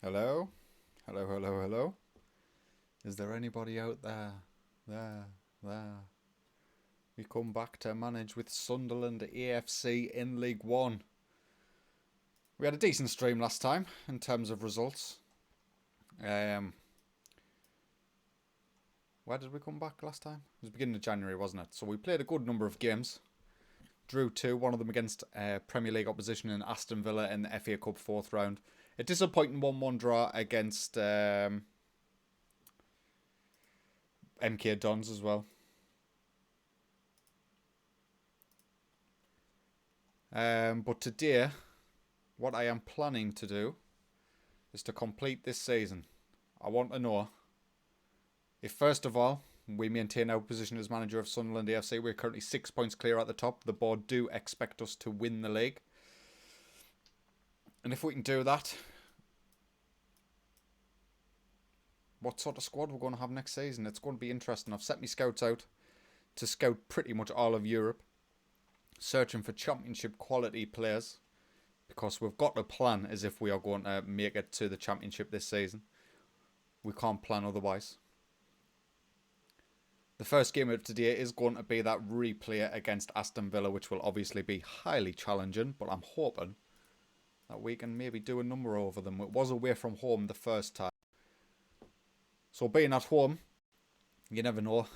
Hello? Hello, hello, hello. Is there anybody out there? There. We come back to manage with Sunderland AFC in League One. We had a decent stream last time in terms of results. Where did we come back last time? It was beginning of January, wasn't it? So we played a good number of games. Drew two, one of them against Premier League opposition in Aston Villa in the FA Cup fourth round. A disappointing 1-1 draw against MK Dons as well. But today, what I am planning to do is to complete this season. I want to know if, first of all, we maintain our position as manager of Sunderland AFC. We're currently 6 points clear at the top. The board do expect us to win the league. And if we can do that, what sort of squad we're going to have next season? It's going to be interesting. I've set my scouts out to scout pretty much all of Europe, searching for championship quality players, because we've got to plan as if we are going to make it to the championship this season. We can't plan otherwise. The first game of today is going to be that replay against Aston Villa, which will obviously be highly challenging, but I'm hoping that we can maybe do a number over them. It was away from home the first time. So being at home, you never know.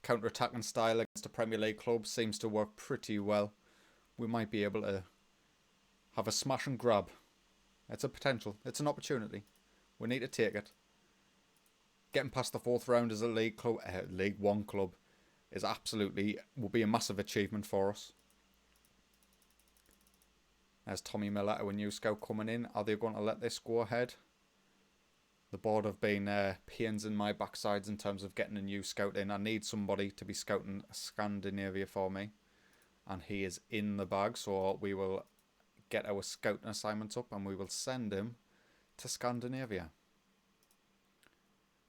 Counter-attacking style against a Premier League club seems to work pretty well. We might be able to have a smash and grab. It's a potential. It's an opportunity. We need to take it. Getting past the fourth round as a League One club is will be a massive achievement for us. There's Tommy Miller, our new scout, coming in. Are they going to let this go ahead? The board have been pains in my backsides in terms of getting a new scout in. I need somebody to be scouting Scandinavia for me. And he is in the bag, so we will get our scouting assignments up and we will send him to Scandinavia.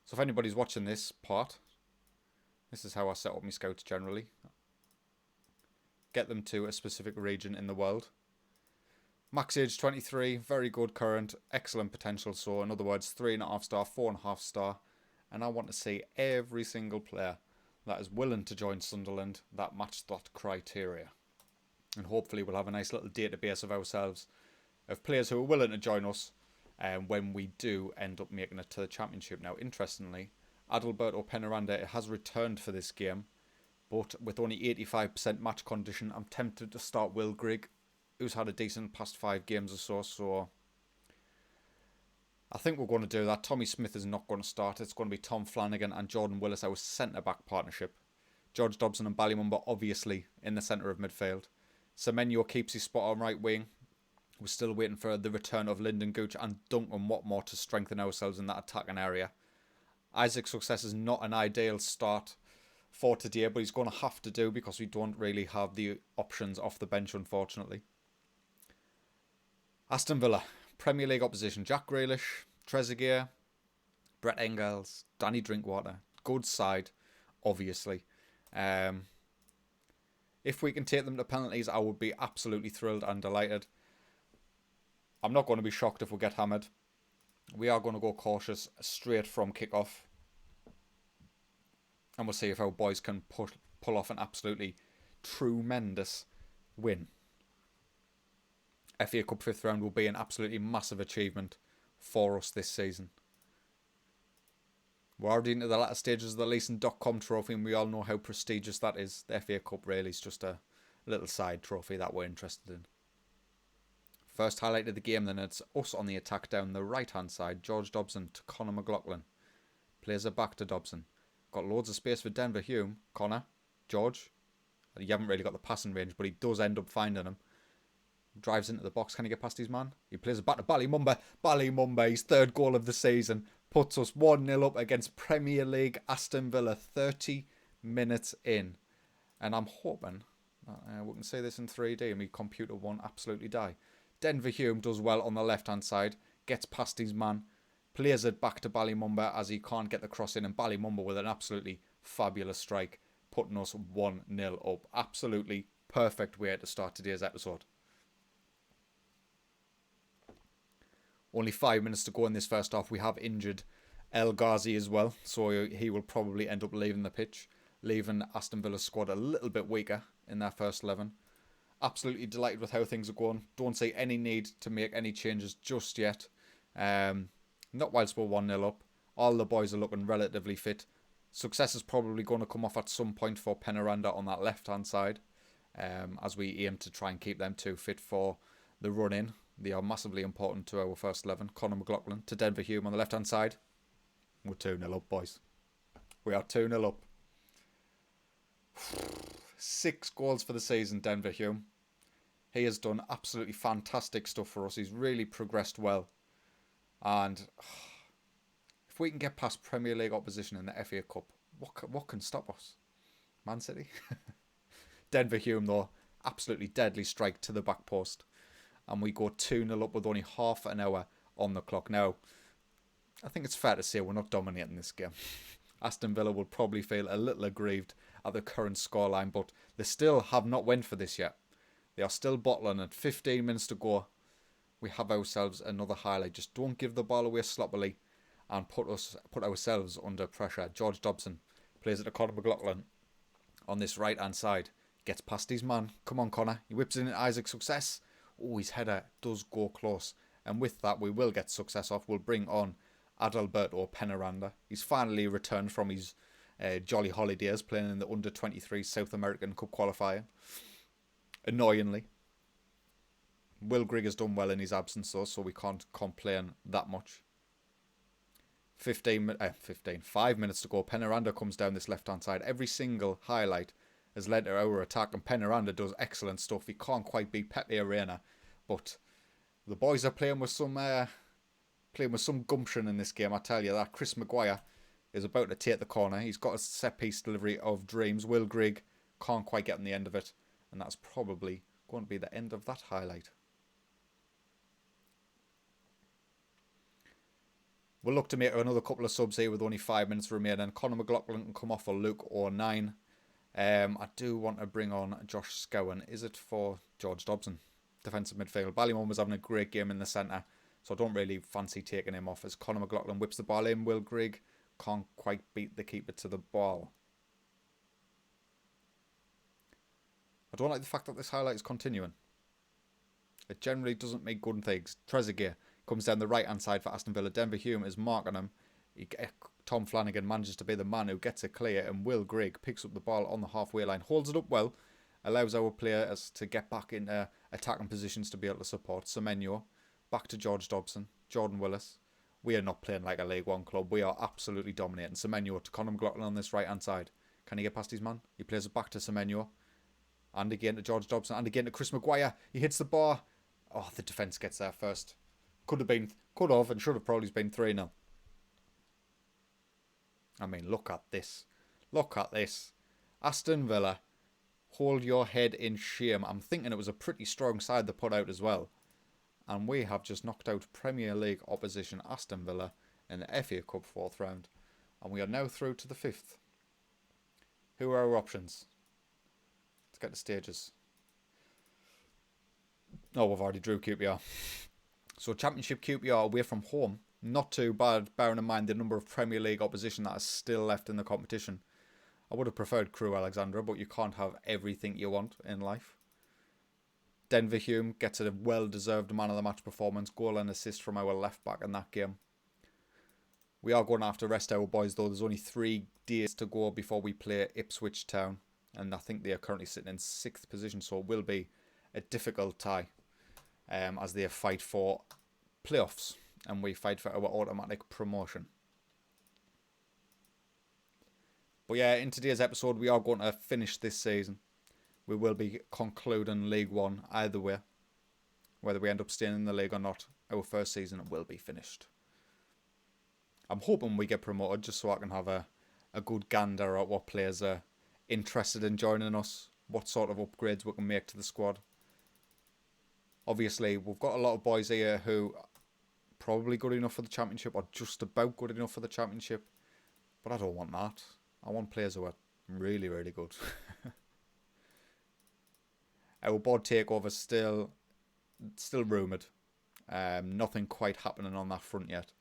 So if anybody's watching this part, this is how I set up my scouts generally. Get them to a specific region in the world. Max age 23, very good current, excellent potential. So in other words, 3.5 star, 4.5 star. And I want to see every single player that is willing to join Sunderland that match that criteria. And hopefully we'll have a nice little database of ourselves, of players who are willing to join us when we do end up making it to the championship. Now, interestingly, Adalberto Penaranda has returned for this game, but with only 85% match condition, I'm tempted to start Will Grigg, who's had a decent past 5 games or so. So I think we're going to do that. Tommy Smith is not going to start. It's going to be Tom Flanagan and Jordan Willis, our centre-back partnership. George Dobson and Ballymumba, obviously, in the centre of midfield. Semenyo keeps his spot on right wing. We're still waiting for the return of Lyndon Gooch and Duncan Watmore to strengthen ourselves in that attacking area. Isaac's success is not an ideal start for today, but he's going to have to do because we don't really have the options off the bench, unfortunately. Aston Villa, Premier League opposition. Jack Grealish, Trezeguet, Brett Engels, Danny Drinkwater. Good side, obviously. If we can take them to penalties, I would be absolutely thrilled and delighted. I'm not going to be shocked if we get hammered. We are going to go cautious straight from kick-off. And we'll see if our boys can pull off an absolutely tremendous win. FA Cup 5th round will be an absolutely massive achievement for us this season. We're already into the latter stages of the Leeson.com trophy, and we all know how prestigious that is. The FA Cup really is just a little side trophy that we're interested in. First highlight of the game, then, it's us on the attack down the right-hand side. George Dobson to Connor McLaughlin. Plays it back to Dobson. Got loads of space for Denver Hume. Connor, George. You haven't really got the passing range, but he does end up finding him. Drives into the box. Can he get past his man? He plays it back to Ballymumba. Ballymumba, his third goal of the season, puts us 1-0 up against Premier League Aston Villa 30 minutes in. And I'm hoping that we can see this in 3D and my computer won't absolutely die. Denver Hume does well on the left-hand side. Gets past his man. Plays it back to Ballymumba as he can't get the cross in. And Ballymumba with an absolutely fabulous strike, putting us 1-0 up. Absolutely perfect way to start today's episode. Only 5 minutes to go in this first half. We have injured El Ghazi as well, so he will probably end up leaving the pitch, leaving Aston Villa's squad a little bit weaker in their first 11. Absolutely delighted with how things are going. Don't see any need to make any changes just yet. Not whilst we're 1-0 up. All the boys are looking relatively fit. Success is probably going to come off at some point for Penaranda on that left-hand side, as we aim to try and keep them two fit for the run-in. They are massively important to our first 11. Conor McLaughlin to Denver Hume on the left-hand side. We're 2-0 up, boys. We are 2-0 up. 6 goals for the season, Denver Hume. He has done absolutely fantastic stuff for us. He's really progressed well. And if we can get past Premier League opposition in the FA Cup, what can stop us? Man City? Denver Hume, though, absolutely deadly strike to the back post. And we go 2-0 up with only half an hour on the clock. Now, I think it's fair to say we're not dominating this game. Aston Villa will probably feel a little aggrieved at the current scoreline, but they still have not went for this yet. They are still bottling at 15 minutes to go. We have ourselves another highlight. Just don't give the ball away sloppily and put ourselves under pressure. George Dobson plays it to Conor McLaughlin on this right-hand side. Gets past his man. Come on, Conor. He whips it in Isaac Success. Oh, his header does go close. And with that, we will get Success off. We'll bring on Adalberto Penaranda. He's finally returned from his jolly holidays playing in the under-23 South American Cup qualifier. Annoyingly. Will Grigg has done well in his absence though, so we can't complain that much. 5 minutes to go. Penaranda comes down this left-hand side. Every single highlight has led to our attack, and Penaranda does excellent stuff. He can't quite beat Pepe Arena, but the boys are playing with some gumption in this game. I tell you that. Chris Maguire is about to take the corner. He's got a set-piece delivery of dreams. Will Grigg can't quite get on the end of it, and that's probably going to be the end of that highlight. We'll look to make another couple of subs here with only 5 minutes remaining. Conor McLaughlin can come off for Luke O'Nien. I do want to bring on Josh Scowen. Is it for George Dobson? Defensive midfield. Ballymun was having a great game in the centre, so I don't really fancy taking him off as Conor McLaughlin whips the ball in. Will Grigg can't quite beat the keeper to the ball. I don't like the fact that this highlight is continuing. It generally doesn't make good things. Trezeguet comes down the right-hand side for Aston Villa. Denver Hume is marking him. Tom Flanagan manages to be the man who gets it clear, and Will Grigg picks up the ball on the halfway line, holds it up well, allows our players to get back into attacking positions to be able to support. Semenyo, back to George Dobson, Jordan Willis. We are not playing like a League One club. We are absolutely dominating. Semenyo to Conor McLaughlin on this right-hand side. Can he get past his man? He plays it back to Semenyo. And again to George Dobson, and again to Chris Maguire. He hits the bar. Oh, the defence gets there first. Could have and should have probably been 3-0. I mean, look at this. Look at this. Aston Villa, hold your head in shame. I'm thinking it was a pretty strong side they put out as well. And we have just knocked out Premier League opposition Aston Villa in the FA Cup 4th round. And we are now through to the 5th. Who are our options? Let's get the stages. Oh, we've already drew QPR. So Championship QPR away from home. Not too bad, bearing in mind the number of Premier League opposition that is still left in the competition. I would have preferred Crewe Alexandra, but you can't have everything you want in life. Denver Hume gets a well-deserved man of the match performance. Goal and assist from our left back in that game. We are going to have to rest our boys though. There's only 3 days to go before we play Ipswich Town. And I think they are currently sitting in 6th position, so it will be a difficult tie as they fight for playoffs. And we fight for our automatic promotion. But yeah, in today's episode, we are going to finish this season. We will be concluding League One either way. Whether we end up staying in the league or not, our first season will be finished. I'm hoping we get promoted just so I can have a good gander at what players are interested in joining us, what sort of upgrades we can make to the squad. Obviously, we've got a lot of boys here who probably good enough for the Championship or just about good enough for the Championship. But I don't want that. I want players who are really, really good. Our board takeover still rumoured. Nothing quite happening on that front yet.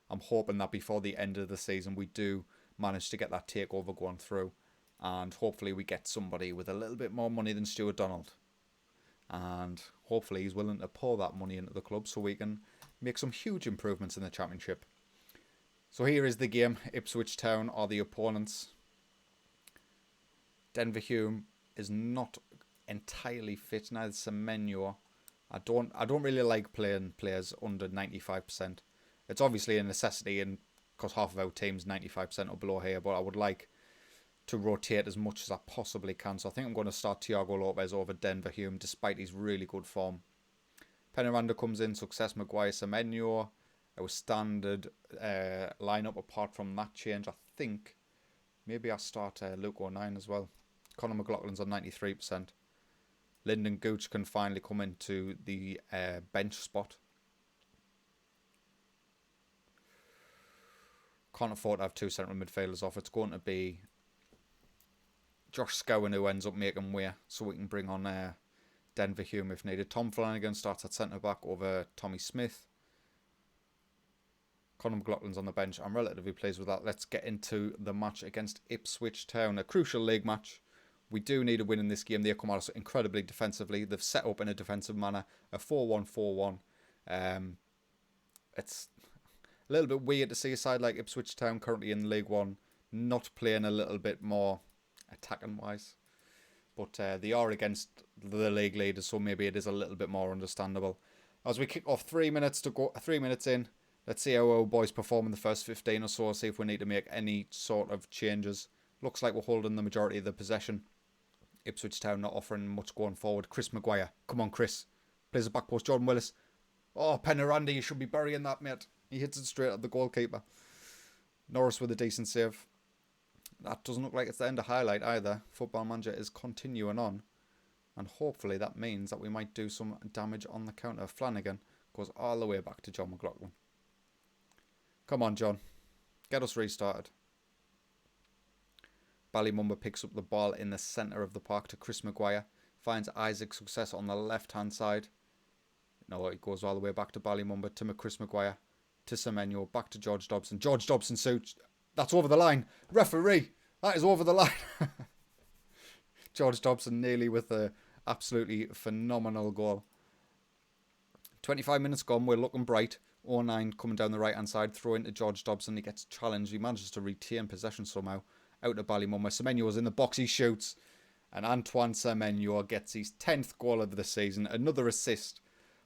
I'm hoping that before the end of the season we do manage to get that takeover going through, and hopefully we get somebody with a little bit more money than Stuart Donald, and hopefully he's willing to pour that money into the club so we can make some huge improvements in the Championship. So here is the game. Ipswich Town are the opponents. Denver Hume is not entirely fit, neither Semenyo. I don't really like playing players under 95%. It's obviously a necessity, and because half of our team's 95% or below here, but I would like to rotate as much as I possibly can. So I think I'm going to start Thiago Lopez over Denver Hume, despite his really good form. Penaranda comes in, Success, Maguire, Semenyo. Our standard lineup apart from that change, I think maybe I start Luke O'Nien as well. Conor McLaughlin's on 93%. Lyndon Gooch can finally come into the bench spot. Can't afford to have two central midfielders off. It's going to be Josh Scowen who ends up making way, so we can bring on Denver Hume if needed. Tom Flanagan starts at centre back over Tommy Smith. Conor McLaughlin's on the bench. I'm relatively pleased with that. Let's get into the match against Ipswich Town, a crucial league match. We do need a win in this game. They come at us incredibly defensively. They've set up in a defensive manner, a 4-1-4-1. It's a little bit weird to see a side like Ipswich Town currently in League One not playing a little bit more attacking wise. But they are against the league leaders, so maybe it is a little bit more understandable. As we kick off 3 minutes to go, 3 minutes in, let's see how our boys perform in the first 15 or so, see if we need to make any sort of changes. Looks like we're holding the majority of the possession. Ipswich Town not offering much going forward. Chris Maguire. Come on, Chris. Plays the back post. Jordan Willis. Oh, Penaranda, you should be burying that, mate. He hits it straight at the goalkeeper. Norris with a decent save. That doesn't look like it's the end of highlight either. Football Manager is continuing on. And hopefully that means that we might do some damage on the counter. Flanagan goes all the way back to John McLaughlin. Come on, John. Get us restarted. Ballymumba picks up the ball in the centre of the park to Chris Maguire. Finds Isaac Success on the left-hand side. No, it goes all the way back to Ballymumba to Chris Maguire. To Semenyo. Back to George Dobson. George Dobson suits. That's over the line. Referee. That is over the line. George Dobson nearly with a absolutely phenomenal goal. 25 minutes gone. We're looking bright. 09 coming down the right-hand side. Throw into George Dobson. He gets challenged. He manages to retain possession somehow. Out to Ballymumba. Semenyo's in the box. He shoots. And Antoine Semenyo gets his 10th goal of the season. Another assist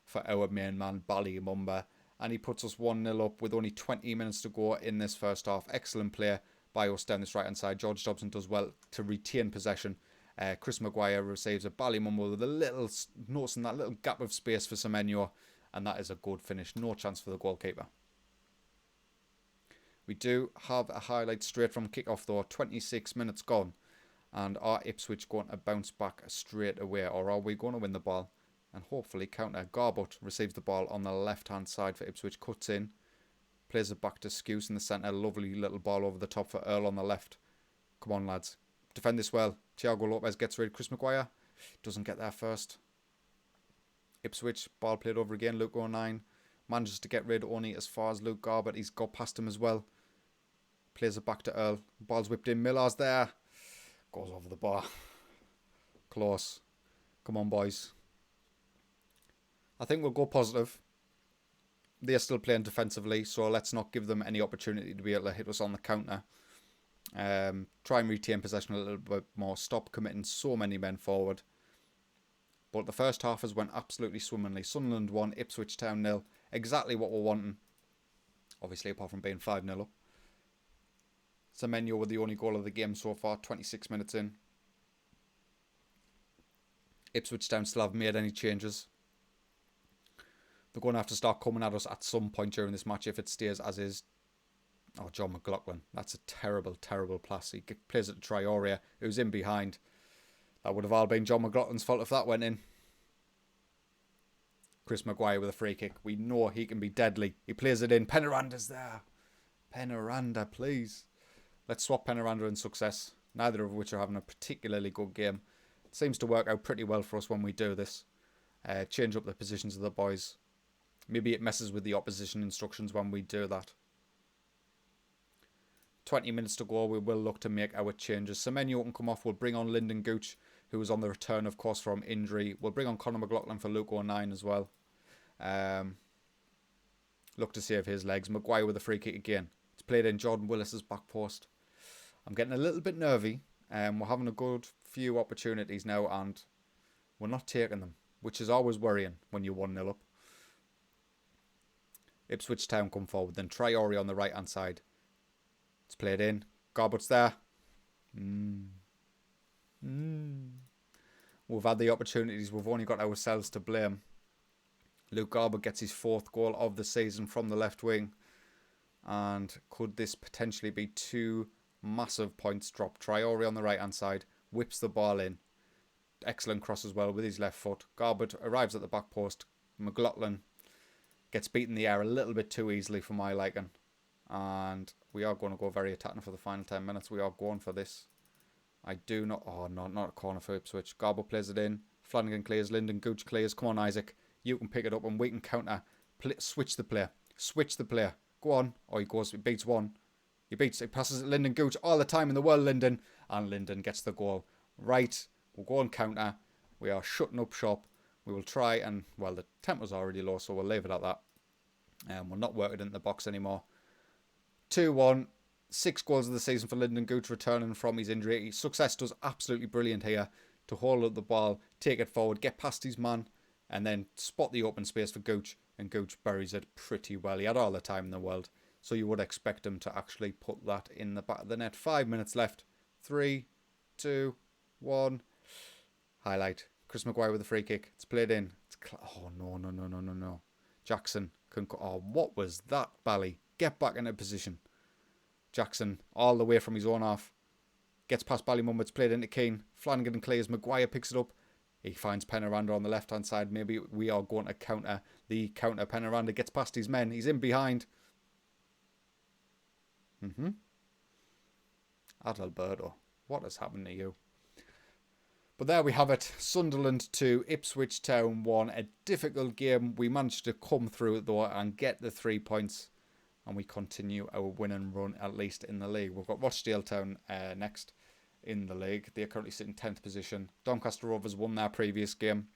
for our main man, Ballymumba. And he puts us 1-0 up with only 20 minutes to go in this first half. Excellent play by us down this right-hand side. George Dobson does well to retain possession. Chris Maguire receives a Ballymumba with a little, noticing that little gap of space for Semenyo. And that is a good finish. No chance for the goalkeeper. We do have a highlight straight from kickoff though. 26 minutes gone. And are Ipswich going to bounce back straight away? Or are we going to win the ball? And hopefully counter. Garbut receives the ball on the left-hand side for Ipswich. Cuts in. Plays it back to Skuse in the centre. Lovely little ball over the top for Earl on the left. Come on, lads. Defend this well. Thiago Lopez gets rid. Chris Maguire doesn't get there first. Ipswich. Ball played over again. Luke O'Nien manages to get rid only as far as Luke Garbut. He's got past him as well. Plays it back to Earl. Ball's whipped in. Millar's there. Goes over the bar. Close. Come on, boys. I think we'll go positive. They're still playing defensively, so let's not give them any opportunity to be able to hit us on the counter. Try and retain possession a little bit more. Stop committing so many men forward. But the first half has went absolutely swimmingly. Sunderland 1, Ipswich Town 0. Exactly what we're wanting. Obviously, apart from being 5-0 up. Semenyo with the only goal of the game so far, 26 minutes in. Ipswich Town still haven't made any changes. They're going to have to start coming at us at some point during this match if it stays as is. Oh, John McLaughlin. That's a terrible, terrible pass. He plays it to Traore, who's in behind. That would have all been John McLaughlin's fault if that went in. Chris Maguire with a free kick. We know he can be deadly. He plays it in. Penaranda's there. Penaranda, please. Let's swap Penaranda and Success. Neither of which are having a particularly good game. It seems to work out pretty well for us when we do this. Change up the positions of the boys. Maybe it messes with the opposition instructions when we do that. 20 minutes to go. We will look to make our changes. Semenyo can come off. We'll bring on Lyndon Gooch, who was on the return, of course, from injury. We'll bring on Conor McLaughlin for Luke 09 as well. Look to save his legs. Maguire with a free kick again. It's played in Jordan Willis's back post. I'm getting a little bit nervy. We're having a good few opportunities now and we're not taking them, which is always worrying when you're 1-0 up. Ipswich Town come forward. Then Traore on the right-hand side. It's played in. Garbut's there. We've had the opportunities. We've only got ourselves to blame. Luke Garbett gets his 4th goal of the season from the left wing. And could this potentially be 2 massive points dropped? Traore on the right-hand side. Whips the ball in. Excellent cross as well with his left foot. Garbett arrives at the back post. McLaughlin gets beaten in the air a little bit too easily for my liking. And we are going to go very attacking for the final 10 minutes. We are going for this. I do not... Oh, no, not a corner for Ipswich. Garbett plays it in. Flanagan clears. Lyndon Gooch clears. Come on, Isaac. You can pick it up and we can counter. Switch the player. Switch the player. Go on. Oh, he goes. He beats one. He passes Lyndon Gooch all the time in the world, Lyndon. And Lyndon gets the goal. Right. We'll go and counter. We are shutting up shop. We will try and... Well, the tempo's already low, so we'll leave it at that. We'll not work it in the box anymore. 2-1. 6 goals of the season for Lyndon Gooch returning from his injury. His success does absolutely brilliant here to hold up the ball, take it forward, get past his man, and then spot the open space for Gooch. And Gooch buries it pretty well. He had all the time in the world. So you would expect him to actually put that in the back of the net. 5 minutes left. 3, 2, 1. Highlight. Chris Maguire with a free kick. It's played in. Oh, no. Jackson. Oh, what was that, Bally? Get back into position. Jackson, all the way from his own half. Gets past Ballymum. It's played into Keane. Flanagan and Clears. Maguire picks it up. He finds Penaranda on the left-hand side. Maybe we are going to counter the counter. Penaranda gets past his men. He's in behind. Adalberto, what has happened to you? But there we have it. Sunderland 2, Ipswich Town 1. A difficult game. We managed to come through it though and get the 3 points. And we continue our winning run, at least in the league. We've got Rochdale Town next in the league. They're currently sitting 10th position. Doncaster Rovers won their previous game,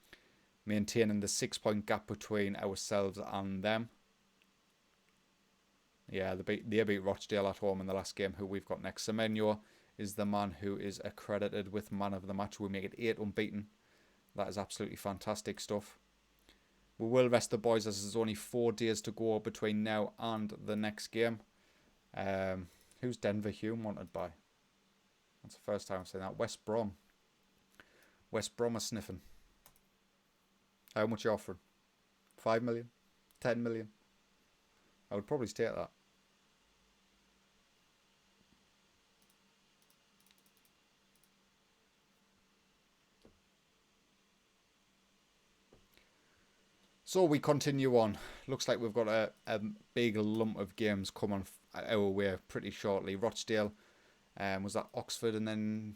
maintaining the 6-point gap between ourselves and them. Yeah, they beat Rochdale at home in the last game, who we've got next. Semenyo is the man who is accredited with man of the match. We make it 8 unbeaten. That is absolutely fantastic stuff. We will rest the boys as there's only 4 days to go between now and the next game. Who's Denver Hume wanted by? That's the first time I'm saying that. West Brom. West Brom are sniffing. How much are you offering? 5 million? 10 million? I would probably stay at that. So we continue on. Looks like we've got a big lump of games coming our way pretty shortly. Rochdale, was that Oxford and then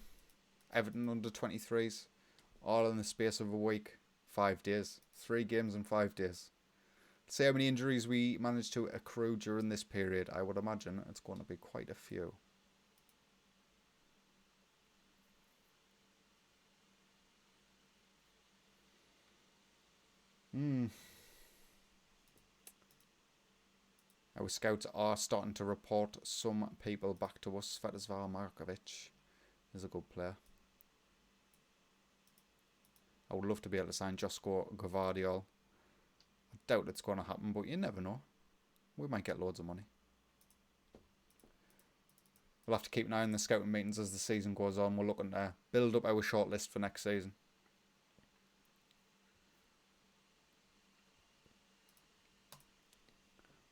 Everton under 23s. All in the space of a week. 5 days. 3 games in 5 days. Let's see how many injuries we managed to accrue during this period. I would imagine it's going to be quite a few. Our scouts are starting to report some people back to us. Svetozar Markovic is a good player. I would love to be able to sign Josko Gvardiol. I doubt it's going to happen, but you never know. We might get loads of money. We'll have to keep an eye on the scouting meetings as the season goes on. We're looking to build up our shortlist for next season.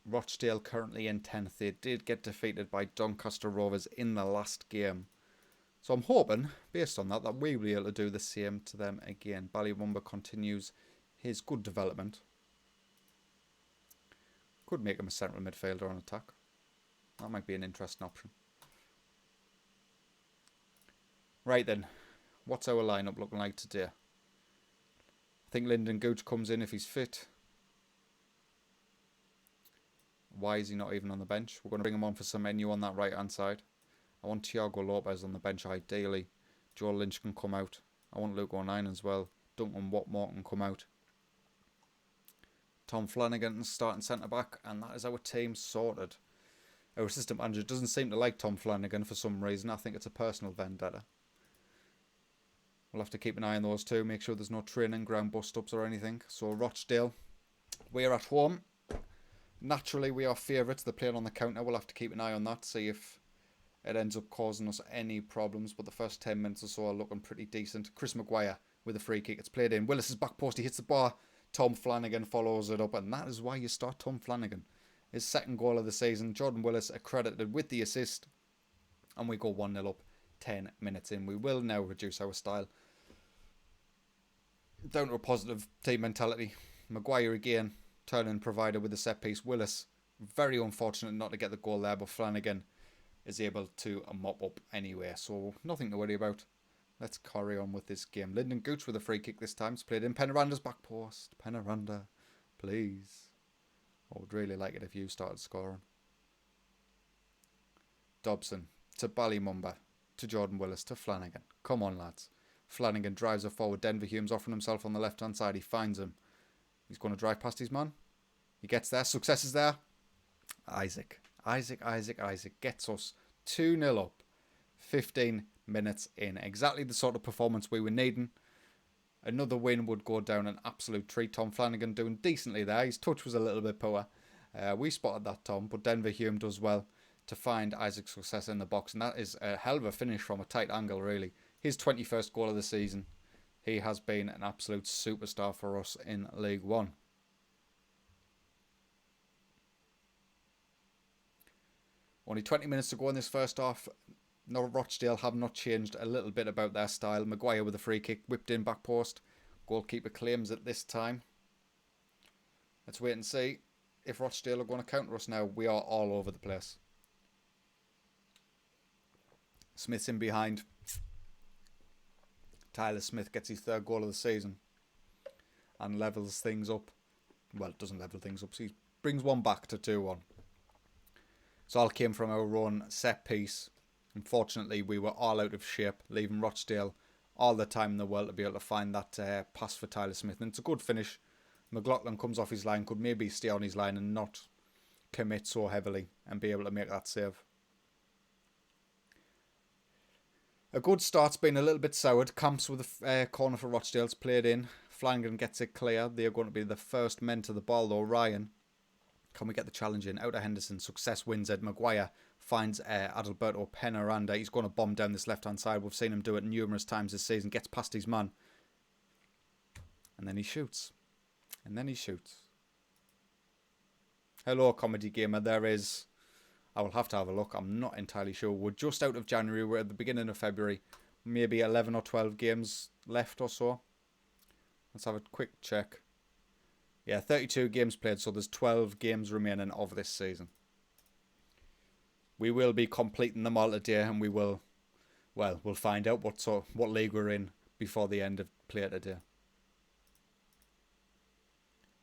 Rochdale currently in 10th. They did get defeated by Doncaster Rovers in the last game. So I'm hoping, based on that, that we will be able to do the same to them again. Ballywumba continues his good development. Could make him a central midfielder on attack. That might be an interesting option. Right then, what's our lineup looking like today? I think Lyndon Gooch comes in if he's fit. Why is he not even on the bench? We're going to bring him on for Semenyo on that right-hand side. I want Thiago Lopez on the bench ideally. Joe Lynch can come out. I want Luke O'Nien as well. Duncan Watmore can come out. Tom Flanagan starting centre-back, and that is our team sorted. Our assistant manager doesn't seem to like Tom Flanagan for some reason. I think it's a personal vendetta. We'll have to keep an eye on those too, make sure there's no training ground bust-ups or anything. So Rochdale, we're at home. Naturally, we are favourites. They're playing on the counter. We'll have to keep an eye on that, see if it ends up causing us any problems. But the first 10 minutes or so are looking pretty decent. Chris Maguire with a free kick. It's played in. Willis' back post. He hits the bar. Tom Flanagan follows it up. And that is why you start Tom Flanagan. His second goal of the season. Jordan Willis accredited with the assist. And we go 1-0 up 10 minutes in. We will now reduce our style down to a positive team mentality. Maguire again, turning provider with the set piece. Willis, very unfortunate not to get the goal there, but Flanagan is able to mop up anyway, so nothing to worry about. Let's carry on with this game. Lyndon Gooch with a free kick this time. It's played in. Penaranda's back post. Penaranda, please. I would really like it if you started scoring. Dobson to Ballymumba to Jordan Willis to Flanagan. Come on, lads. Flanagan drives it forward. Denver Hume's offering himself on the left-hand side. He finds him. He's going to drive past his man. He gets there. Success is there. Isaac gets us 2-0 up. 15 minutes in. Exactly the sort of performance we were needing. Another win would go down an absolute treat. Tom Flanagan doing decently there. His touch was a little bit poor. We spotted that, Tom, but Denver Hume does well to find Isaac's Success in the box. And that is a hell of a finish from a tight angle, really. His 21st goal of the season. He has been an absolute superstar for us in League One. Only 20 minutes to go in this first half. Rochdale have not changed a little bit about their style. Maguire with a free kick, whipped in back post. Goalkeeper claims it this time. Let's wait and see if Rochdale are going to counter us now. We are all over the place. Smith's in behind. Tyler Smith gets his third goal of the season and levels things up. Well, it doesn't level things up. So he brings one back to 2-1. So all came from our own set piece. Unfortunately, we were all out of shape, leaving Rochdale all the time in the world to be able to find that pass for Tyler Smith. And it's a good finish. McLaughlin comes off his line, could maybe stay on his line and not commit so heavily and be able to make that save. A good start's been a little bit soured. Camps with a corner for Rochdale's played in. Flanagan gets it clear. They are going to be the first men to the ball though. Ryan, can we get the challenge in? Out of Henderson. Success wins it. Maguire finds Adalberto Penaranda. He's going to bomb down this left-hand side. We've seen him do it numerous times this season. Gets past his man. And then he shoots. Hello, Comedy Gamer. There is... I will have to have a look. I'm not entirely sure. We're just out of January. We're at the beginning of February. Maybe 11 or 12 games left or so. Let's have a quick check. Yeah, 32 games played, so there's 12 games remaining of this season. We will be completing them all today, and we will, well, we'll find out what league we're in before the end of play today.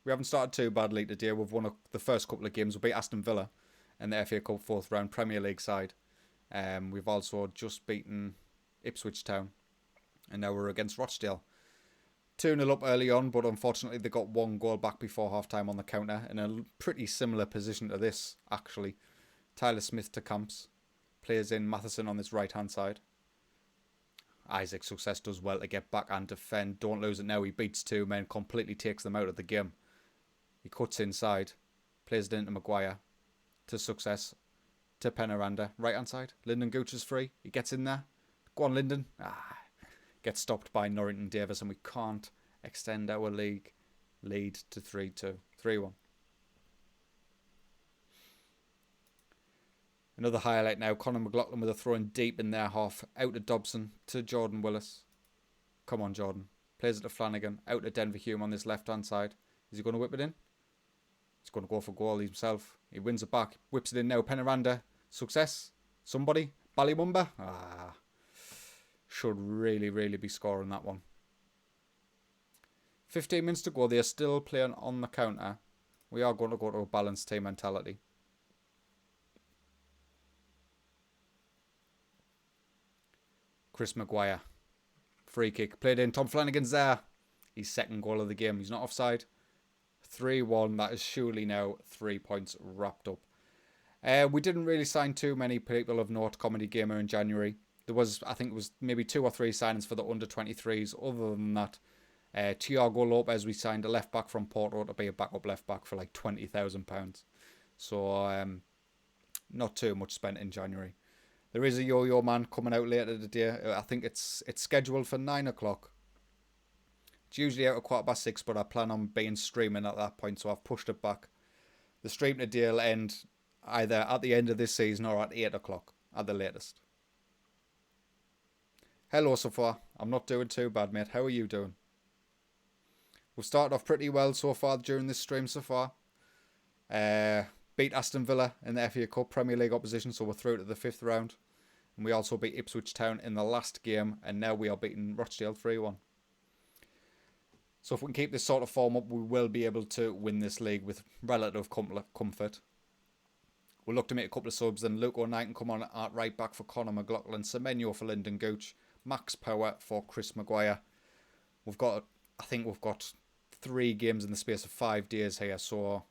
We haven't started too badly today. We've won the first couple of games. We'll beat Aston Villa in the FA Cup 4th round Premier League side. We've also just beaten Ipswich Town, and now we're against Rochdale. 2-0 up early on, but unfortunately they got one goal back before half-time on the counter in a pretty similar position to this, actually. Tyler Smith to Camps. Plays in Matheson on this right-hand side. Isaac Success does well to get back and defend. Don't lose it now. He beats two men, completely takes them out of the game. He cuts inside. Plays it into Maguire. To Success. To Penaranda. Right-hand side. Lyndon Gooch is free. He gets in there. Go on, Lyndon. Gets stopped by Norrington Davis, and we can't extend our league lead to 3-2. 3-1. Another highlight now. Conor McLaughlin with a throw in deep in their half. Out to Dobson. To Jordan Willis. Come on, Jordan. Plays it to Flanagan. Out to Denver Hume on this left-hand side. Is he going to whip it in? He's going to go for goal himself. He wins it back. Whips it in now. Penaranda. Success. Somebody. Ballymumba. Should really, really be scoring that one. 15 minutes to go. They are still playing on the counter. We are going to go to a balanced team mentality. Chris Maguire. Free kick. Played in. Tom Flanagan's there. His second goal of the game. He's not offside. 3-1. That is surely now 3 points wrapped up. We didn't really sign too many people of note Comedy Gamer in January. There was, I think it was maybe 2 or 3 signings for the under-23s. Other than that, Thiago Lopez, we signed a left-back from Porto to be a backup left-back for like £20,000. So, not too much spent in January. There is a Yo-Yo Man coming out later today. I think it's scheduled for 9 o'clock. It's usually out at 6:15, but I plan on being streaming at that point, so I've pushed it back. The stream today will end either at the end of this season or at 8 o'clock at the latest. Hello so far. I'm not doing too bad, mate. How are you doing? We've started off pretty well so far during this stream so far. Beat Aston Villa in the FA Cup Premier League opposition, so we're through to the 5th round. And we also beat Ipswich Town in the last game, and now we are beating Rochdale 3-1. So if we can keep this sort of form up, we will be able to win this league with relative comfort. We'll look to make a couple of subs, then Luke O'Knight can come on at right back for Conor McLaughlin, Semenyo for Lyndon Gooch, Max Power for Chris Maguire. I think we've got 3 games in the space of 5 days here, so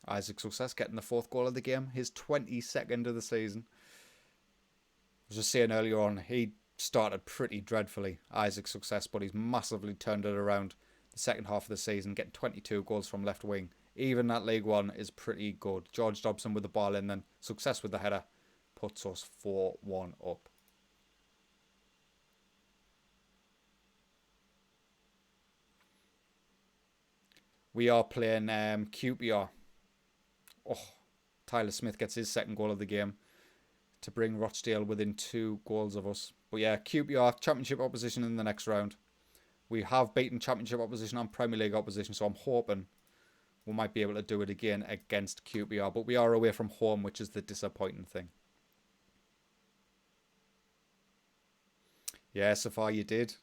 Isaac Success getting the 4th goal of the game, his 22nd of the season. I was just saying earlier on, he started pretty dreadfully, Isaac Success, but he's massively turned it around the second half of the season, getting 22 goals from left wing. Even at League One is pretty good. George Dobson with the ball in, then Success with the header puts us 4-1 up. We are playing QPR. Oh, Tyler Smith gets his 2nd goal of the game to bring Rochdale within 2 goals of us. But yeah, QPR, Championship opposition in the next round. We have beaten Championship opposition and Premier League opposition, so I'm hoping we might be able to do it again against QPR. But we are away from home, which is the disappointing thing. Yeah, so far you did.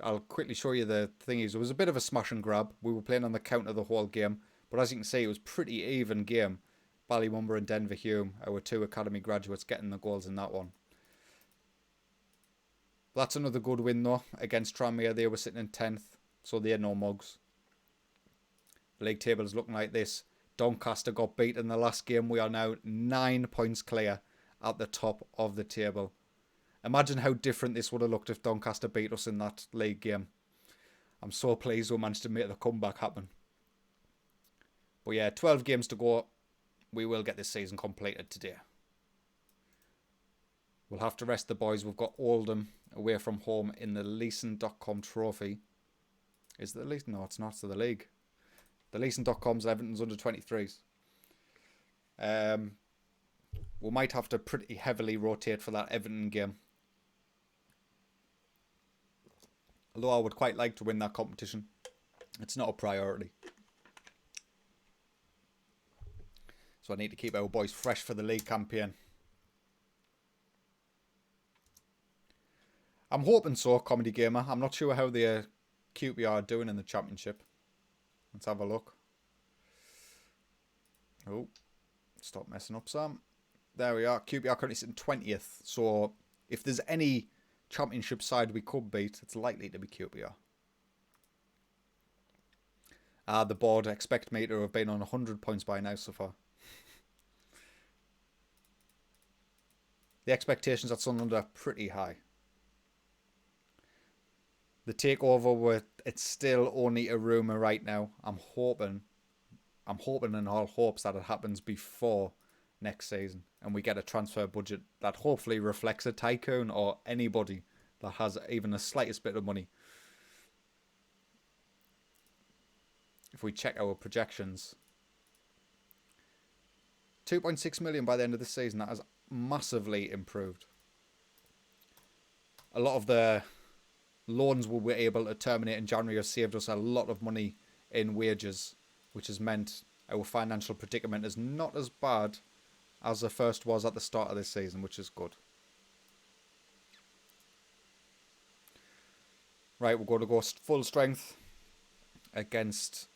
I'll quickly show you the thingies. It was a bit of a smash and grab. We were playing on the counter the whole game. But as you can see, it was pretty even game. Ballymumba and Denver Hume, our 2 academy graduates, getting the goals in that one. That's another good win though against Tranmere. They were sitting in 10th, so they're no mugs. The league table is looking like this. Doncaster got beat in the last game. We are now 9 points clear at the top of the table. Imagine how different this would have looked if Doncaster beat us in that league game. I'm so pleased we managed to make the comeback happen. But yeah, 12 games to go. We will get this season completed today. We'll have to rest the boys. We've got Oldham away from home in the Leeson.com trophy. Is it the Leeson? No, it's not. It's the league. The Leeson.com's Everton's under 23s. We might have to pretty heavily rotate for that Everton game. Although I would quite like to win that competition. It's not a priority. So I need to keep our boys fresh for the league campaign. I'm hoping so, Comedy Gamer. I'm not sure how the QPR are doing in the Championship. Let's have a look. Oh, stop messing up, Sam. There we are. QPR currently sitting 20th. So if there's any Championship side we could beat, it's likely to be QPR. The board expect me to have been on 100 points by now so far. The expectations at Sunderland are pretty high. The takeover, it's still only a rumour right now. I'm hoping in all hopes that it happens before next season and we get a transfer budget that hopefully reflects a tycoon or anybody that has even the slightest bit of money. If we check our projections, 2.6 million by the end of this season. That has massively improved. A lot of the loans we were able to terminate in January have saved us a lot of money in wages, which has meant our financial predicament is not as bad as the first was at the start of this season, which is good. Right, we're going to go full strength against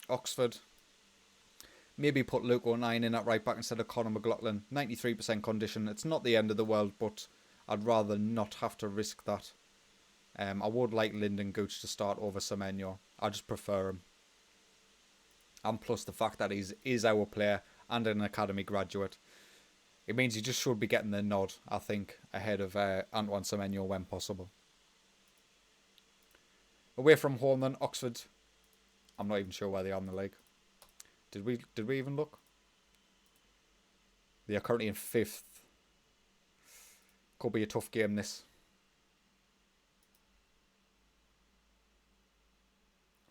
Oxford. Maybe put Luke O'Nien in at right back instead of Conor McLaughlin. 93% condition. It's not the end of the world, but I'd rather not have to risk that. I would like Lyndon Gooch to start over Semenyo. I just prefer him. And plus the fact that he's our player and an academy graduate. It means he just should be getting the nod, I think, ahead of Antoine Semenyo when possible. Away from home then, Oxford. I'm not even sure where they are in the league. Did we even look? They are currently in 5th. Could be a tough game, this.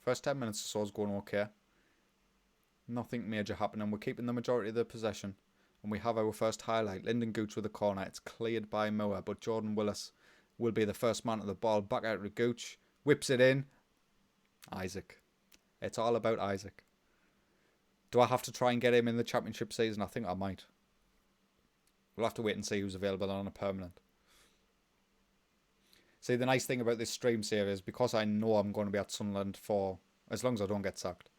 First 10 minutes or so is going okay. Nothing major happening. We're keeping the majority of the possession. And we have our first highlight. Lyndon Gooch with a corner. It's cleared by Moore, but Jordan Willis will be the first man at the ball. Back out to Gooch. Whips it in. Isaac. It's all about Isaac. Do I have to try and get him in the championship season? I think I might. We'll have to wait and see who's available on a permanent. See, the nice thing about this stream series, because I know I'm going to be at Sunderland for, as long as I don't get sacked,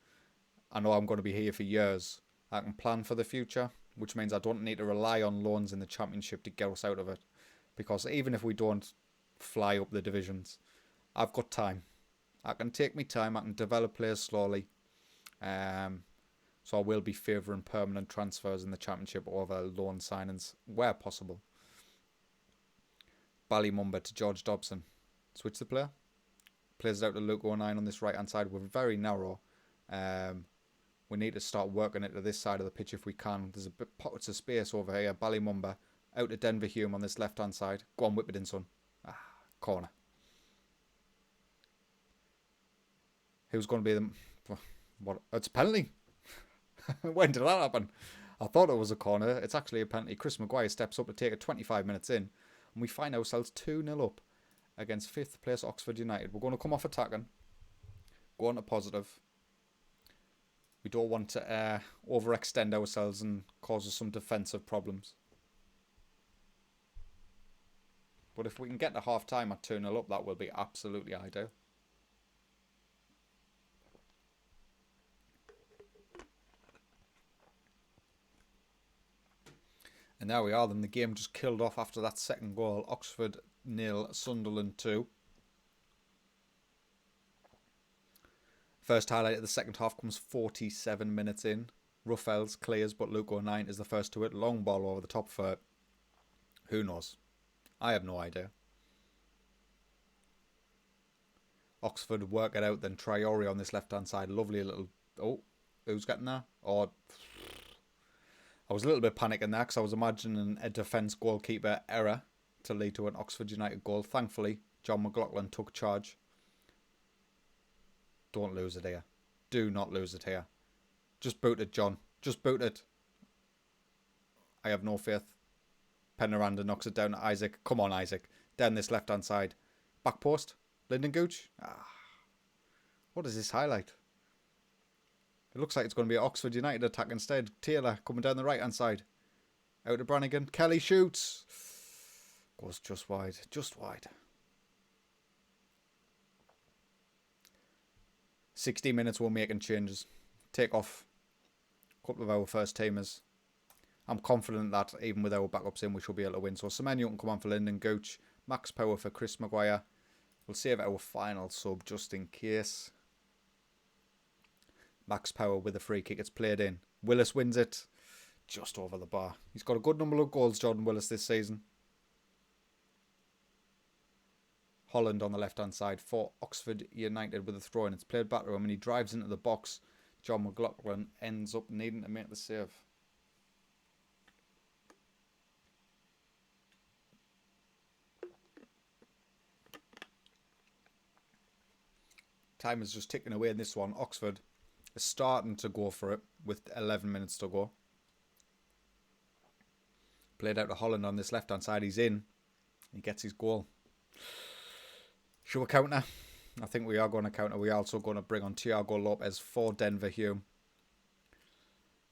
I know I'm going to be here for years. I can plan for the future, which means I don't need to rely on loans in the championship to get us out of it. Because even if we don't fly up the divisions, I've got time. I can take my time, I can develop players slowly. So I will be favouring permanent transfers in the championship over loan signings where possible. Ballymumba to George Dobson. Switch the player. Plays it out to Luke 09 on this right hand side. We're very narrow. We need to start working it to this side of the pitch if we can. There's a bit pockets of space over here. Ballymumba out to Denver Hume on this left hand side. Go on, whip it in, son. Corner. Who's going to be the... What? It's a penalty. When did that happen? I thought it was a corner. It's actually a penalty. Chris Maguire steps up to take it 25 minutes in. And we find ourselves 2-0 up against 5th place Oxford United. We're going to come off attacking. Go on to positive. We don't want to overextend ourselves and cause us some defensive problems. But if we can get to half time at 2-0 up, that will be absolutely ideal. And there we are, then the game just killed off after that second goal. Oxford 0, Sunderland 2. First highlight of the second half comes 47 minutes in. Ruffels clears, but Luke 09 is the first to it. Long ball over the top for... Who knows? I have no idea. Oxford work it out, then Traore on this left-hand side. Lovely little... Oh, who's getting there? Oh... I was a little bit panicking there because I was imagining a defence goalkeeper error to lead to an Oxford United goal. Thankfully, John McLaughlin took charge. Don't lose it here. Do not lose it here. Just boot it, John. Just boot it. I have no faith. Penaranda knocks it down to Isaac. Come on, Isaac. Down this left-hand side. Back post. Lyndon Gooch. What is this highlight? It looks like it's going to be an Oxford United attack instead. Taylor coming down the right-hand side. Out to Brannigan. Kelly shoots. Goes just wide. Just wide. 60 minutes we're making changes. Take off a couple of our first teamers. I'm confident that even with our backups in, we should be able to win. So Semenyo can come on for Lyndon Gooch. Max Power for Chris Maguire. We'll save our final sub just in case. Max Power with a free kick. It's played in. Willis wins it. Just over the bar. He's got a good number of goals, Jordan Willis, this season. Holland on the left-hand side for Oxford United with a throw-in. It's played back to him and he drives into the box. John McLaughlin ends up needing to make the save. Time is just ticking away in this one. Oxford is starting to go for it with 11 minutes to go. Played out to Holland on this left-hand side. He's in. He gets his goal. Should we counter? I think we are going to counter. We're also going to bring on Thiago Lopez for Denver Hume.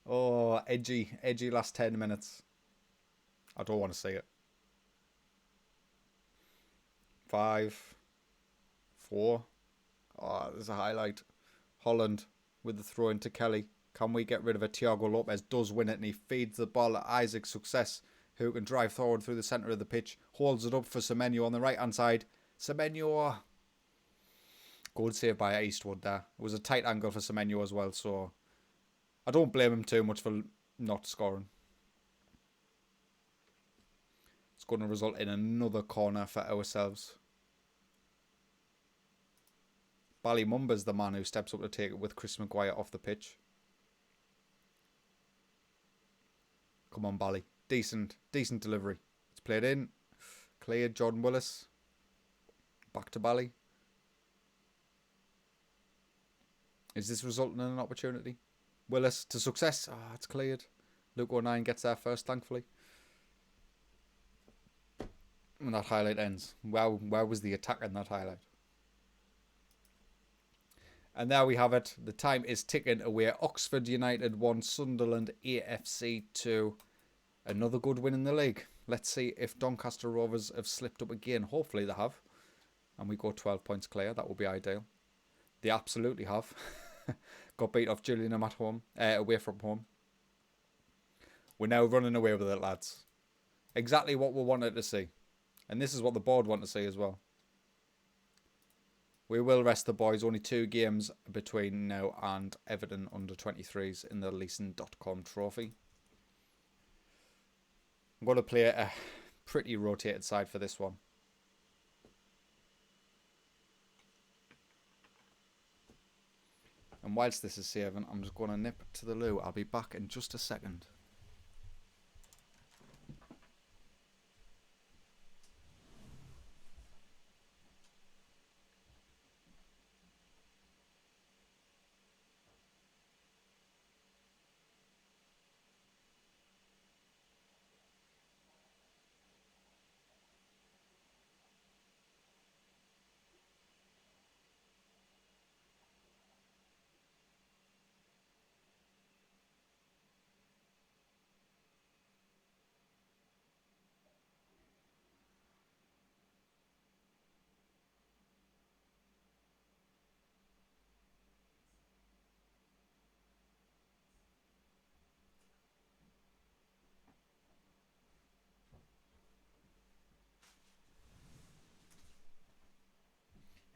Oh, edgy last 10 minutes. I don't want to see it. 5, 4. Oh, there's a highlight. Holland with the throw into Kelly. Can we get rid of it? Thiago Lopez does win it and he feeds the ball at Isaac. Success. who can drive forward through the centre of the pitch. Holds it up for Semenyo on the right-hand side. Semenyo. Good save by Eastwood there. It was a tight angle for Semenyo as well, so I don't blame him too much for not scoring. It's going to result in another corner for ourselves. Ballymumba's the man who steps up to take it with Chris Maguire off the pitch. Come on, Bally. Decent delivery. It's played in. Cleared. Jordan Willis. Back to Bally. Is this resulting in an opportunity? Willis to success. Ah, it's cleared. Luke O'Nien gets there first, thankfully. And that highlight ends. Wow, where was the attack in that highlight? And there we have it. The time is ticking away. Oxford United 1, Sunderland AFC 2. Another good win in the league. Let's see if Doncaster Rovers have slipped up again. Hopefully they have. And we go 12 points clear. That would be ideal. They absolutely have. Got beat off Gillingham at home, away from home. We're now running away with it, lads. Exactly what we wanted to see. And this is what the board want to see as well. We will rest the boys. Only 2 games between now and Everton under-23s in the Leeson.com trophy. I'm going to play a pretty rotated side for this one. And whilst this is saving, I'm just going to nip to the loo. I'll be back in just a second.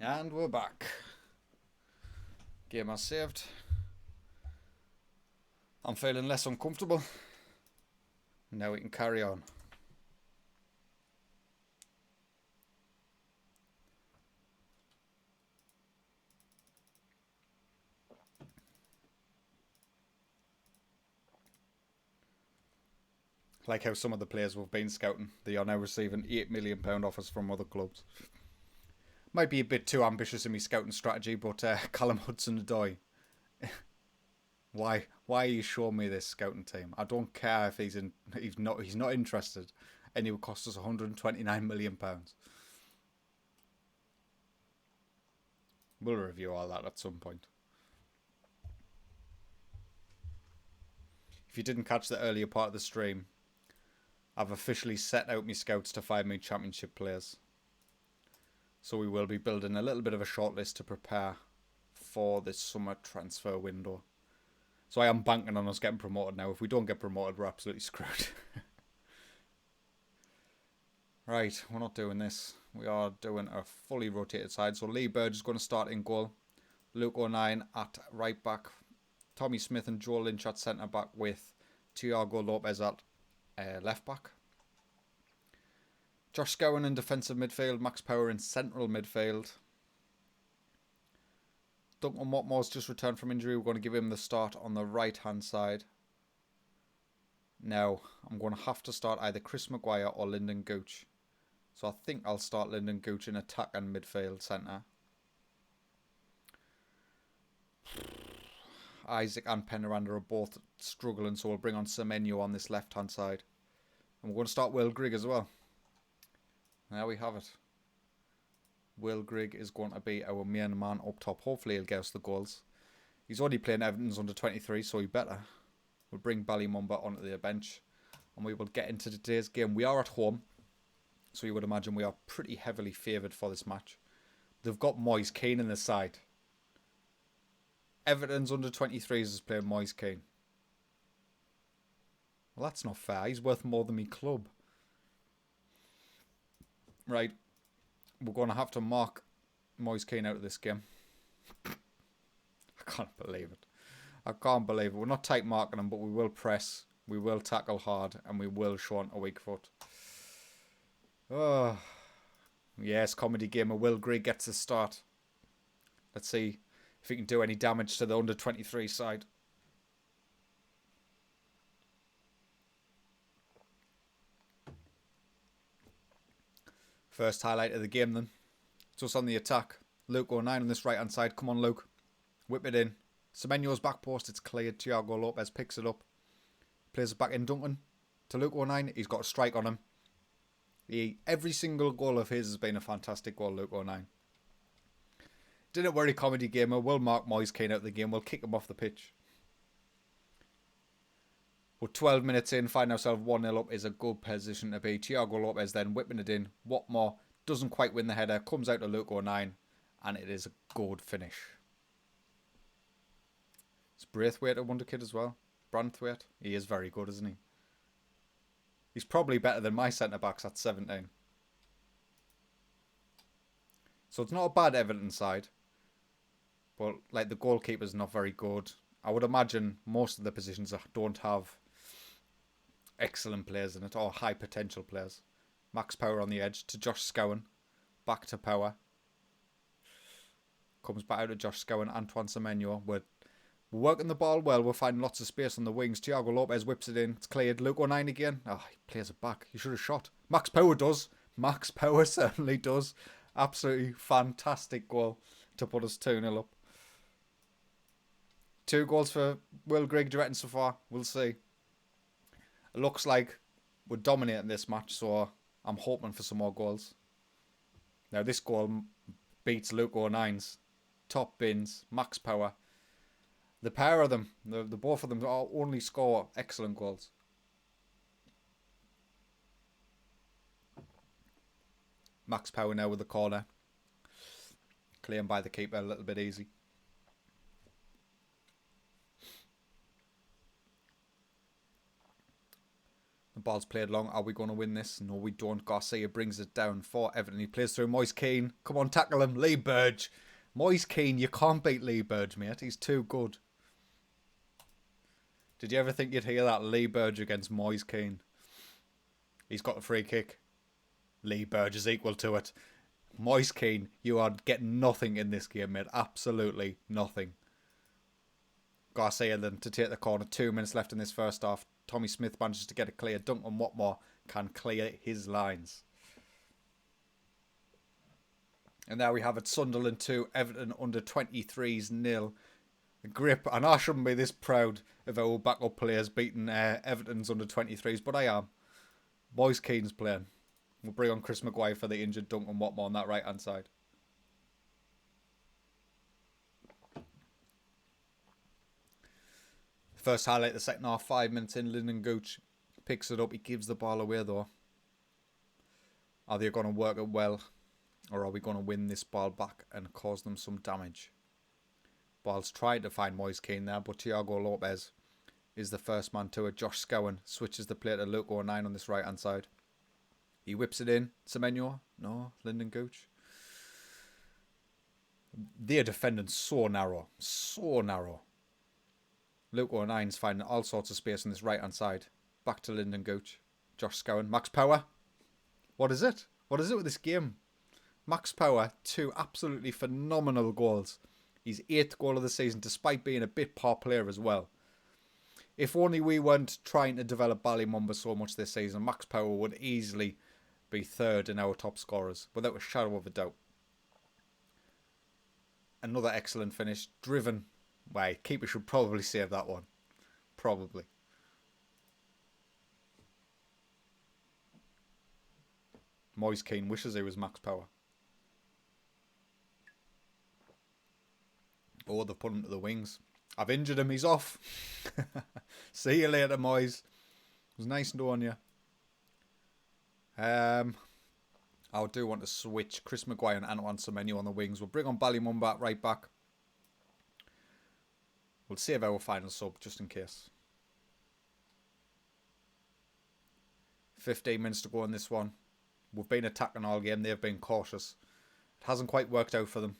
And we're back. Game has saved. I'm feeling less uncomfortable. Now we can carry on. Like how some of the players we've been scouting, they are now receiving £8 million offers from other clubs. Might be a bit too ambitious in my scouting strategy, but Callum Hudson-Odoi. Why are you showing me this scouting team? I don't care if he's not interested, and he will cost us £129 million. We'll review all that at some point. If you didn't catch the earlier part of the stream, I've officially set out my scouts to find me championship players. So we will be building a little bit of a shortlist to prepare for this summer transfer window. So I am banking on us getting promoted now. If we don't get promoted, we're absolutely screwed. Right, we're not doing this. We are doing a fully rotated side. So Lee Burge is going to start in goal. Luke O'Nien at right back. Tommy Smith and Joe Lynch at centre back with Thiago Lopez at left back. Josh Scowen in defensive midfield. Max Power in central midfield. Duncan Watmore's just returned from injury. We're going to give him the start on the right-hand side. Now, I'm going to have to start either Chris Maguire or Lyndon Gooch. So I think I'll start Lyndon Gooch in attack and midfield centre. Isaac and Penaranda are both struggling, so we'll bring on Semenyo on this left-hand side. And we're going to start Will Grigg as well. There we have it. Will Grigg is going to be our main man up top. Hopefully he'll get us the goals. He's already playing Everton's under 23, so he better. We'll bring Ballymumba onto the bench. And we will get into today's game. We are at home, so you would imagine we are pretty heavily favoured for this match. They've got Moise Keane in the side. Everton's under 23s is playing Moise Keane. Well, that's not fair. He's worth more than me club. Right. We're going to have to mark Moise Kean out of this game. I can't believe it. I can't believe it. We're not tight marking him, but we will press. We will tackle hard. And we will show on a weak foot. Oh. Yes, Comedy Gamer. Will Grigg gets the start. Let's see if he can do any damage to the under-23 side. First highlight of the game then. Just on the attack. Luke 09 on this right hand side. Come on, Luke. Whip it in. Semenyo's back post. It's cleared. Thiago Lopez picks it up. Plays it back in Duncan. To Luke 09. He's got a strike on him. Every single goal of his has been a fantastic goal, Luke 09. Didn't worry, Comedy Gamer. We'll mark Moise Kean out of the game. We'll kick him off the pitch. We're 12 minutes in. Find ourselves 1-0 up is a good position to be. Thiago Lopez then whipping it in. Watmore doesn't quite win the header. Comes out to Luke 09. And it is a good finish. Is Braithwaite a wonder kid as well? Branthwaite? He is very good, isn't he? He's probably better than my centre-backs at 17. So it's not a bad Everton side. But like the goalkeeper's not very good. I would imagine most of the positions don't have excellent players in it. Or high potential players. Max Power on the edge to Josh Scowen. Back to Power. Comes back out to Josh Scowen. Antoine Semenyo. We're working the ball well. We're finding lots of space on the wings. Thiago Lopez whips it in. It's cleared. Luke 09 again. Oh, he plays it back. He should have shot. Max Power does. Max Power certainly does. Absolutely fantastic goal to put us 2-0 up. 2 goals for Will Grigg, do you reckon, so far? We'll see. It looks like we're dominating this match, so I'm hoping for some more goals. Now, this goal beats Luke 09's. Top bins, max power. The pair of them, the both of them, all only score excellent goals. Max Power now with the corner. Claimed by the keeper a little bit easy. The ball's played long. Are we going to win this? No, we don't. Garcia brings it down for Everton. He plays through Moise Kean. Come on, tackle him. Lee Burge. Moise Kean, you can't beat Lee Burge, mate. He's too good. Did you ever think you'd hear that? Lee Burge against Moise Kean. He's got a free kick. Lee Burge is equal to it. Moise Kean, you are getting nothing in this game, mate. Absolutely nothing. Garcia then to take the corner. 2 minutes left in this first half. Tommy Smith manages to get it clear. Duncan Watmore can clear his lines. And there we have it. Sunderland 2, Everton under 23s 0. Grip, and I shouldn't be this proud of our backup players beating Everton's under 23s, but I am. Moise Kean's playing. We'll bring on Chris Maguire for the injured Duncan Watmore on that right hand side. First highlight, the second half, 5 minutes in. Lyndon Gooch picks it up. He gives the ball away though. Are they going to work it well? Or are we going to win this ball back and cause them some damage? Ball's trying to find Moise Kean there, but Thiago Lopez is the first man to it. Josh Scowen switches the play to Luke 09 on this right hand side. He whips it in. Semenyo? No. Lyndon Gooch? They're defending so narrow. So narrow. Luke 09's finding all sorts of space on this right hand side. Back to Lyndon Gooch. Josh Scowen. Max Power. What is it? What is it with this game? Max Power, 2 absolutely phenomenal goals. His 8th goal of the season, despite being a bit poor player as well. If only we weren't trying to develop Ballymumba so much this season, Max Power would easily be 3rd in our top scorers, without a shadow of a doubt. Another excellent finish, driven. Wait, keeper should probably save that one. Probably. Moise Kean wishes he was Max Power. Oh, they've put him to the wings. I've injured him. He's off. See you later, Moise. It was nice knowing you. I do want to switch Chris Maguire and Antoine Semenyo on the wings. We'll bring on Ballymumba right back. We'll save our final sub just in case. 15 minutes to go in this one. We've been attacking all game. They've been cautious. It hasn't quite worked out for them.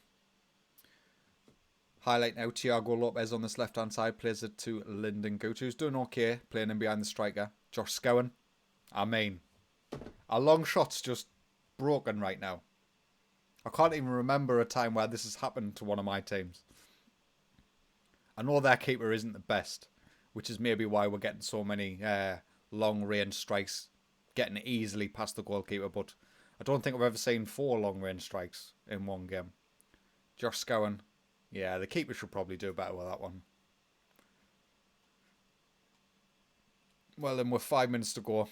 Highlight now, Thiago Lopez on this left-hand side plays it to Lyndon Gooch, who's doing okay, playing in behind the striker. Josh Scowen. I mean, our long shot's just broken right now. I can't even remember a time where this has happened to one of my teams. I know their keeper isn't the best, which is maybe why we're getting so many long-range strikes, getting easily past the goalkeeper, but I don't think I've ever seen 4 long-range strikes in one game. Josh Scowen. Yeah, the keeper should probably do better with that one. Well, then with 5 minutes to go,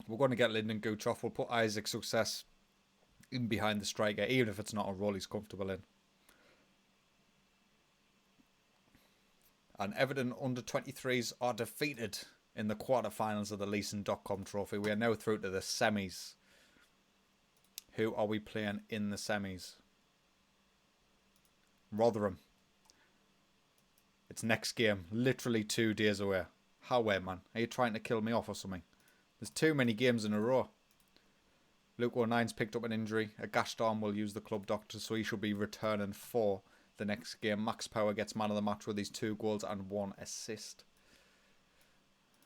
we're going to get Lyndon Gooch off. We'll put Isaac Success in behind the striker, even if it's not a role he's comfortable in. And Everton under-23s are defeated in the quarterfinals of the Leeson.com Trophy. We are now through to the semis. Who are we playing in the semis? Rotherham. It's next game. Literally 2 days away. How way, man? Are you trying to kill me off or something? There's too many games in a row. Luke O'Nine's picked up an injury. A gashed arm will use the club doctor, so he should be returning for the next game. Max Power gets man of the match with his 2 goals and 1 assist.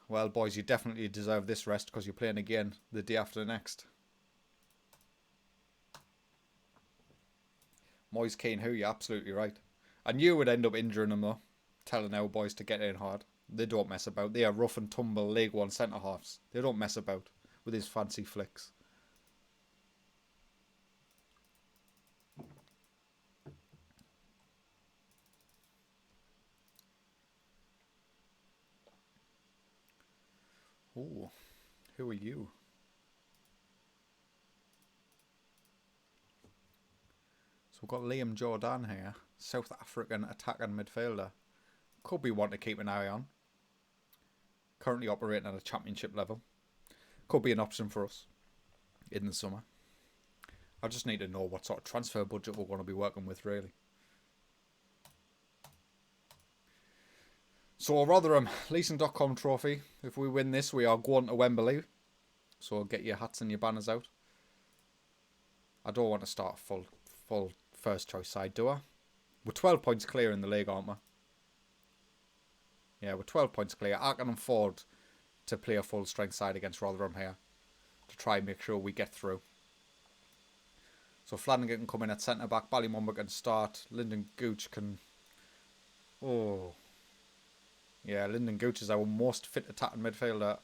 Well, boys, you definitely deserve this rest because you're playing again the day after the next. Moise Keane, who? You're absolutely right. I knew we'd end up injuring him though. Telling our boys to get in hard. They don't mess about. They are rough and tumble League 1 centre-halves. They don't mess about with his fancy flicks. Ooh, who are you? So we've got Liam Jordan here, South African attacking midfielder. Could be one to keep an eye on. Currently operating at a championship level. Could be an option for us in the summer. I just need to know what sort of transfer budget we're going to be working with, really. So Rotherham, Leeson.com Trophy. If we win this, we are going to Wembley. So get your hats and your banners out. I don't want to start full first choice side, do I? We're 12 points clear in the league, aren't we? Yeah, we're 12 points clear. I can afford to play a full strength side against Rotherham here to try and make sure we get through. So Flanagan can come in at centre back. Ballymumba can start. Lyndon Gooch can... Oh... Yeah, Lyndon Gooch is our most fit attacking midfielder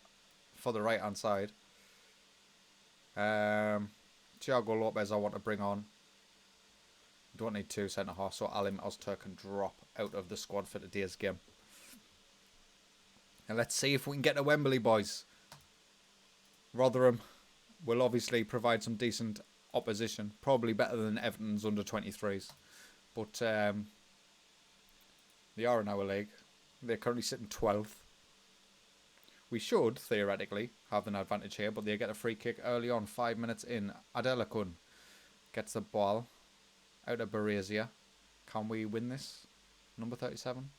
for the right-hand side. Thiago Lopez I want to bring on. Don't need 2 centre-halves, so Alim Oztur can drop out of the squad for today's game. And let's see if we can get to Wembley, boys. Rotherham will obviously provide some decent opposition. Probably better than Everton's under-23s. But they are in our league. They're currently sitting 12th. We should, theoretically, have an advantage here, but they get a free kick early on, 5 minutes in. Adelakun gets the ball out of Barazia. Can we win this? Number 37?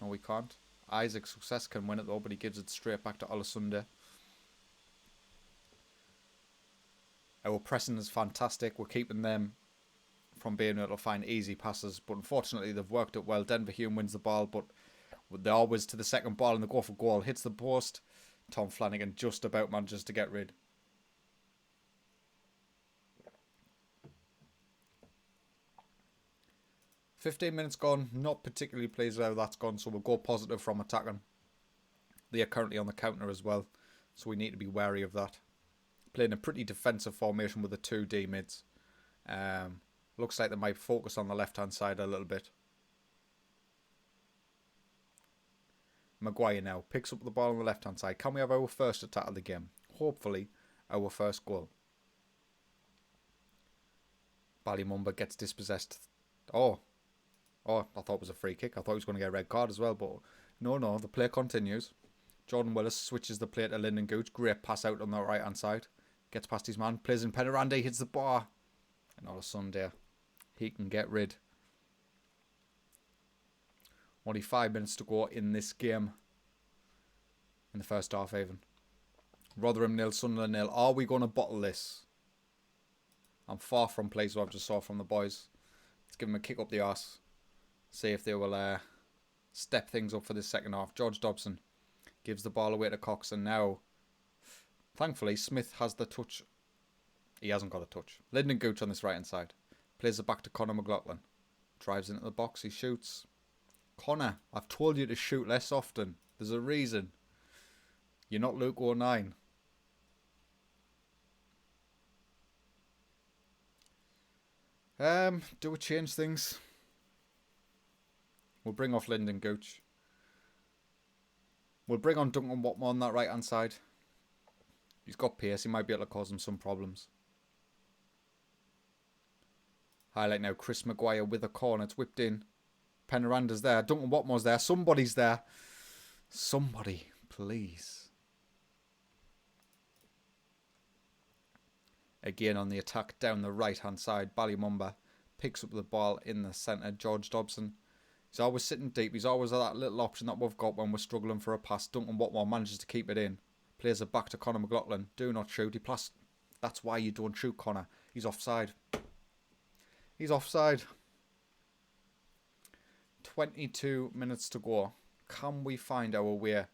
No, we can't. Isaac Success can win it though, but he gives it straight back to Olasunde. Our pressing is fantastic. We're keeping them from being able to find easy passes, but unfortunately they've worked it well. Denver Hume wins the ball, but they're always to the second ball and they go for goal. Hits the post. Tom Flanagan just about manages to get rid. "15 minutes gone. Not particularly pleased with how that's gone, so we'll go positive from attacking. They are currently on the counter as well, so we need to be wary of that. Playing a pretty defensive formation with the 2 D mids. Looks like they might focus on the left-hand side a little bit. Maguire now picks up the ball on the left-hand side. Can we have our first attack of the game? Hopefully, our first goal. Ballymumba gets dispossessed. Oh, I thought it was a free kick. I thought he was going to get a red card as well, but no, the play continues. Jordan Willis switches the play to Lyndon Gooch. Great pass out on the right-hand side. Gets past his man. Plays in Penarande. Hits the bar. And all of a sudden there, he can get rid. Only 5 minutes to go in this game. In the first half even. Rotherham nil, Sunderland nil. Are we going to bottle this? I'm far from plays what I've just saw from the boys. Let's give them a kick up the arse. See if they will step things up for this second half. George Dobson gives the ball away to Cox, and now, thankfully, Smith has the touch. He hasn't got a touch. Lyndon Gooch on this right hand side. Plays it back to Conor McLaughlin. Drives into the box. He shoots. Conor, I've told you to shoot less often. There's a reason. You're not Luke O'Nien. Do we change things? We'll bring off Lyndon Gooch. We'll bring on Duncan Watmore on that right hand side. He's got pace. He might be able to cause him some problems. Highlight now. Chris Maguire with a corner. It's whipped in. Penaranda's there. Duncan Watmore's there. Somebody's there. Somebody, please. Again on the attack down the right hand side. Ballymumba picks up the ball in the centre. George Dobson. He's always sitting deep. He's always that little option that we've got when we're struggling for a pass. Duncan Watmore manages to keep it in. Plays it back to Conor McLaughlin. Do not shoot. That's why you don't shoot, Conor. He's offside. He's offside. 22 minutes to go. Can we find our way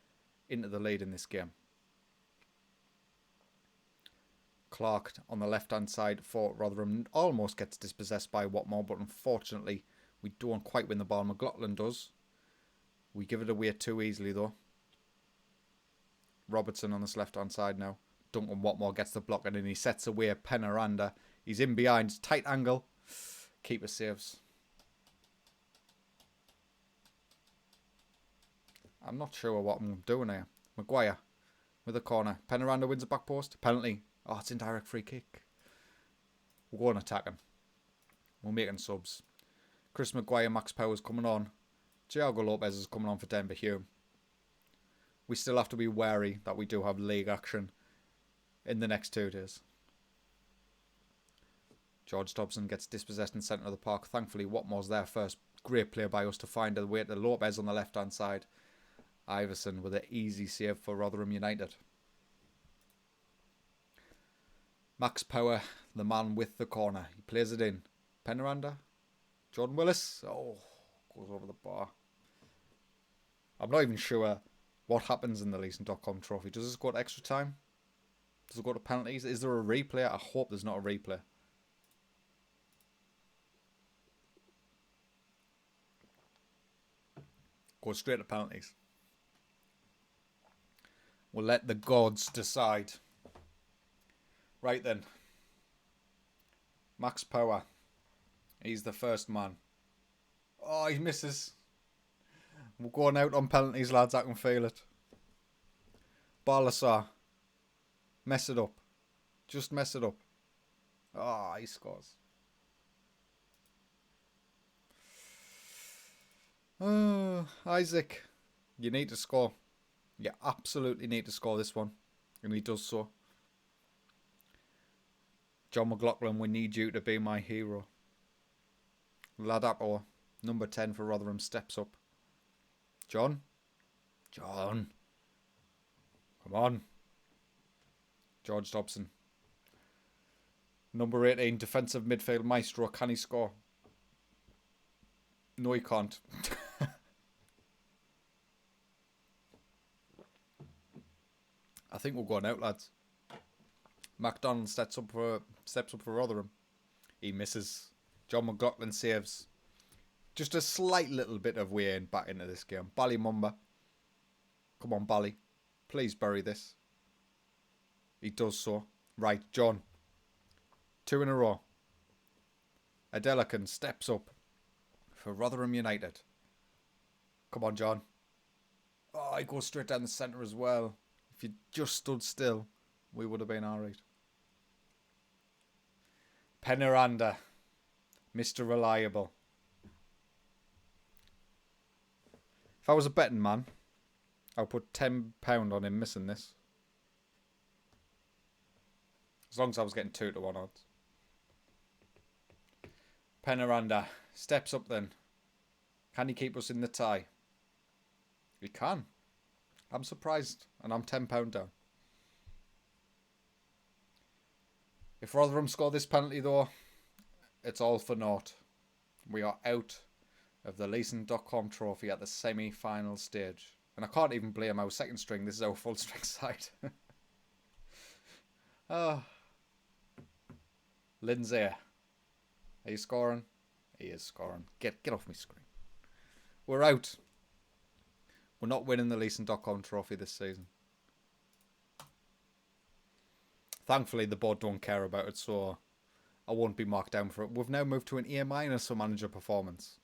into the lead in this game? Clark on the left-hand side for Rotherham almost gets dispossessed by Watmore, but unfortunately we don't quite win the ball. McLaughlin does. We give it away too easily though. Robertson on this left-hand side now. Duncan Watmore gets the block and then he sets away Penaranda. He's in behind. Tight angle. Keeper saves. I'm not sure what I'm doing here. Maguire with a corner. Penaranda wins a back post. Penalty. Oh, it's indirect free kick. We'll go on attacking. We're making subs. Chris Maguire, Max Powers coming on. Thiago Lopez is coming on for Denver Hume. We still have to be wary that we do have league action in the next 2 days. George Dobson gets dispossessed in the centre of the park. Thankfully, Watmore's there first. Great play by us to find a way to Lopez on the left-hand side. Iverson with an easy save for Rotherham United. Max Power, the man with the corner. He plays it in. Penaranda. Jordan Willis. Oh, goes over the bar. I'm not even sure what happens in the Leeson.com trophy. Does this go to extra time? Does it go to penalties? Is there a replay? I hope there's not a replay. Go straight to penalties. We'll let the gods decide. Right then. Max Power. He's the first man. Oh, he misses. We're going out on penalties, lads. I can feel it. Balasar. Mess it up. Just mess it up. Ah, he scores. Isaac. You need to score. You absolutely need to score this one. And he does so. John McLaughlin, we need you to be my hero. Ladapo, number 10 for Rotherham, steps up. John? John. Come on. George Dobson. Number 18, defensive midfield maestro. Can he score? No, he can't. I think we're going out, lads. MacDonald steps up for Rotherham. He misses. John McLaughlin saves. Just a slight little bit of way in back into this game. Ballymumba. Come on, Bally. Please bury this. He does so. Right, John. 2 in a row. Adelican steps up for Rotherham United. Come on, John. Oh, he goes straight down the centre as well. If you just stood still, we would have been alright. Penaranda. Mr. Reliable. If I was a betting man, I would put £10 on him missing this. As long as I was getting 2 to 1 odds. Penaranda steps up then. Can he keep us in the tie? He can. I'm surprised, and I'm £10 down. If Rotherham score this penalty, though, it's all for naught. We are out of the Leeson.com trophy at the semi-final stage. And I can't even blame our second string. This is our full string side. Oh. Lindsay, are you scoring? He is scoring. Get off my screen. We're out. We're not winning the Leeson.com trophy this season. Thankfully, the board don't care about it, so I won't be marked down for it. We've now moved to an A- for manager performance.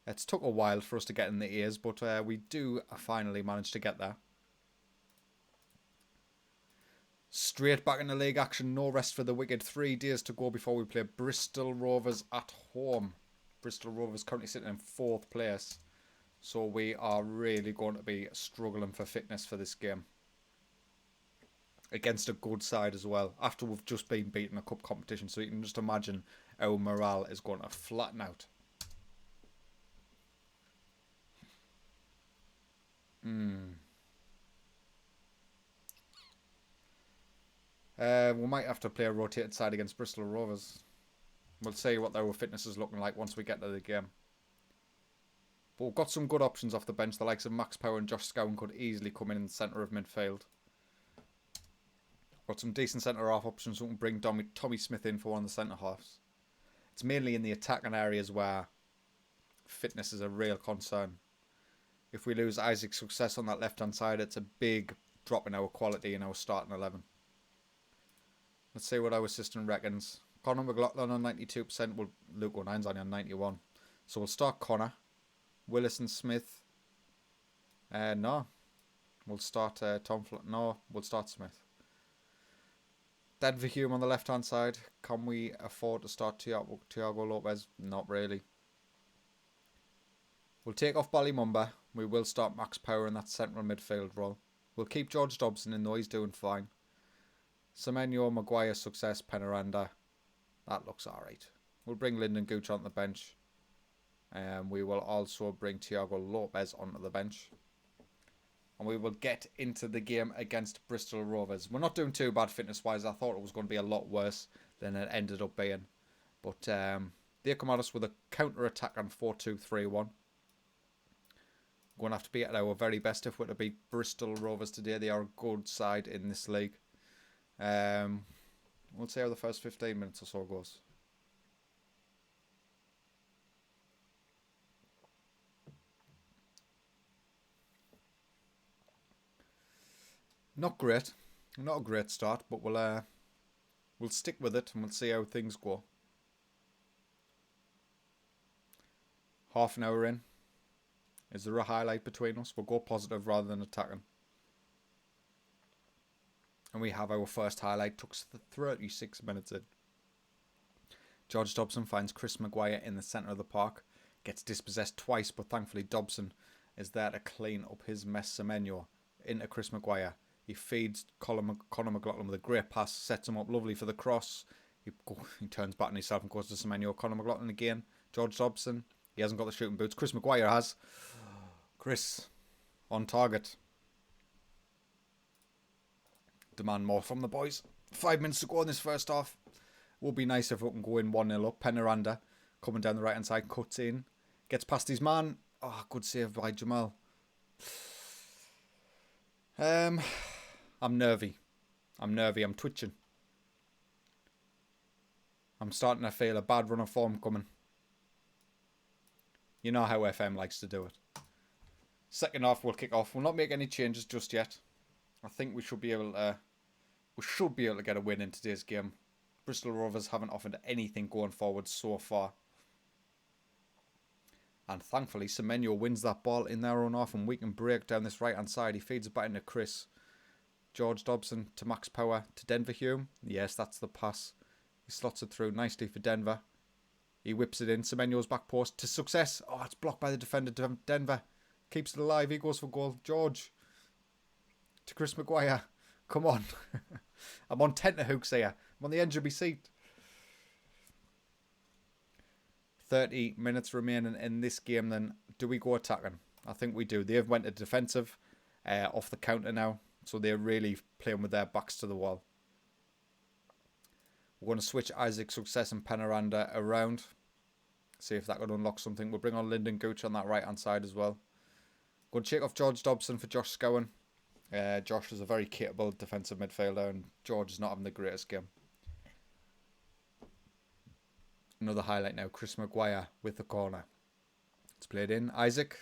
It's took a while for us to get in the A's, but we do finally manage to get there. Straight back into league action, no rest for the wicked. 3 days to go before we play Bristol Rovers at home. Bristol Rovers currently sitting in 4th place, so we are really going to be struggling for fitness for this game. Against a good side as well, after we've just been beaten a cup competition, so you can just imagine our morale is going to flatten out. We might have to play a rotated side against Bristol Rovers. We'll see what our fitness is looking like once we get to the game. But we've got some good options off the bench. The likes of Max Power and Josh Scowen could easily come in the centre of midfield. Got some decent centre-half options. We can bring Tommy Smith in for one of the centre-halves. It's mainly in the attacking areas where fitness is a real concern. If we lose Isaac's success on that left-hand side, it's a big drop in our quality in our starting 11. Let's see what our assistant reckons. Conor McLaughlin on 92%. Well, Luke O'Nine's only on 91. So we'll start Conor. Willis and Smith. No. We'll start we'll start Smith. Denver Hume on the left-hand side. Can we afford to start Thiago Lopez? Not really. We'll take off Ballymumba. We will start Max Power in that central midfield role. We'll keep George Dobson in, though he's doing fine. Semenyo, Maguire, Success, Penaranda. That looks alright. We'll bring Lyndon Gooch on the bench. We will also bring Thiago Lopez onto the bench. And we will get into the game against Bristol Rovers. We're not doing too bad fitness-wise. I thought it was going to be a lot worse than it ended up being. But they come at us with a counter-attack on 4-2-3-1. We're going to have to be at our very best if we're to beat Bristol Rovers today. They are a good side in this league. We'll see how the first 15 minutes or so goes. Not great. Not a great start, but we'll stick with it and we'll see how things go. Half an hour in. Is there a highlight between us? We'll go positive rather than attacking. And we have our first highlight. Took 36 minutes in. George Dobson finds Chris Maguire in the centre of the park. Gets dispossessed twice, but thankfully Dobson is there to clean up his mess. Semenyo into Chris Maguire. He feeds Conor McLaughlin with a great pass. Sets him up lovely for the cross. He turns back on himself and goes to Semenyo. Conor McLaughlin again. George Dobson. He hasn't got the shooting boots. Chris Maguire has. Chris on target. Demand more from the boys. 5 minutes to go in this first half. Would be nice if we can go in 1-0 up. Penaranda coming down the right hand side, cuts in, gets past his man. Oh, good save by Jamal. I'm nervy. I'm twitching. I'm starting to feel a bad run of form coming. You know how FM likes to do it. Second half we'll kick off. We'll not make any changes just yet. I think we should be able to get a win in today's game. Bristol Rovers haven't offered anything going forward so far. And thankfully Semenyo wins that ball in their own half and we can break down this right hand side. He feeds it back into Chris. George Dobson to Max Power to Denver Hume. Yes, that's the pass. He slots it through nicely for Denver. He whips it in. Semenyo's back post to Success. Oh, it's blocked by the defender. Denver keeps it alive. He goes for goal. George to Chris Maguire. Come on. I'm on tenterhooks here. I'm on the edge of my seat. 30 minutes remaining in this game then. Do we go attacking? I think we do. They've went to defensive off the counter now. So they're really playing with their backs to the wall. We're going to switch Isaac Success and Penaranda around. See if that could unlock something. We'll bring on Lyndon Gooch on that right-hand side as well. Going to check off George Dobson for Josh Scowen. Josh is a very capable defensive midfielder, and George is not having the greatest game. Another highlight now. Chris Maguire with the corner. It's played in. Isaac.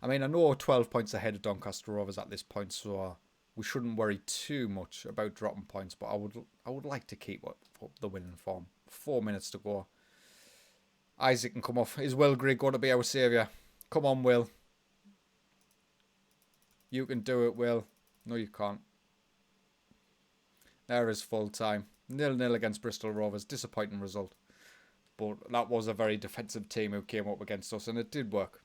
I mean, I know 12 points ahead of Doncaster Rovers at this point, so we shouldn't worry too much about dropping points, but I would like to keep up the winning form. 4 minutes to go. Isaac can come off. Is Will Grigg going to be our saviour? Come on, Will. You can do it, Will. No, you can't. There is full time. 0-0 against Bristol Rovers. Disappointing result. But that was a very defensive team who came up against us, and it did work.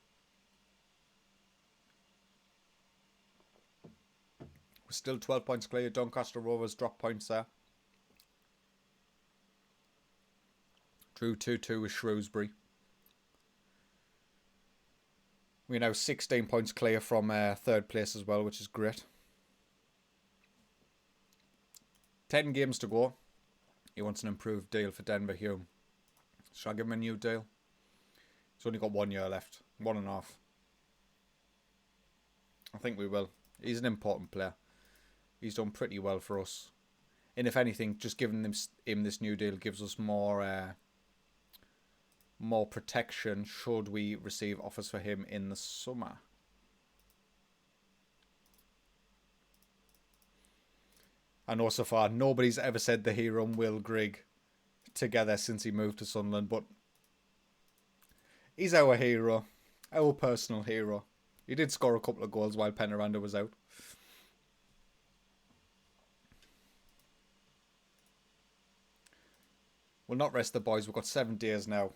We're still 12 points clear. Doncaster Rovers drop points there. Drew 2-2 with Shrewsbury. We're now 16 points clear from third place as well, which is great. 10 games to go. He wants an improved deal for Denver Hume. Should I give him a new deal? He's only got 1 year left. 1.5. I think we will. He's an important player. He's done pretty well for us. And if anything, just giving him this new deal gives us more protection should we receive offers for him in the summer. I know so far nobody's ever said the hero and Will Grigg together since he moved to Sunderland, but he's our hero, our personal hero. He did score a couple of goals while Penaranda was out. We'll not rest the boys. We've got 7 days now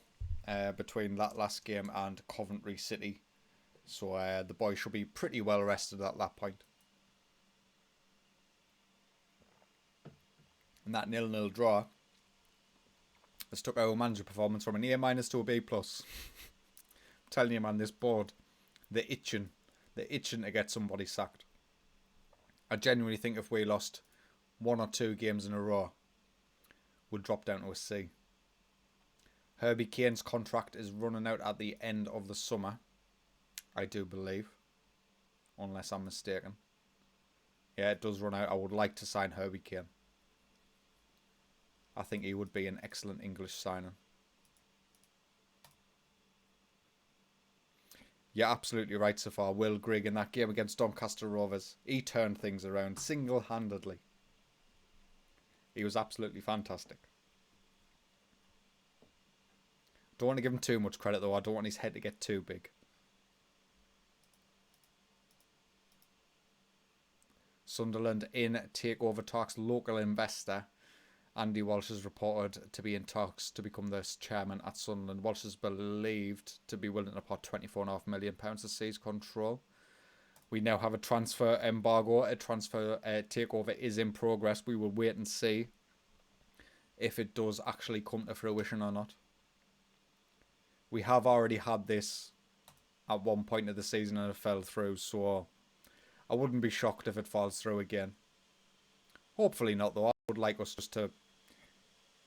between that last game and Coventry City. So the boys should be pretty well rested at that point. And that 0-0 draw has took our manager performance from an A- to a B+. I'm telling you, man, this board, they're itching to get somebody sacked. I genuinely think if we lost 1 or 2 games in a row, we'll drop down to a C. Herbie Kane's contract is running out at the end of the summer, I do believe, unless I'm mistaken. Yeah, it does run out. I would like to sign Herbie Kane. I think he would be an excellent English signing. You're absolutely right so far. Will Grigg in that game against Doncaster Rovers, he turned things around single-handedly. He was absolutely fantastic. Don't want to give him too much credit though. I don't want his head to get too big. Sunderland in takeover talks. Local investor Andy Walsh is reported to be in talks to become the chairman at Sunderland. Walsh is believed to be willing to put £24.5 million to seize control. We now have a transfer embargo. A transfer takeover is in progress. We will wait and see if it does actually come to fruition or not. We have already had this at one point of the season and it fell through, so I wouldn't be shocked if it falls through again. Hopefully not though. I would like us just to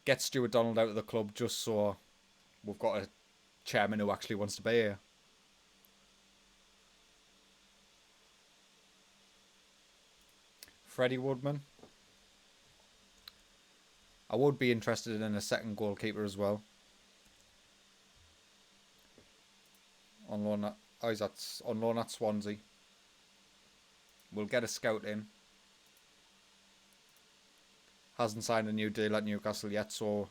get Stuart Donald out of the club just so we've got a chairman who actually wants to be here. Freddie Woodman. I would be interested in a second goalkeeper as well. On loan at Swansea. We'll get a scout in. Hasn't signed a new deal at Newcastle yet, so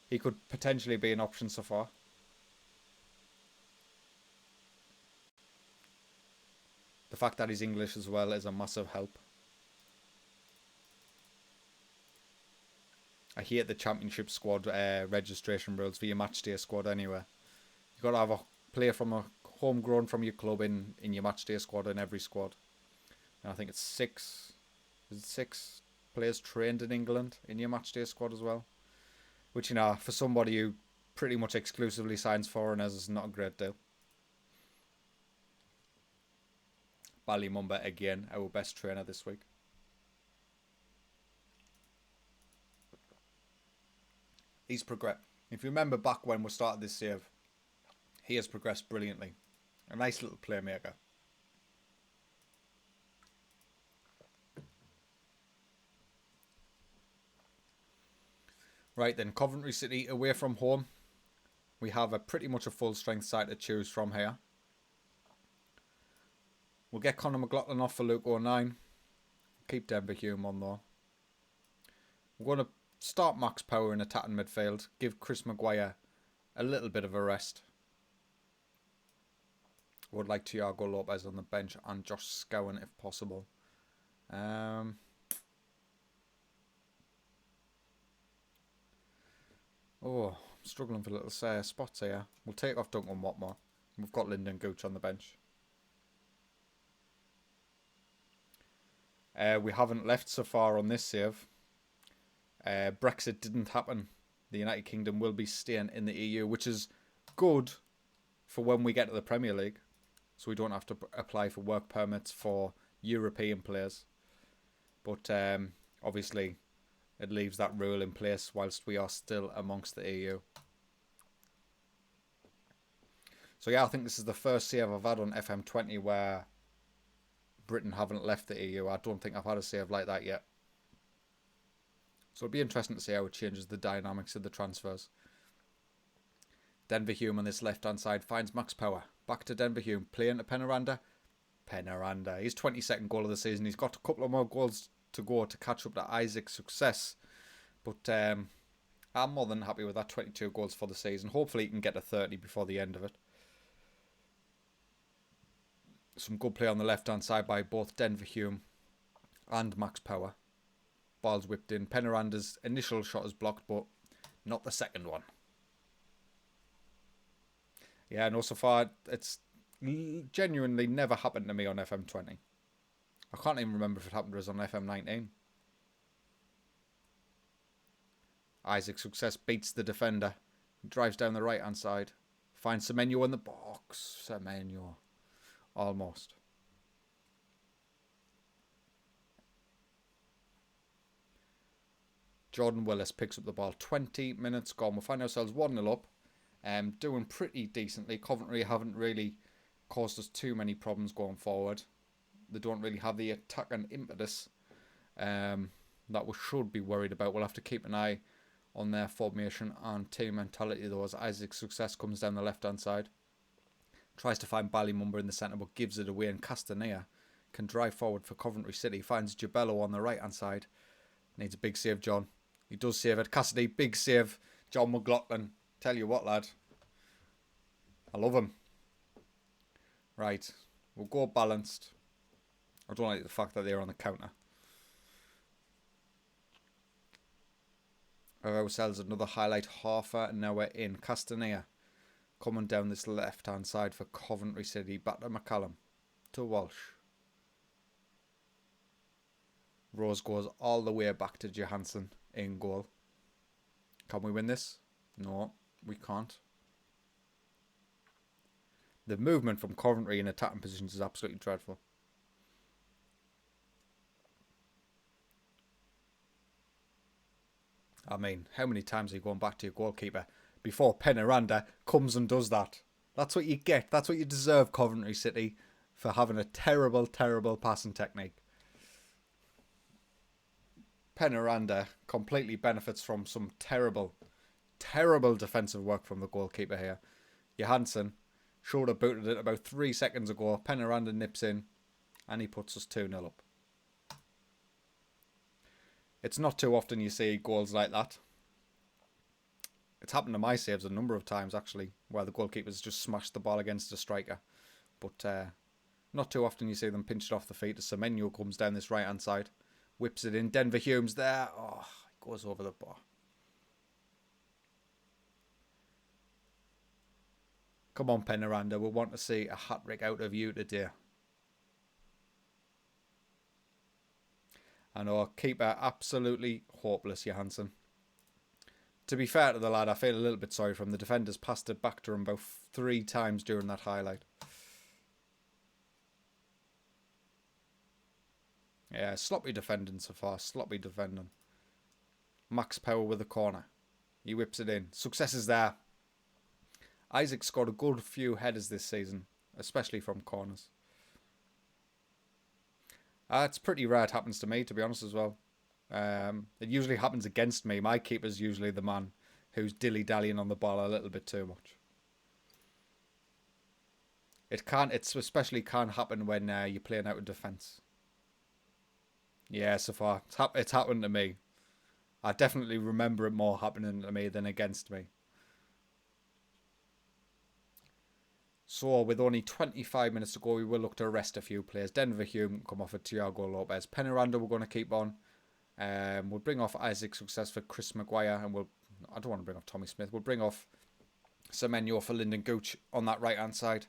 he could potentially be an option so far. The fact that he's English as well is a massive help. I hate the championship squad registration rules for your matchday squad anyway. You've got to have a player from a homegrown from your club in your matchday squad in every squad. And I think it's 6. Is it 6 players trained in England in your matchday squad as well? Which, you know, for somebody who pretty much exclusively signs foreigners is not a great deal. Ballymumba again, our best trainer this week. He's progressed. If you remember back when we started this save, he has progressed brilliantly. A nice little playmaker. Right then, Coventry City away from home. We have pretty much a full strength side to choose from here. We'll get Conor McLaughlin off for Luke O'Nien. Keep Denver Hume on though. We're going to start Max Power in attacking midfield. Give Chris Maguire a little bit of a rest. Would like Thiago Lopez on the bench and Josh Scowen if possible. I'm struggling for little spots here. We'll take off Duncan Watmore. We've got Lyndon Gooch on the bench. We haven't left so far on this save. Brexit didn't happen. The United Kingdom will be staying in the EU, which is good for when we get to the Premier League. So we don't have to apply for work permits for European players. But obviously, it leaves that rule in place whilst we are still amongst the EU. So yeah, I think this is the first save I've had on FM20 where Britain haven't left the EU. I don't think I've had a save like that yet. So it'll be interesting to see how it changes the dynamics of the transfers. Denver Hume on this left-hand side finds Max Power. Back to Denver Hume, playing to Penaranda. His 22nd goal of the season. He's got a couple of more goals to go to catch up to Isaac's success. But I'm more than happy with that 22 goals for the season. Hopefully he can get to 30 before the end of it. Some good play on the left-hand side by both Denver Hume and Max Power. Ball's whipped in. Penaranda's initial shot is blocked, but not the second one. Yeah, no, so far it's genuinely never happened to me on FM20. I can't even remember if it happened to us on FM19. Isaac's success beats the defender. He drives down the right-hand side. Finds Semenyo in the box. Semenyo. Almost. Jordan Willis picks up the ball. 20 minutes gone. We'll find ourselves 1-0 up. Doing pretty decently. Coventry haven't really caused us too many problems going forward. They don't really have the attack and impetus that we should be worried about. We'll have to keep an eye on their formation and team mentality though, as Isaac's success comes down the left-hand side. Tries to find Ballymumba in the centre but gives it away, and Castanea can drive forward for Coventry City. Finds Gibello on the right-hand side. Needs a big save, John. He does save it. Cassidy, big save. John McLaughlin. Tell you what, lad. I love him. Right. We'll go balanced. I don't like the fact that they're on the counter. We have ourselves another highlight halfer. Now we're in. Castanea coming down this left-hand side for Coventry City. Back to McCallum. To Walsh. Rose goes all the way back to Johansson in goal. Can we win this? No, we can't. The movement from Coventry in attacking positions is absolutely dreadful. I mean, how many times are you going back to your goalkeeper before Penaranda comes and does that? That's what you get. That's what you deserve, Coventry City, for having a terrible, terrible passing technique. Penaranda completely benefits from some terrible, terrible defensive work from the goalkeeper here. Johansson should have booted it about 3 seconds ago. Penaranda nips in and he puts us 2-0 up. It's not too often you see goals like that. It's happened to my saves a number of times actually, where the goalkeeper's just smashed the ball against the striker. But not too often you see them pinched off the feet as Semenyo comes down this right hand side. Whips it in. Denver Hume's there. Oh, it goes over the bar. Come on, Penaranda. We want to see a hat-trick out of you today. And our keeper, absolutely hopeless, Johansson. To be fair to the lad, I feel a little bit sorry for him. The defenders passed it back to him about 3 times during that highlight. Yeah, sloppy defending so far. Sloppy defending. Max Power with a corner. He whips it in. Success is there. Isaac scored a good few headers this season, especially from corners. It's pretty rare it happens to me, to be honest, as well. It usually happens against me. My keeper's usually the man who's dilly-dallying on the ball a little bit too much. It especially can't happen when you're playing out of defence. Yeah, so far. It's happened to me. I definitely remember it more happening to me than against me. So, with only 25 minutes to go, we will look to arrest a few players. Denver Hume come off of Thiago Lopez. Penaranda we're going to keep on. We'll bring off Isaac Success for Chris Maguire. And I don't want to bring off Tommy Smith. We'll bring off Semenyo for Lyndon Gooch on that right-hand side.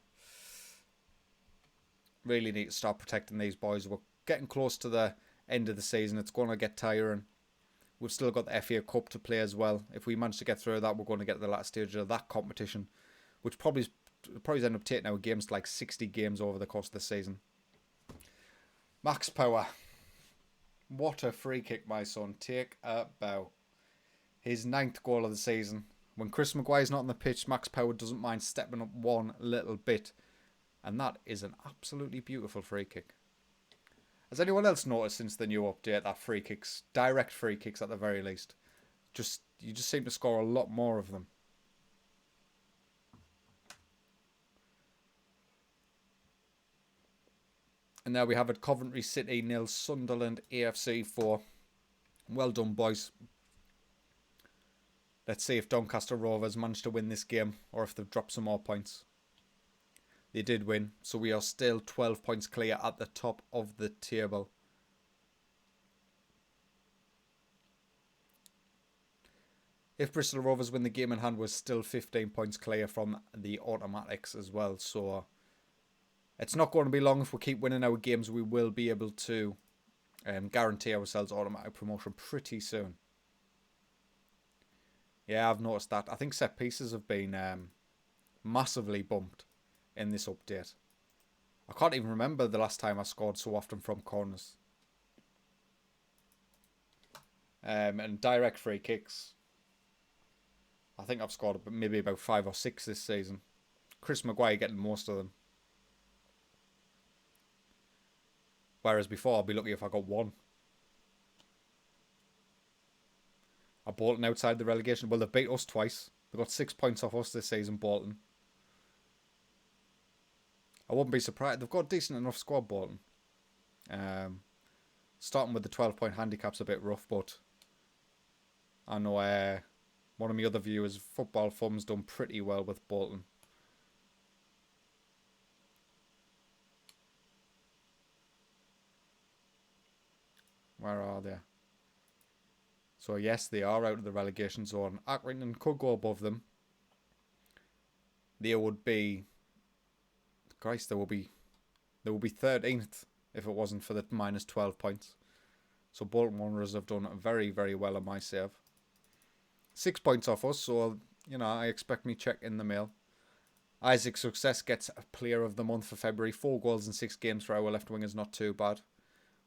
Really need to start protecting these boys. We're getting close to the end of the season. It's going to get tiring. We've still got the FA Cup to play as well. If we manage to get through that, we're going to get to the last stage of that competition, which probably end up taking our games like 60 games over the course of the season. Max Power. What a free kick, my son. Take a bow. His 9th goal of the season. When Chris Maguire's not on the pitch, Max Power doesn't mind stepping up one little bit. And that is an absolutely beautiful free kick. Has anyone else noticed since the new update that free kicks, direct free kicks at the very least, you just seem to score a lot more of them? And there we have it, Coventry City 0, Sunderland AFC 4. Well done, boys. Let's see if Doncaster Rovers managed to win this game or if they've dropped some more points. They did win, so we are still 12 points clear at the top of the table. If Bristol Rovers win the game in hand, we're still 15 points clear from the automatics as well. So it's not going to be long. If we keep winning our games, we will be able to guarantee ourselves automatic promotion pretty soon. Yeah, I've noticed that. I think set pieces have been massively bumped in this update. I can't even remember the last time I scored so often from corners. And direct free kicks. I think I've scored maybe about 5 or 6 this season. Chris Maguire getting most of them. Whereas before, I'd be lucky if I got 1. Are Bolton outside the relegation? Well, they've beat us twice. They got 6 points off us this season, Bolton. I wouldn't be surprised. They've got a decent enough squad, Bolton. Starting with the 12-point handicap's a bit rough, but I know one of my other viewers, Football Thumb's, done pretty well with Bolton. Where are they? So yes, they are out of the relegation zone. Accrington could go above them. They would be... Christ, they will be 13th if it wasn't for the minus 12 points. So Bolton Wanderers have done very, very well on my save. 6 points off us, so, you know, I expect me check in the mail. Isaac Success gets a player of the month for February. 4 goals in 6 games for our left wing is not too bad.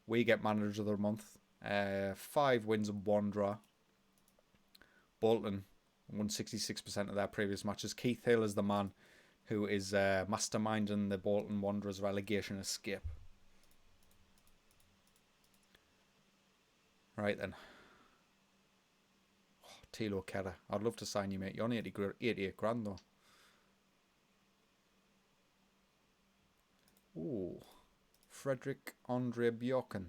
We get manager of the month. 5 wins and 1 draw. Bolton won 66% of their previous matches. Keith Hill is the man who is masterminding the Bolton Wanderers relegation escape. Right then. Oh, Tilo Kerr. I'd love to sign you, mate. You're only 88 grand though. Ooh. Frederick Andre Bjorken.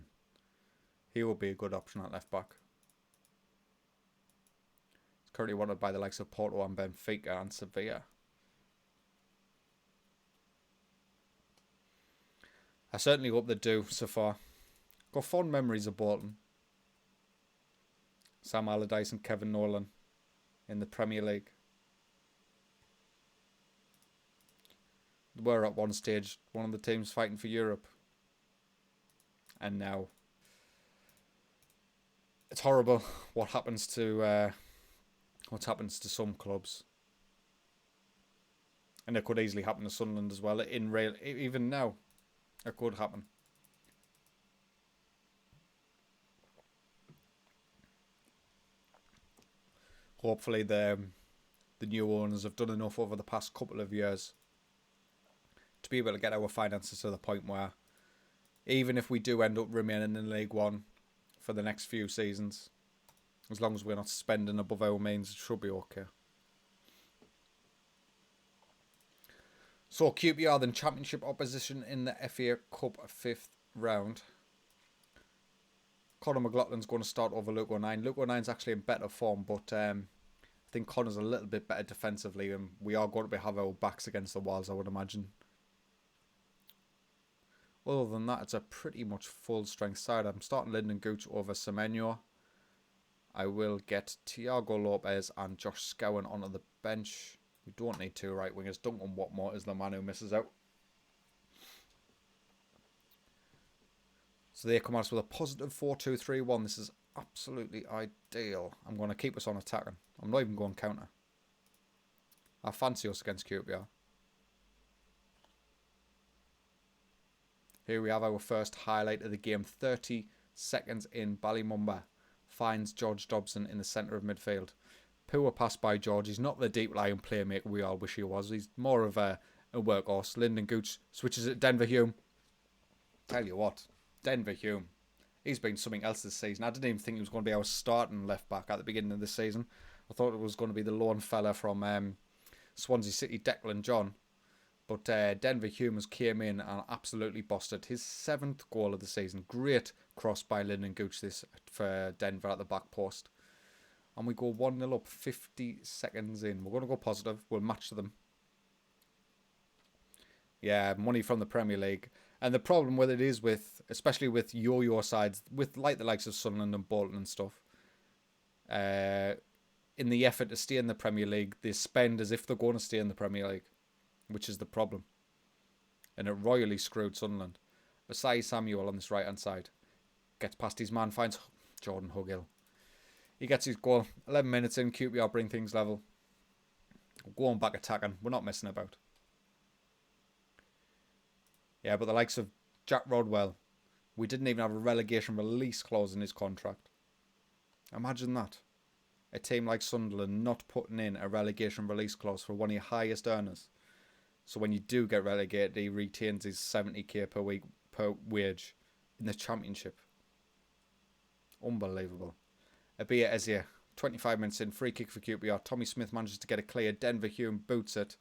He will be a good option at left back. He's currently wanted by the likes of Porto and Benfica and Sevilla. I certainly hope they do so far. Got fond memories of Bolton. Sam Allardyce and Kevin Nolan in the Premier League. They were at one stage one of the teams fighting for Europe. And now it's horrible what happens to some clubs. And it could easily happen to Sunderland as well. Even now, it could happen. hopefully the new owners have done enough over the past couple of years to be able to get our finances to the point where even if we do end up remaining in League One for the next few seasons, as long as we're not spending above our means, it should be okay. So QPR then Championship opposition in the FA Cup 5th round. Conor McLaughlin's going to start over Luke O'Nien. Luke O'Nien's actually in better form, but I think Conor's a little bit better defensively, and we are going to have our backs against the walls, I would imagine. Other than that, it's a pretty much full strength side. I'm starting Lyndon Gooch over Semenyo. I will get Thiago Lopez and Josh Scowen onto the bench. We don't need two right wingers. Duncan Watmore is the man who misses out. So they come at us with a positive 4-2-3-1. This is absolutely ideal. I'm going to keep us on attacking. I'm not even going counter. I fancy us against QPR. Here we have our first highlight of the game. 30 seconds in, Ballymumba finds George Dobson in the centre of midfield. Poor pass by George. He's not the deep-lying playmaker we all wish he was. He's more of a workhorse. Lyndon Gooch switches it. Denver Hume. Tell you what, Denver Hume. He's been something else this season. I didn't even think he was going to be our starting left-back at the beginning of the season. I thought it was going to be the lone fella from Swansea City, Declan John. But Denver Hume came in and absolutely busted. His 7th goal of the season. Great cross by Lyndon Gooch this for Denver at the back post. And we go 1-0 up 50 seconds in. We're going to go positive. We'll match them. Yeah, money from the Premier League. And the problem with it is especially with yo-yo sides, with like the likes of Sunderland and Bolton and stuff, in the effort to stay in the Premier League, they spend as if they're going to stay in the Premier League, which is the problem. And it royally screwed Sunderland. Asai Samuel on this right-hand side. Gets past his man, finds Jordan Hugill. He gets his goal. 11 minutes in, QPR bring things level. Going back attacking. We're not messing about. Yeah, but the likes of Jack Rodwell, we didn't even have a relegation release clause in his contract. Imagine that. A team like Sunderland not putting in a relegation release clause for one of your highest earners. So when you do get relegated, he retains his 70k per week per wage in the Championship. Unbelievable. Abia Ezier, 25 minutes in, free kick for QPR. Tommy Smith manages to get it clear. Denver Hume boots it.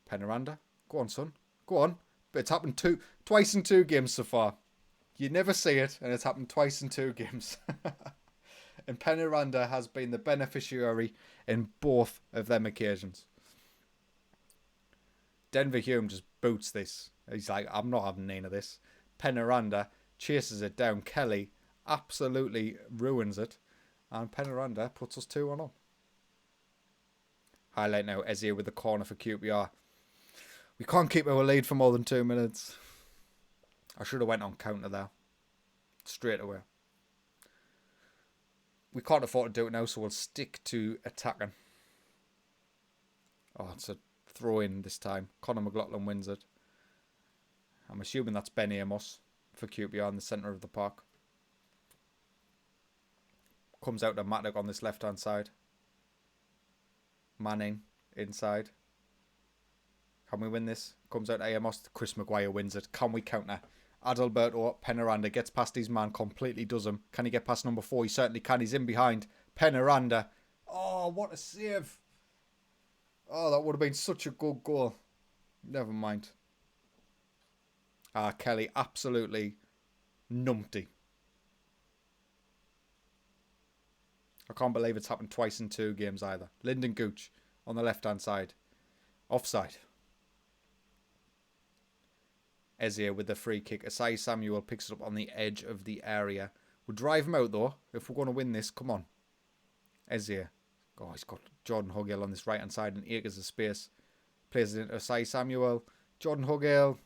Penaranda, go on, son. Go on. But it's happened twice in 2 games so far. You never see it, and it's happened twice in 2 games. And Penaranda has been the beneficiary in both of them occasions. Denver Hume just boots this. He's like, I'm not having any of this. Penaranda chases it down. Kelly absolutely ruins it. And Penaranda puts us 2-1 up. Highlight now, Ezier with the corner for QPR. We can't keep our lead for more than 2 minutes. I should have went on counter there. Straight away. We can't afford to do it now, so we'll stick to attacking. Oh, it's a throw-in this time. Conor McLaughlin wins it. I'm assuming that's Ben Amos for QPR in the centre of the park. Comes out to Matic on this left-hand side. Manning inside. Can we win this? Comes out to Amos. Chris Maguire wins it. Can we counter? Adalberto Penaranda gets past his man, completely does him. Can he get past number 4? He certainly can. He's in behind. Penaranda. Oh, what a save. Oh, that would have been such a good goal. Never mind. Kelly, absolutely numpty. I can't believe it's happened twice in 2 games either. Lyndon Gooch on the left-hand side. Offside. Ezier with the free kick. Asai Samuel picks it up on the edge of the area. We'll drive him out though, if we're going to win this. Come on. Ezier. Oh, he's got Jordan Hugill on this right-hand side and acres of space. Plays it into Asai Samuel. Jordan Hugill.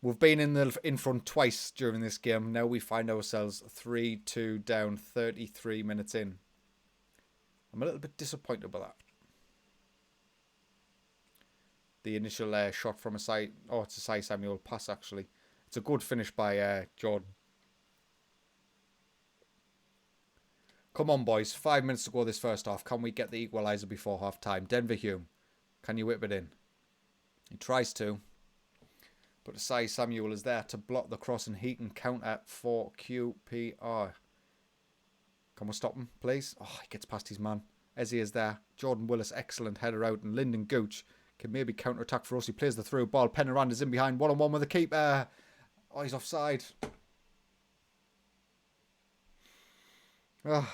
We've been in front twice during this game. Now we find ourselves 3-2 down, 33 minutes in. I'm a little bit disappointed about that. The initial shot from Asai... Oh, it's Asai Samuel pass, actually. It's a good finish by Jordan. Come on, boys. 5 minutes to go this first half. Can we get the equaliser before half time? Denver Hume. Can you whip it in? He tries to. But Asai Samuel is there to block the cross and he can counter for QPR. Can we stop him, please? Oh, he gets past his man. Eze is there. Jordan Willis, excellent header out. And Lyndon Gooch can maybe counter-attack for us. He plays the through ball. Penaranda's in behind. One-on-one with the keeper. Oh, he's offside. Oh.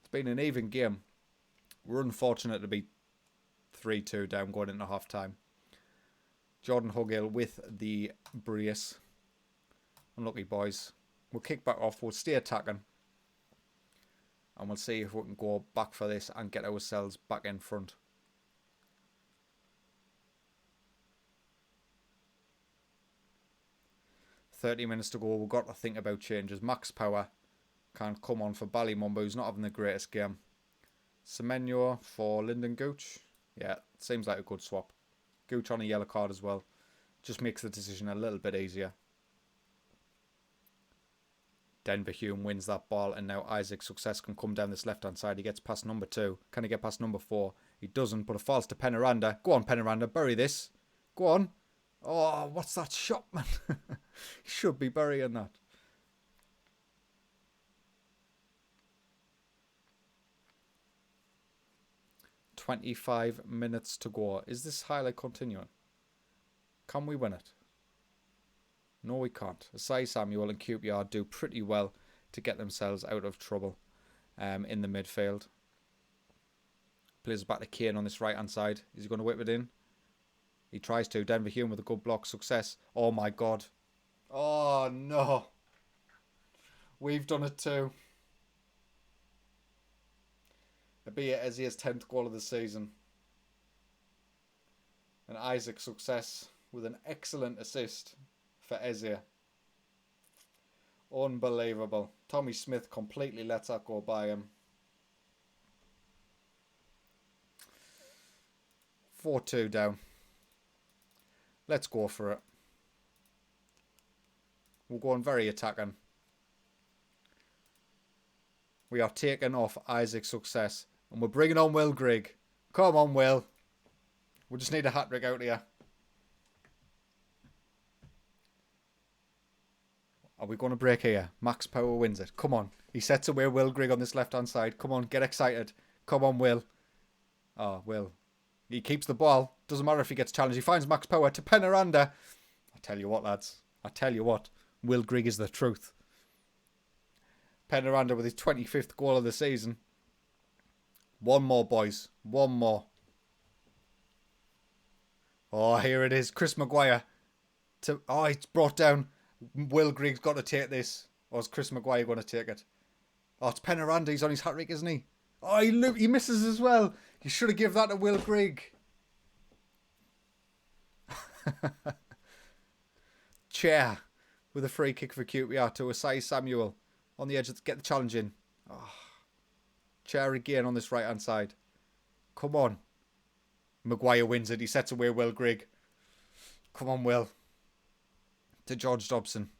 It's been an even game. We're unfortunate to be 3-2 down going into half-time. Jordan Hugill with the brace. Unlucky, boys. We'll kick back off. We'll stay attacking. And we'll see if we can go back for this and get ourselves back in front. "30 minutes to go. We've got to think about changes. Max Power can come on for Ballymumba, who's not having the greatest game. Semenyo for Lyndon Gooch. Yeah, seems like a good swap. Gooch on a yellow card as well. Just makes the decision a little bit easier. Denver Hume wins that ball, and now Isaac Success can come down this left-hand side. He gets past number 2. Can he get past number 4? He doesn't, but it falls to Penaranda. Go on, Penaranda, bury this. Go on. Oh, what's that shot, man? He should be burying that. "25 minutes to go. Is this highlight continuing? Can we win it? No, we can't. Asai Samuel and QPR do pretty well to get themselves out of trouble in the midfield. Plays back to Kane on this right-hand side. Is he going to whip it in? He tries to. Denver Hume with a good block. Success. Oh, my God. Oh, no. We've done it too. It'll be Eze's 10th goal of the season. And Isaac Success with an excellent assist for Eze. Unbelievable. Tommy Smith completely lets that go by him. 4-2 down. Let's go for it. We're going very attacking. We are taking off Isaac Success. And we're bringing on Will Grigg. Come on, Will. We just need a hat-trick out here. Are we going to break here? Max Power wins it. Come on. He sets away Will Grigg on this left-hand side. Come on, get excited. Come on, Will. Oh, Will. He keeps the ball. Doesn't matter if he gets challenged. He finds Max Power to Penaranda. I tell you what, lads. I tell you what. Will Grigg is the truth. Penaranda with his 25th goal of the season. One more, boys. One more. Oh, here it is. Chris Maguire. Oh, it's brought down. Will Grigg's got to take this. Or is Chris Maguire going to take it? Oh, it's Penaranda. He's on his hat-trick, isn't he? Oh, he misses as well. You should have given that to Will Grigg. Chair with a free kick for QPR to Asai Samuel. On the edge to get the challenge in. Oh. Chair again on this right-hand side. Come on. Maguire wins it. He sets away Will Grigg. Come on, Will. To George Dobson.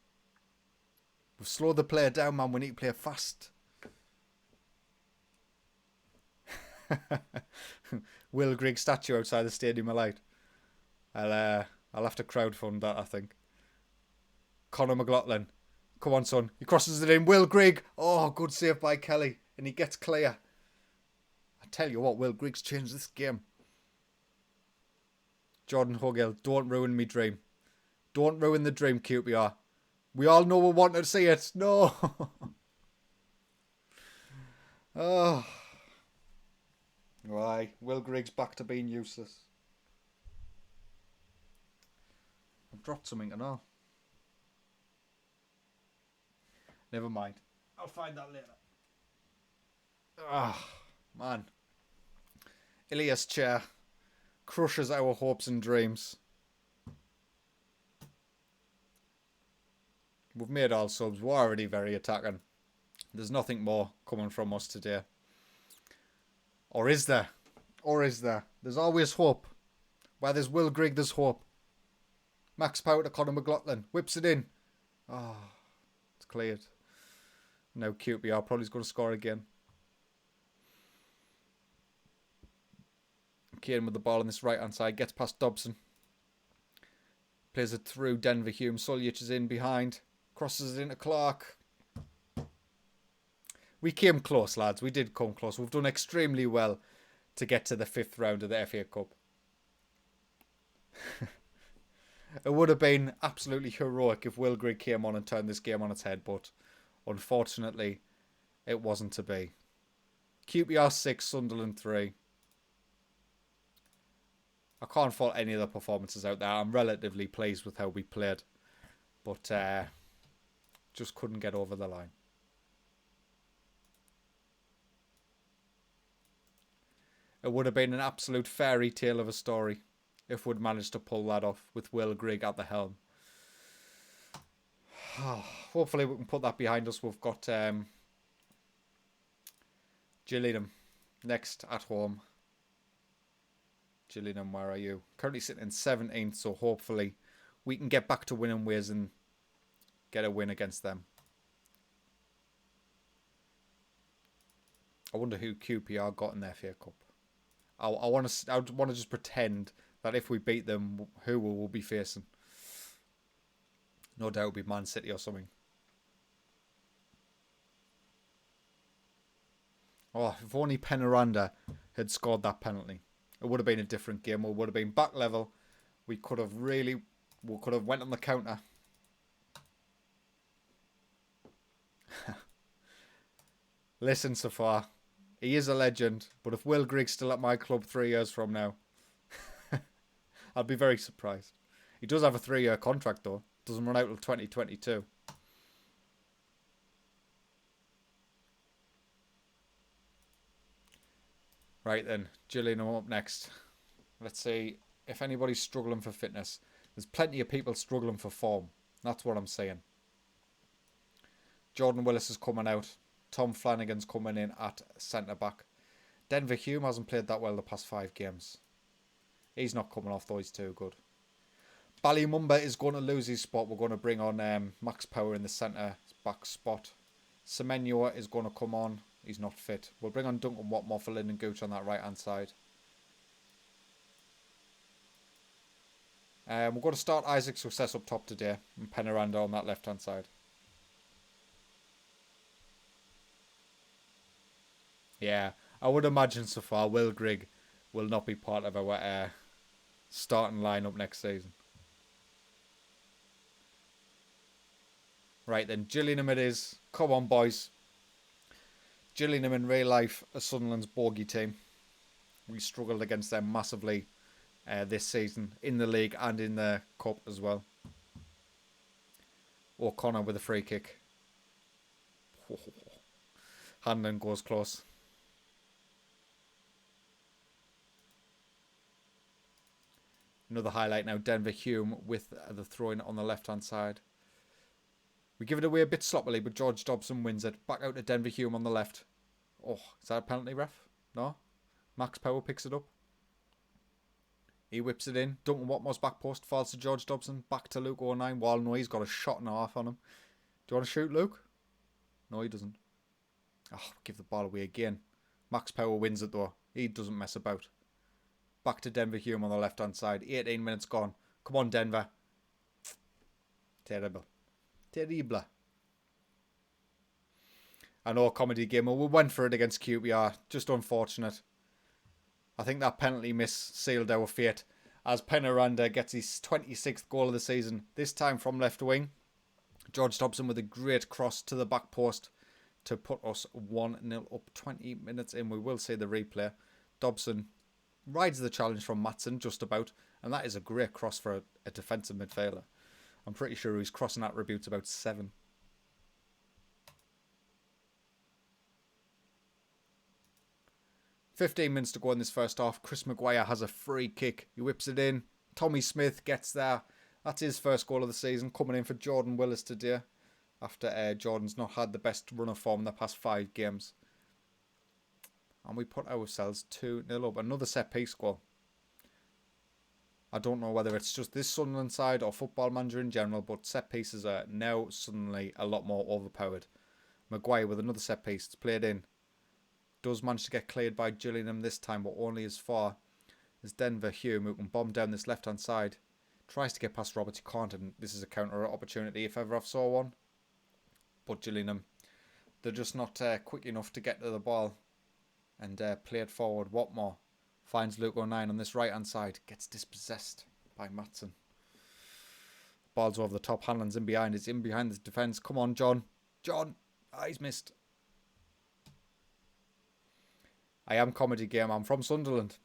We've slowed the player down, man. We need to play fast. Will Grigg statue outside the Stadium of Light. I'll have to crowdfund that, I think. Conor McLaughlin. Come on, son. He crosses it in. Will Grigg. Oh, good save by Kelly. And he gets clear. I tell you what, Will Grigg's changed this game. Jordan Hugill, don't ruin me dream. Don't ruin the dream, QPR. We all know we want to see it. No. Oh. Why? Will Grigg's back to being useless. I've dropped something and all. Never mind. I'll find that later. Ah, man. Ilias Chair crushes our hopes and dreams. We've made all subs. We're already very attacking. There's nothing more coming from us today. Or is there? Or is there? There's always hope. Where there's Will Grigg, there's hope. Max Power to Conor McLaughlin. Whips it in. Oh, it's cleared. Now QPR probably is going to score again. Kane with the ball on this right-hand side. Gets past Dobson. Plays it through Denver Hume. Suljic is in behind. Crosses it into Clark. We came close, lads. We did come close. We've done extremely well to get to the 5th round of the FA Cup. It would have been absolutely heroic if Will Grigg came on and turned this game on its head, but unfortunately, it wasn't to be. QPR 6, Sunderland 3. I can't fault any of the performances out there. I'm relatively pleased with how we played, but just couldn't get over the line. It would have been an absolute fairy tale of a story if we'd managed to pull that off with Will Grigg at the helm. Hopefully we can put that behind us. We've got Gillingham next at home. Gillingham, where are you? Currently sitting in 17th, so hopefully we can get back to winning ways and get a win against them. I wonder who QPR got in their FA Cup. I want to just pretend that if we beat them, who we will be facing. No doubt it'll be Man City or something. Oh, if only Penaranda had scored that penalty. It would have been a different game. We would have been back level. We could have went on the counter. Listen, so far, he is a legend. But if Will Grigg's still at my club 3 years from now, I'd be very surprised. He does have a 3-year contract though. Doesn't run out till 2022. Right then, Gillingham up next. Let's see if anybody's struggling for fitness. There's plenty of people struggling for form. That's what I'm saying. Jordan Willis is coming out. Tom Flanagan's coming in at centre-back. Denver Hume hasn't played that well the past 5 games. He's not coming off though, he's too good. Ballymumba is going to lose his spot. We're going to bring on Max Power in the centre-back spot. Semenyo is going to come on. He's not fit. We'll bring on Duncan Watmore for Lyndon Gooch on that right-hand side. We're going to start Isaac Success up top today. And Penaranda on that left-hand side. Yeah, I would imagine so far Will Grigg will not be part of our starting lineup next season. Right then, Gillingham it is. Come on, boys. Gillingham in real life are Sunderland's bogey team. We struggled against them massively this season in the league and in the cup as well. O'Connor with a free kick. Hanlon goes close. Another highlight now, Denver Hume with the throw-in on the left-hand side. We give it away a bit sloppily, but George Dobson wins it. Back out to Denver Hume on the left. Oh, is that a penalty, ref? No? Max Power picks it up. He whips it in. Duncan Watmore's back post falls to George Dobson. Back to Luke 09. Walno, he's got a shot and a half on him. Do you want to shoot, Luke? No, he doesn't. Oh, give the ball away again. Max Power wins it, though. He doesn't mess about. Back to Denver Hume on the left-hand side. 18 minutes gone. Come on, Denver. Terrible. Terrible. I know, comedy gamer. We went for it against QPR. Just unfortunate. I think that penalty miss sealed our fate as Penaranda gets his 26th goal of the season. This time from left wing. George Dobson with a great cross to the back post to put us 1-0 up 20 minutes in. We will see the replay. Dobson rides the challenge from Maatsen just about. And that is a great cross for a defensive midfielder. I'm pretty sure his crossing attribute's about 7. $15 minutes to go in this first half. Chris Maguire has a free kick. He whips it in. Tommy Smith gets there. That's his first goal of the season. Coming in for Jordan Willis today. After Jordan's not had the best run of form in the past 5 games. And we put ourselves 2-0 up. Another set piece goal. I don't know whether it's just this Sunderland side or Football Manager in general, but set pieces are now suddenly a lot more overpowered. Maguire with another set piece. It's played in. Does manage to get cleared by Gillingham this time, but only as far as Denver Hume, who can bomb down this left-hand side. Tries to get past Roberts. He can't, and this is a counter opportunity if ever I've saw one. But Gillingham, they're just not quick enough to get to the ball and play it forward. Watmore finds Luke O'Nien on this right-hand side. Gets dispossessed by Matson. Ball's over the top. Hanlon's in behind. It's in behind the defence. Come on, John. John. Ah, he's missed. I am comedy game. I'm from Sunderland.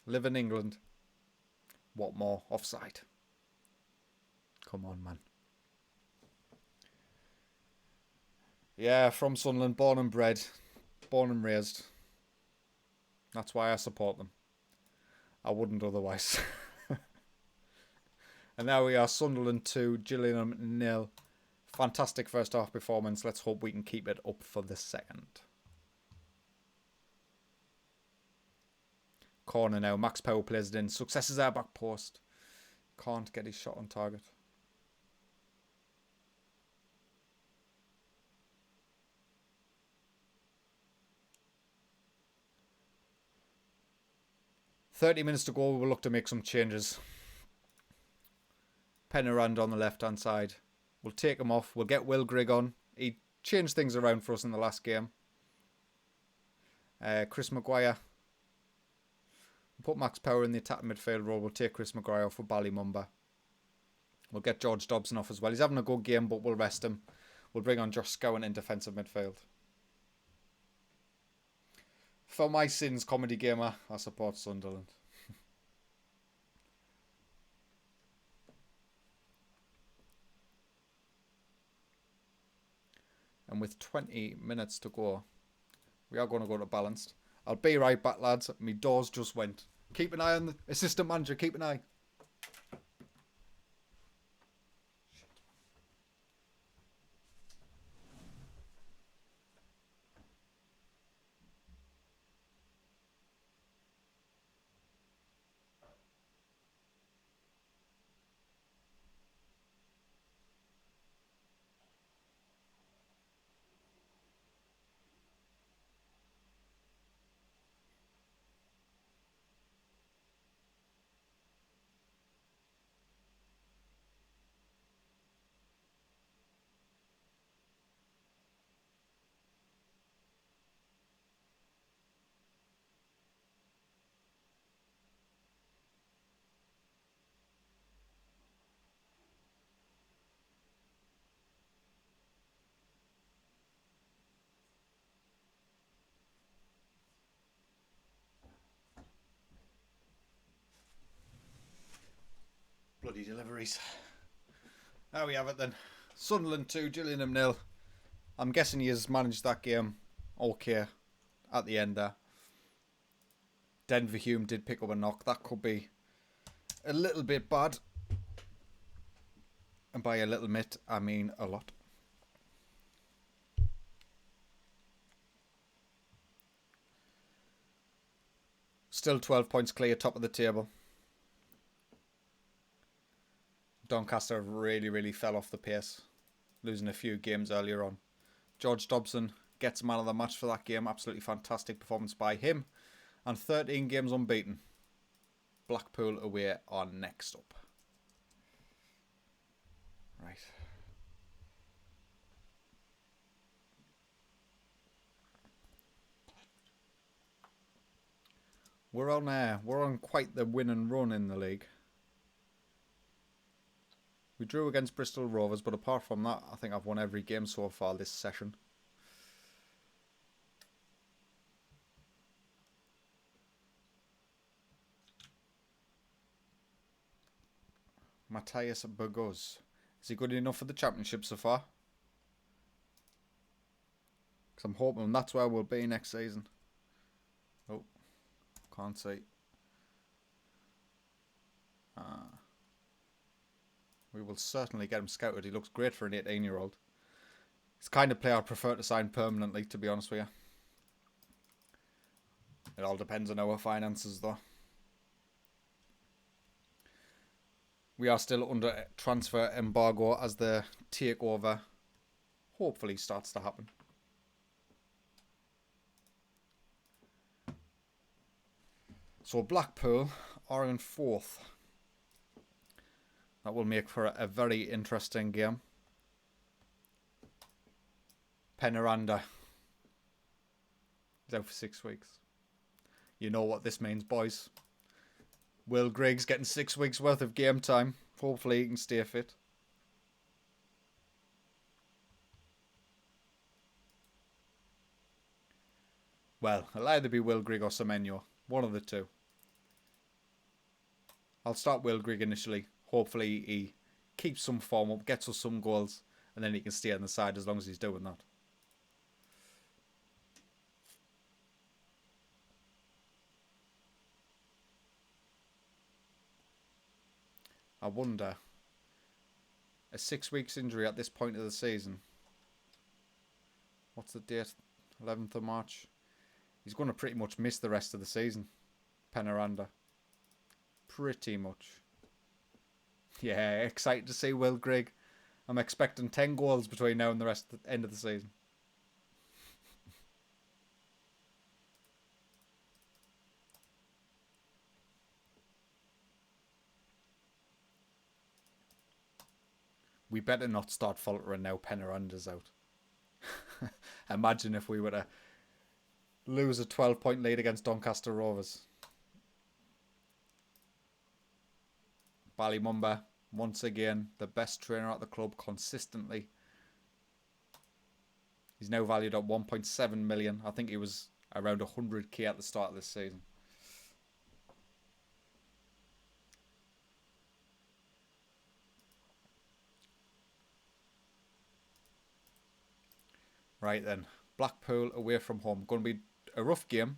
Live in England. What more? Offside. Come on, man. Yeah, from Sunderland. Born and bred. Born and raised. That's why I support them. I wouldn't otherwise. And there we are. Sunderland 2, Gillingham 0. Fantastic first half performance. Let's hope we can keep it up for the second. Corner now. Max Powell plays it in. Successes our back post. Can't get his shot on target. $30 to go. We will look to make some changes. Pennerand on the left-hand side. We'll take him off. We'll get Will Grigg on. He changed things around for us in the last game. Chris Maguire. We'll put Max Power in the attacking midfield role. We'll take Chris Maguire off for Ballymumba. We'll get George Dobson off as well. He's having a good game, but we'll rest him. We'll bring on Josh Scowen in defensive midfield. For my sins, comedy gamer, I support Sunderland. And with 20 minutes to go, we are going to go to balanced. I'll be right back, lads. My doors just went. Keep an eye on the assistant manager. Keep an eye. Bloody deliveries. There we have it then. Sunderland 2, Gillingham 0. I'm guessing he has managed that game okay at the end there. Denver Hume did pick up a knock. That could be a little bit bad. And by a little bit, I mean a lot. Still 12 points clear, top of the table. Doncaster really fell off the pace, losing a few games earlier on. George Dobson gets man of the match for that game. Absolutely fantastic performance by him. And 13 games unbeaten. Blackpool away are next up. Right. We're on quite the win and run in the league. We drew against Bristol Rovers, but apart from that, I think I've won every game so far this session. Matthias Burgos. Is he good enough for the championship so far? Because I'm hoping that's where we'll be next season. Oh, can't see. We will certainly get him scouted. He looks great for an 18-year-old. It's the kind of player I'd prefer to sign permanently, to be honest with you. It all depends on our finances, though. We are still under transfer embargo as the takeover hopefully starts to happen. So Blackpool are in 4th. That will make for a very interesting game. Penaranda is out for 6 weeks. You know what this means, boys. Will Griggs getting 6 weeks worth of game time. Hopefully he can stay fit. Well, it'll either be Will Grigg or Semenyo. One of the two. I'll start Will Grigg initially. Hopefully he keeps some form up, gets us some goals, and then he can stay on the side as long as he's doing that. I wonder, a 6 weeks injury at this point of the season. What's the date? 11th of March. He's going to pretty much miss the rest of the season. Penaranda. Pretty much. Yeah, excited to see Will Grigg. I'm expecting 10 goals between now and the end of the season. We better not start faltering now. Penaranda's out. Imagine if we were to lose a 12-point lead against Doncaster Rovers. Ballymumba, once again, the best trainer at the club consistently. He's now valued at 1.7 million. I think he was around 100k at the start of this season. Right then, Blackpool away from home. Going to be a rough game.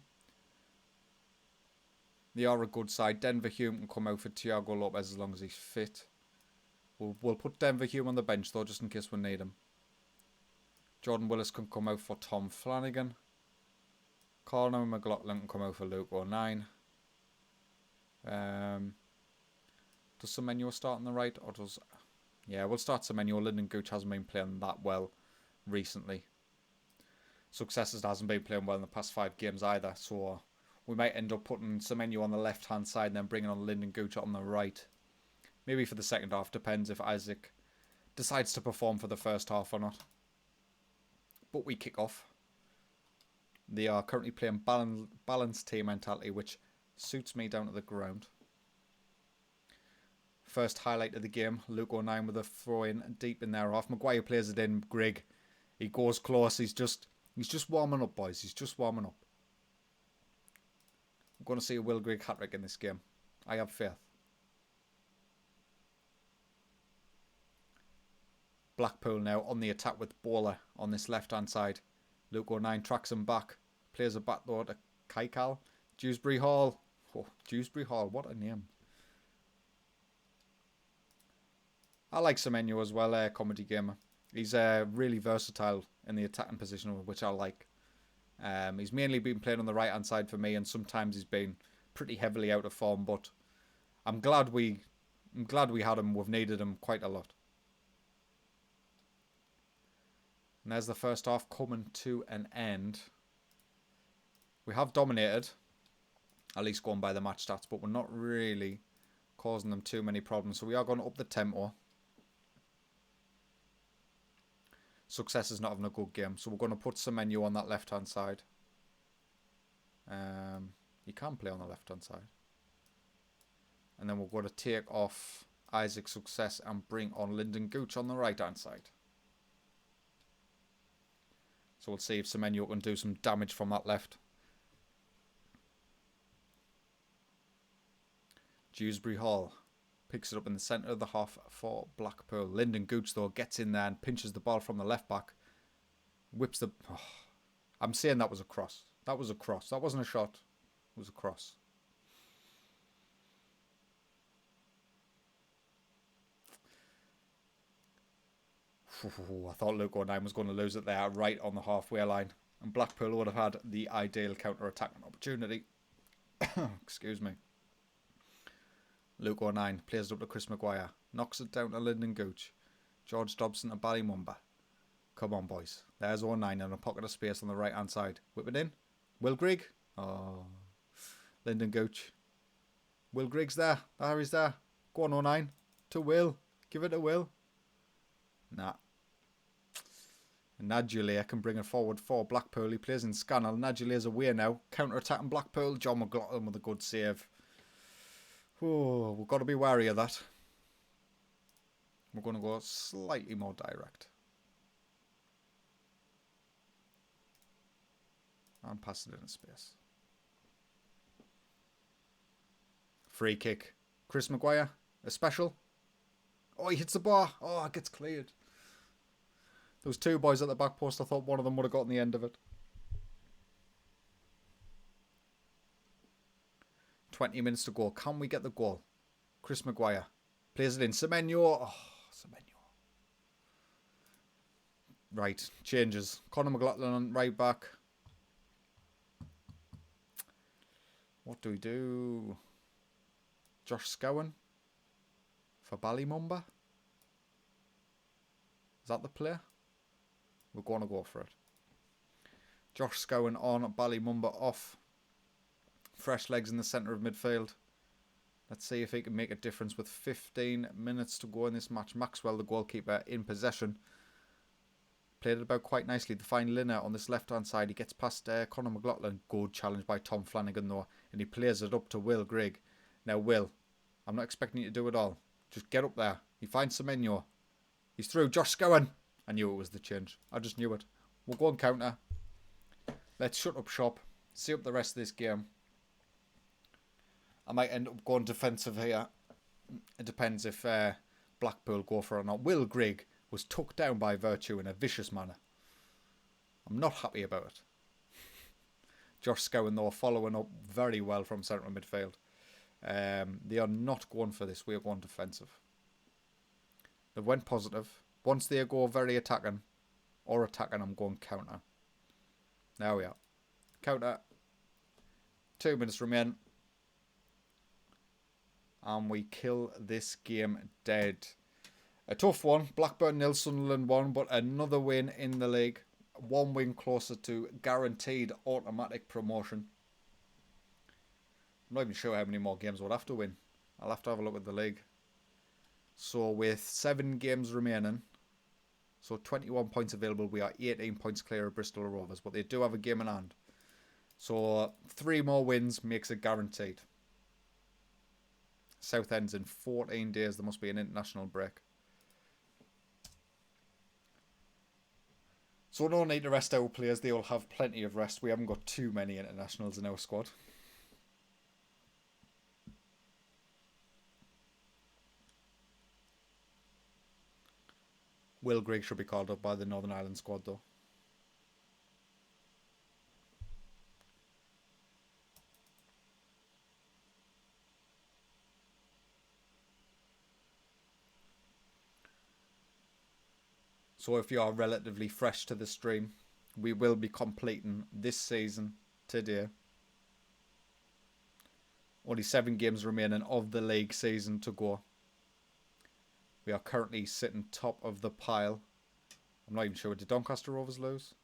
They are a good side. Denver Hume can come out for Thiago Lopez as long as he's fit. We'll put Denver Hume on the bench though, just in case we need him. Jordan Willis can come out for Tom Flanagan. Conor McLaughlin can come out for Luke O'Nien. Does Semenyo start on the right, or does... Yeah, we'll start Semenyo. Lyndon Gooch hasn't been playing that well recently. Successors hasn't been playing well in the past 5 games either, so we might end up putting Semenyo on the left-hand side and then bringing on Lyndon Gooch on the right. Maybe for the second half, depends if Isaac decides to perform for the first half or not. But we kick off. They are currently playing balanced team mentality, which suits me down to the ground. First highlight of the game, Luke O'Nien with a throw-in deep in their half. Maguire plays it in, Grigg. He goes close, he's just warming up, boys. He's just warming up. I'm going to see a Will Grigg hat-trick in this game. I have faith. Blackpool now on the attack with Bowler on this left-hand side. Luke O'Nien tracks him back. Plays a back door to Kaikal. Dewsbury Hall. Oh, Dewsbury Hall. What a name. I like Semenyo as well, comedy gamer. He's really versatile in the attacking position, which I like. He's mainly been playing on the right-hand side for me, and sometimes he's been pretty heavily out of form, but I'm glad we had him. We've needed him quite a lot. And there's the first half coming to an end. We have dominated, at least going by the match stats, but we're not really causing them too many problems. So we are going to up the tempo. Success is not having a good game, so we're going to put Semenyo on that left-hand side. He can play on the left-hand side. And then we're going to take off Isaac Success and bring on Lyndon Gooch on the right-hand side. So we'll see if Semenyo can do some damage from that left. Dewsbury Hall picks it up in the centre of the half for Blackpool. Lyndon Gooch, though, gets in there and pinches the ball from the left back. Whips the... Oh, I'm saying that was a cross. That was a cross. That wasn't a shot. It was a cross. I thought Luke O'Nien was going to lose it there right on the halfway line. And Blackpool would have had the ideal counter-attacking opportunity. Excuse me. Luke O'Nien plays it up to Chris Maguire. Knocks it down to Lyndon Gooch. George Dobson to Ballymumba. Come on, boys. There's O'Nien in a pocket of space on the right-hand side. Whip it in. Will Grigg. Oh. Lyndon Gooch. Will Griggs there. Harry's there. Go on, 09. To Will. Give it to Will. Nah. Nadulair can bring it forward for Blackpool. He plays in Scannell. Nadulair's away now. Counter-attacking Blackpool. John McLaughlin with a good save. Oh, we've got to be wary of that. We're going to go slightly more direct. And pass it in space. Free kick. Chris Maguire. A special. Oh, he hits the bar. Oh, it gets cleared. There was two boys at the back post. I thought one of them would have gotten the end of it. 20 minutes to go. Can we get the goal? Chris Maguire. Plays it in. Semenyo. Oh, Semenyo. Right. Changes. Conor McLaughlin on right back. What do we do? Josh Scowen. For Ballymumba. Is that the player? We're going to go for it. Josh Scowen on, Ballymumba off. Fresh legs in the centre of midfield. Let's see if he can make a difference with 15 minutes to go in this match. Maxwell, the goalkeeper, in possession. Played it about quite nicely to find Linner on this left-hand side. He gets past Conor McLaughlin. Good challenge by Tom Flanagan, though. And he plays it up to Will Grigg. Now, Will, I'm not expecting you to do it all. Just get up there. He finds Semenyo. He's through. Josh Scowen. I knew it was the change. I just knew it. We'll go and counter. Let's shut up shop. See up the rest of this game. I might end up going defensive here. It depends if Blackpool go for it or not. Will Grigg was tucked down by Virtue in a vicious manner. I'm not happy about it. Josh Scowen, though, following up very well from central midfield. They are not going for this. We are going defensive. They went positive. Once they go very attacking, I'm going counter. There we are. Counter. 2 minutes remain. And we kill this game dead. A tough one. Blackburn 0, Sunderland 1, but another win in the league. One win closer to guaranteed automatic promotion. I'm not even sure how many more games we'll have to win. I'll have to have a look at the league. So with 7 games remaining, so 21 points available, we are 18 points clear of Bristol Rovers, but they do have a game in hand. So 3 more wins makes it guaranteed. Southend's in 14 days. There must be an international break. So no need to rest our players. They all have plenty of rest. We haven't got too many internationals in our squad. Will Grigg should be called up by the Northern Ireland squad, though. So if you are relatively fresh to the stream, we will be completing this season today. Only 7 games remaining of the league season to go. We are currently sitting top of the pile. I'm not even sure. Did Doncaster Rovers lose?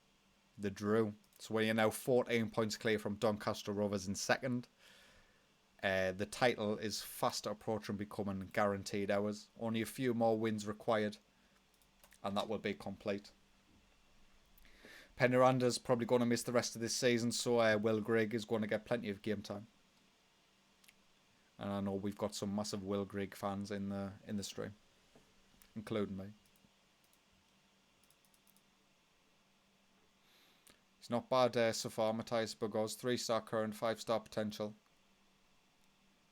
They drew. So we are now 14 points clear from Doncaster Rovers in second. The title is fast approaching becoming guaranteed ours. Only a few more wins required. And that will be complete. Pennyranda's probably going to miss the rest of this season. So Will Grigg is going to get plenty of game time. And I know we've got some massive Will Grigg fans in the stream. Including me. He's not bad so far, Matthias Burgos. 3-star current, 5-star potential.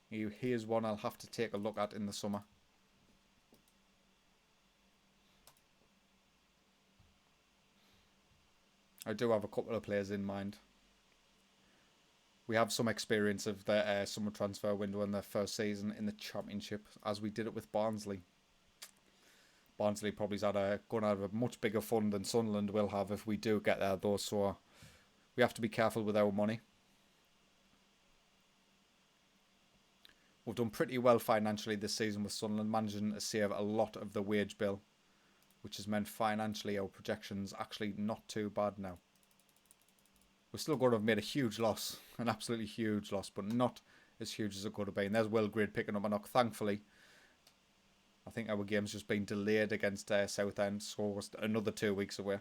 He is one I'll have to take a look at in the summer. I do have a couple of players in mind. We have some experience of the summer transfer window in their first season in the Championship, as we did it with Barnsley. Barnsley probably going to have a much bigger fund than Sunderland will have if we do get there, though. So we have to be careful with our money. We've done pretty well financially this season with Sunderland, managing to save a lot of the wage bill, which has meant financially our projections actually not too bad now. We're still going to have made a huge loss, an absolutely huge loss, but not as huge as it could have been. There's Will Grade picking up a knock, thankfully. I think our game's just been delayed against Southend, so we're another 2 weeks away.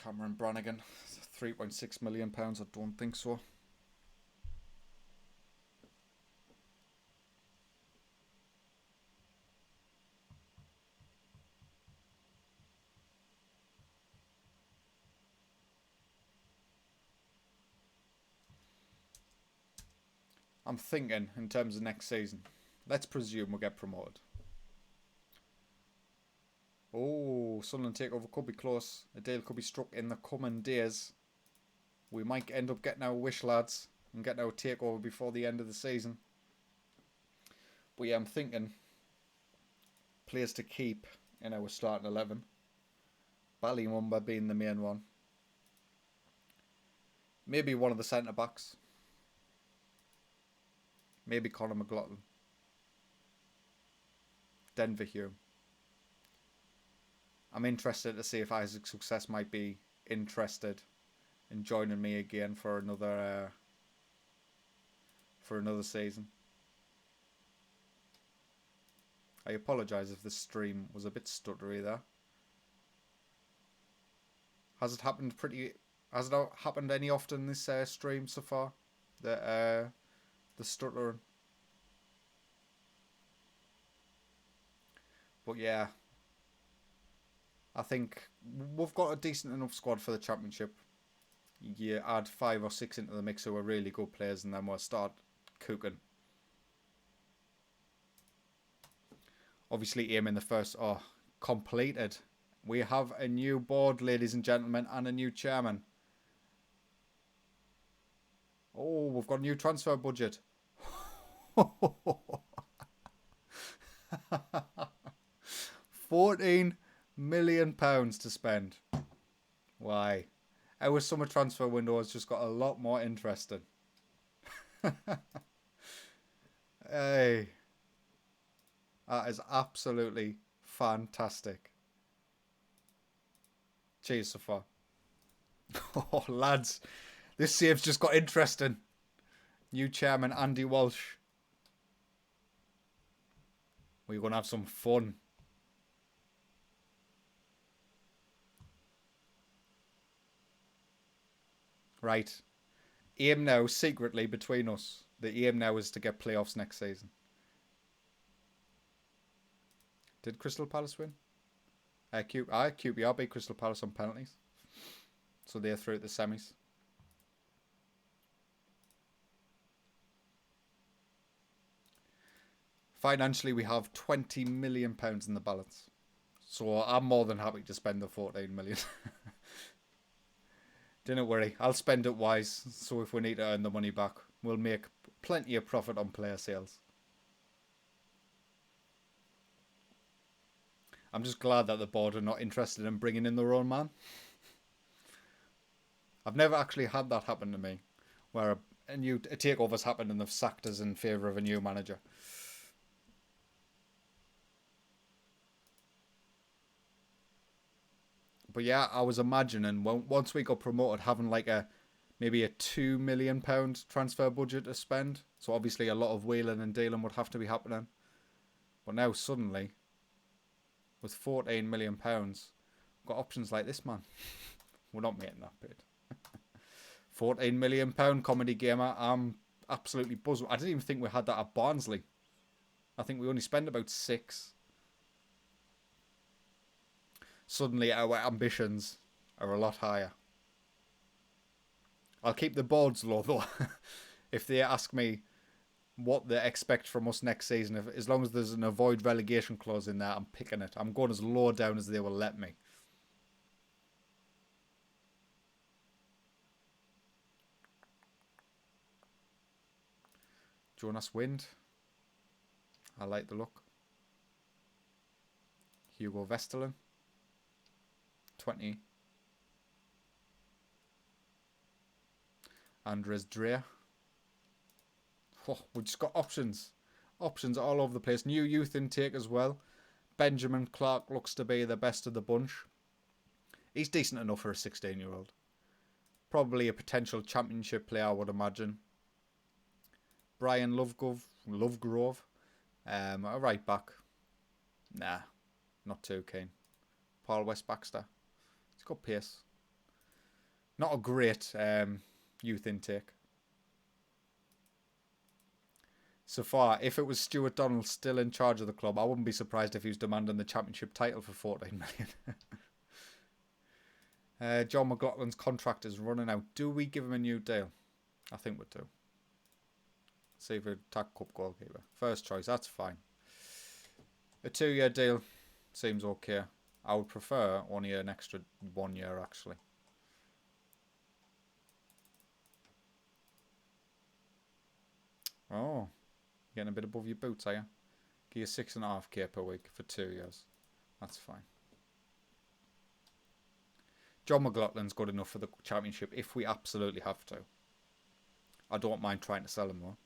Cameron Brannigan, £3.6 million. I don't think so. I'm thinking in terms of next season. Let's presume we'll get promoted. Oh, Sunderland takeover could be close. A deal could be struck in the coming days. We might end up getting our wish, lads, and getting our takeover before the end of the season. But yeah, I'm thinking players to keep in our starting 11. Ballymumba being the main one. Maybe one of the centre backs. Maybe Conor McLaughlin. Denver Hume. I'm interested to see if Isaac Success might be interested in joining me again for another season. I apologise if the stream was a bit stuttery there. Has it happened any often this stream so far? The stuttering. But yeah, I think we've got a decent enough squad for the championship. You add 5 or 6 into the mix who are really good players, and then we'll start cooking. Obviously, aiming the first. Oh, completed. We have a new board, ladies and gentlemen, and a new chairman. Oh, we've got a new transfer budget. £14 million to spend. Why? Our summer transfer window has just got a lot more interesting. Hey, that is absolutely fantastic. Cheers so far. Oh, lads, this save's just got interesting. New chairman Andy Walsh. We're going to have some fun. Right. Aim now, secretly, between us. The aim now is to get playoffs next season. Did Crystal Palace win? QPR beat Crystal Palace on penalties. So they're through at the semis. Financially, we have £20 million in the balance. So I'm more than happy to spend the 14 million. Don't worry, I'll spend it wise. So if we need to earn the money back, we'll make plenty of profit on player sales. I'm just glad that the board are not interested in bringing in their own man. I've never actually had that happen to me, where a takeover's happened and they've sacked us in favour of a new manager. But yeah, I was imagining once we got promoted, having like maybe a £2 million transfer budget to spend. So obviously a lot of wheeling and dealing would have to be happening. But now suddenly, with £14 million, we've got options like this, man. We're not making that bid. £14 million comedy gamer. I'm absolutely buzzed. I didn't even think we had that at Barnsley. I think we only spent about 6. Suddenly our ambitions are a lot higher. I'll keep the boards low though. If they ask me what they expect from us next season, as long as there's an avoid relegation clause in there, I'm picking it. I'm going as low down as they will let me. Jonas Wind. I like the look. Hugo Vesterlen. 20. Andres Dreyer. Oh, we just got options. options all over the place. New youth intake as well. Benjamin Clark looks to be the best of the bunch. He's decent enough for a 16-year-old. Probably a potential championship player, I would imagine. Brian Lovegrove, a right back. Nah, not too keen. Paul West Baxter. He's got pace. Not a great youth intake. So far, if it was Stuart Donald still in charge of the club, I wouldn't be surprised if he was demanding the championship title for 14 million. John McLaughlin's contract is running out. Do we give him a new deal? I think we do. See if we attack cup goalkeeper. First choice, that's fine. A 2-year deal seems okay. I would prefer only an extra 1 year actually. Oh, getting a bit above your boots, are you? Give you 6.5k per week for 2 years. That's fine. John McLaughlin's good enough for the championship if we absolutely have to. I don't mind trying to sell him though.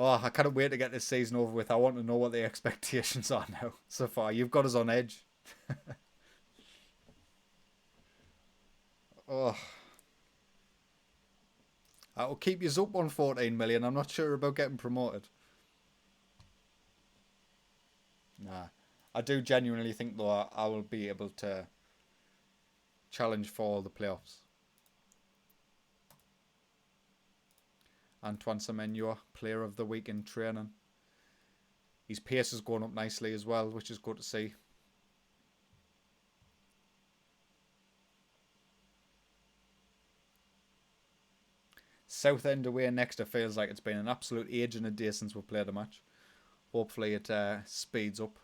Oh, I can't wait to get this season over with. I want to know what the expectations are now. So far, you've got us on edge. Oh. That'll keep you up on 14 million. I'm not sure about getting promoted. Nah. I do genuinely think, though, I will be able to challenge for the playoffs. Antoine Semenyo, player of the week in training. His pace is going up nicely as well, which is good to see. Southend away next. It feels like it's been an absolute age and a day since we've played a match. Hopefully it speeds up.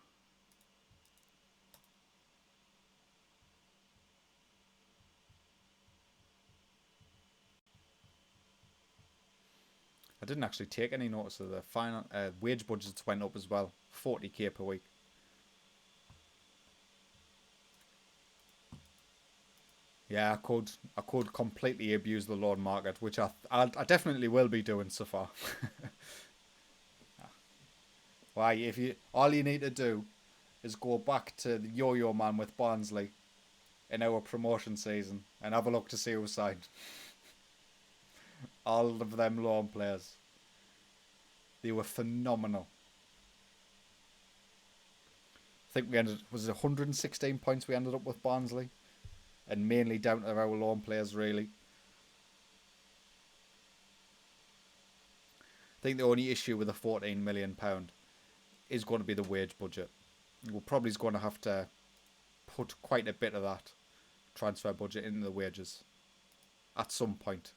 I didn't actually take any notice of the final wage budgets went up as well. 40k per week. Yeah, I could completely abuse the loan market, which I definitely will be doing so far. Why? If you all you need to do is go back to the Yo-Yo Man with Barnsley in our promotion season and have a look to see who signed. All of them loan players. They were phenomenal. I think we ended, was it 116 points we ended up with Barnsley? And mainly down to our loan players, really. I think the only issue with the £14 million is going to be the wage budget. We're probably going to have to put quite a bit of that transfer budget into the wages at some point.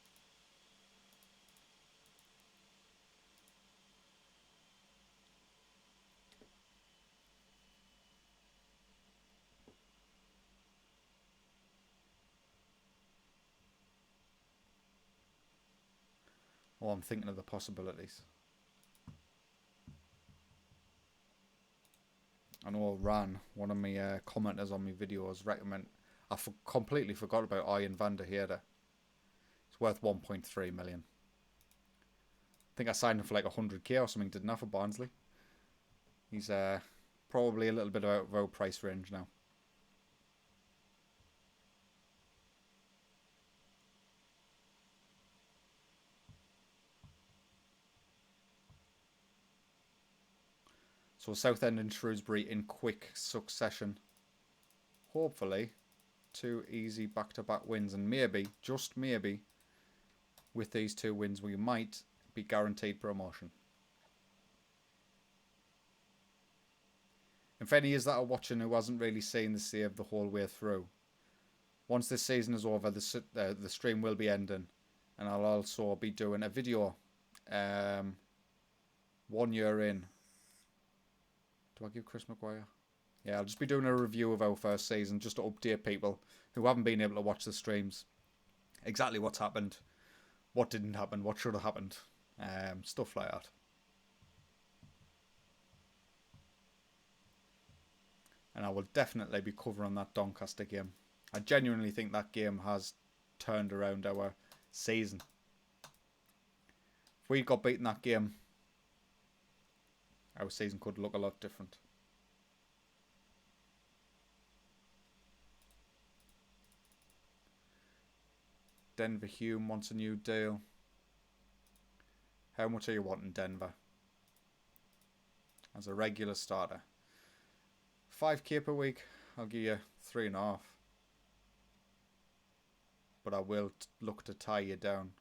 Oh, I'm thinking of the possibilities. I know Ran, one of my commenters on my videos, recommend. I completely forgot about Ian van der Heerde. It's worth 1.3 million. I think I signed him for like 100k or something, didn't I, for Barnsley? He's probably a little bit out of our price range now. So Southend and Shrewsbury in quick succession. Hopefully, 2 easy back-to-back wins. And maybe, just maybe, with these 2 wins, we might be guaranteed promotion. And for any of you that are watching who hasn't really seen the save the whole way through, once this season is over, the stream will be ending. And I'll also be doing a video 1 year in. Do I give Chris Maguire? Yeah, I'll just be doing a review of our first season just to update people who haven't been able to watch the streams. Exactly what's happened, what didn't happen, what should have happened. Stuff like that. And I will definitely be covering that Doncaster game. I genuinely think that game has turned around our season. If we got beaten that game, our season could look a lot different. Denver Hume wants a new deal. How much are you wanting, Denver? As a regular starter. 5k per week. I'll give you 3.5. But I will look to tie you down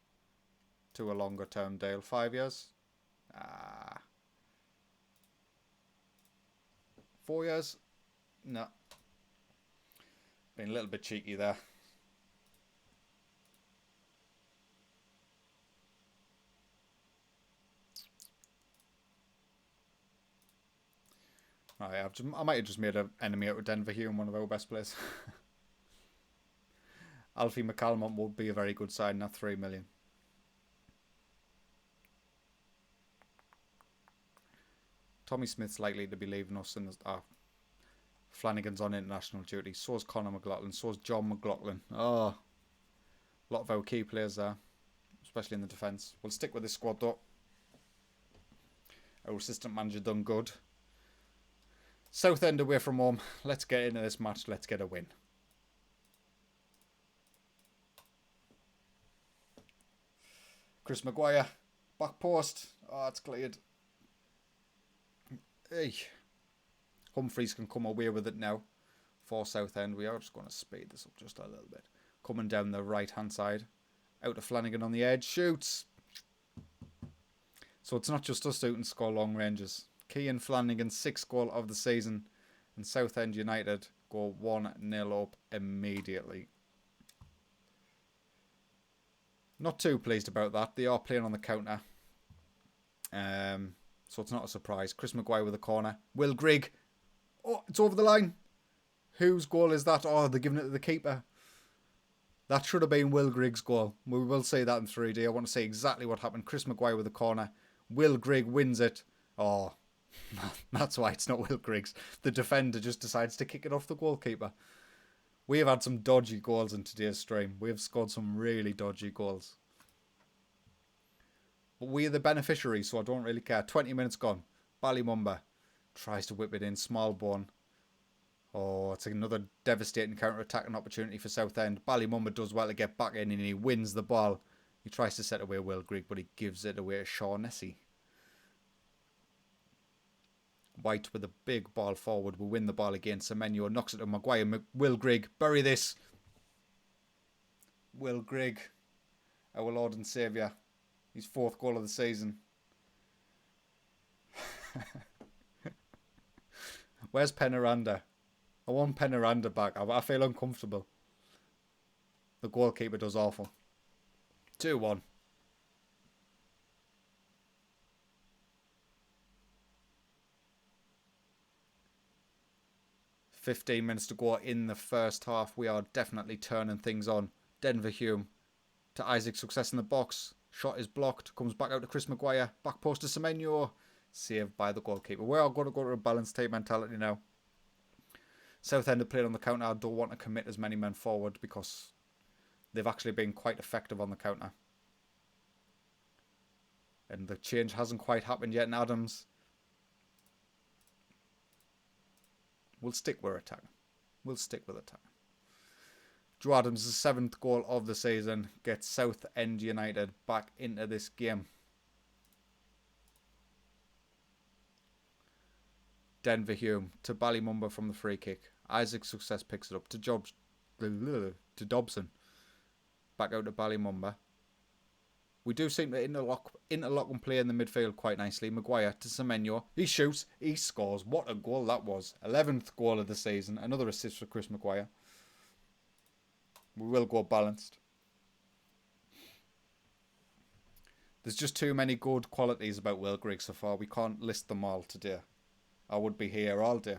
to a longer term deal. 5 years? 4 years? No. Been a little bit cheeky there. I might have just made an enemy out of Denver Hume, one of our best players. Alfie McCalmont would be a very good sign at 3 million. Tommy Smith's likely to be leaving us, and Flanagan's on international duty. So is Conor McLaughlin. So is John McLaughlin. Oh, a lot of our key players there, especially in the defence. We'll stick with this squad though. Our assistant manager done good. Southend away from home. Let's get into this match. Let's get a win. Chris Maguire. Back post. Oh, it's cleared. Hey. Humphreys can come away with it now for Southend. We are just going to speed this up just a little bit. Coming down the right-hand side. Out to Flanagan on the edge. Shoots. So it's not just us shooting score long ranges. Cian Flanagan's 6th goal of the season, and Southend United go 1-0 up immediately. Not too pleased about that. They are playing on the counter, so it's not a surprise. Chris Maguire with a corner. Will Grigg. Oh, it's over the line. Whose goal is that? Oh, they're giving it to the keeper. That should have been Will Grigg's goal. We will see that in 3D. I want to see exactly what happened. Chris Maguire with a corner. Will Grigg wins it. Oh, that's why it's not Will Griggs. The defender just decides to kick it off the goalkeeper. We have had some dodgy goals in today's stream. We have scored some really dodgy goals. But we are the beneficiaries, so I don't really care. 20 minutes gone. Ballymumba tries to whip it in. Smallbone. Oh, it's another devastating counter-attacking opportunity for Southend. Ballymumba does well to get back in and he wins the ball. He tries to set away Will Grigg, but he gives it away to Shaughnessy. White with a big ball forward will win the ball again. Semenyo knocks it to Maguire. Will Grigg, bury this. Will Grigg, our Lord and Saviour. His 4th goal of the season. Where's Penaranda? I want Penaranda back. I feel uncomfortable. The goalkeeper does awful. 2-1. 15 minutes to go in the first half. We are definitely turning things on. Denver Hume to Isaac. Success in the box. Shot is blocked. Comes back out to Chris Maguire. Back post to Semenyo. Saved by the goalkeeper. We are going to go to a balanced team mentality now. Southend have played on the counter. I don't want to commit as many men forward because they've actually been quite effective on the counter. And the change hasn't quite happened yet in Adams. We'll stick with attacking. We'll stick with attacking. Joe Adams' 7th goal of the season gets Southend United back into this game. Denver Hume to Ballymumba from the free kick. Isaac Success picks it up to Dobson. Back out to Ballymumba. We do seem to interlock and play in the midfield quite nicely. Maguire to Semenyo. He shoots. He scores. What a goal that was. 11th goal of the season. Another assist for Chris Maguire. We will go balanced. There's just too many good qualities about Will Grigg so far. We can't list them all today. I would be here all day.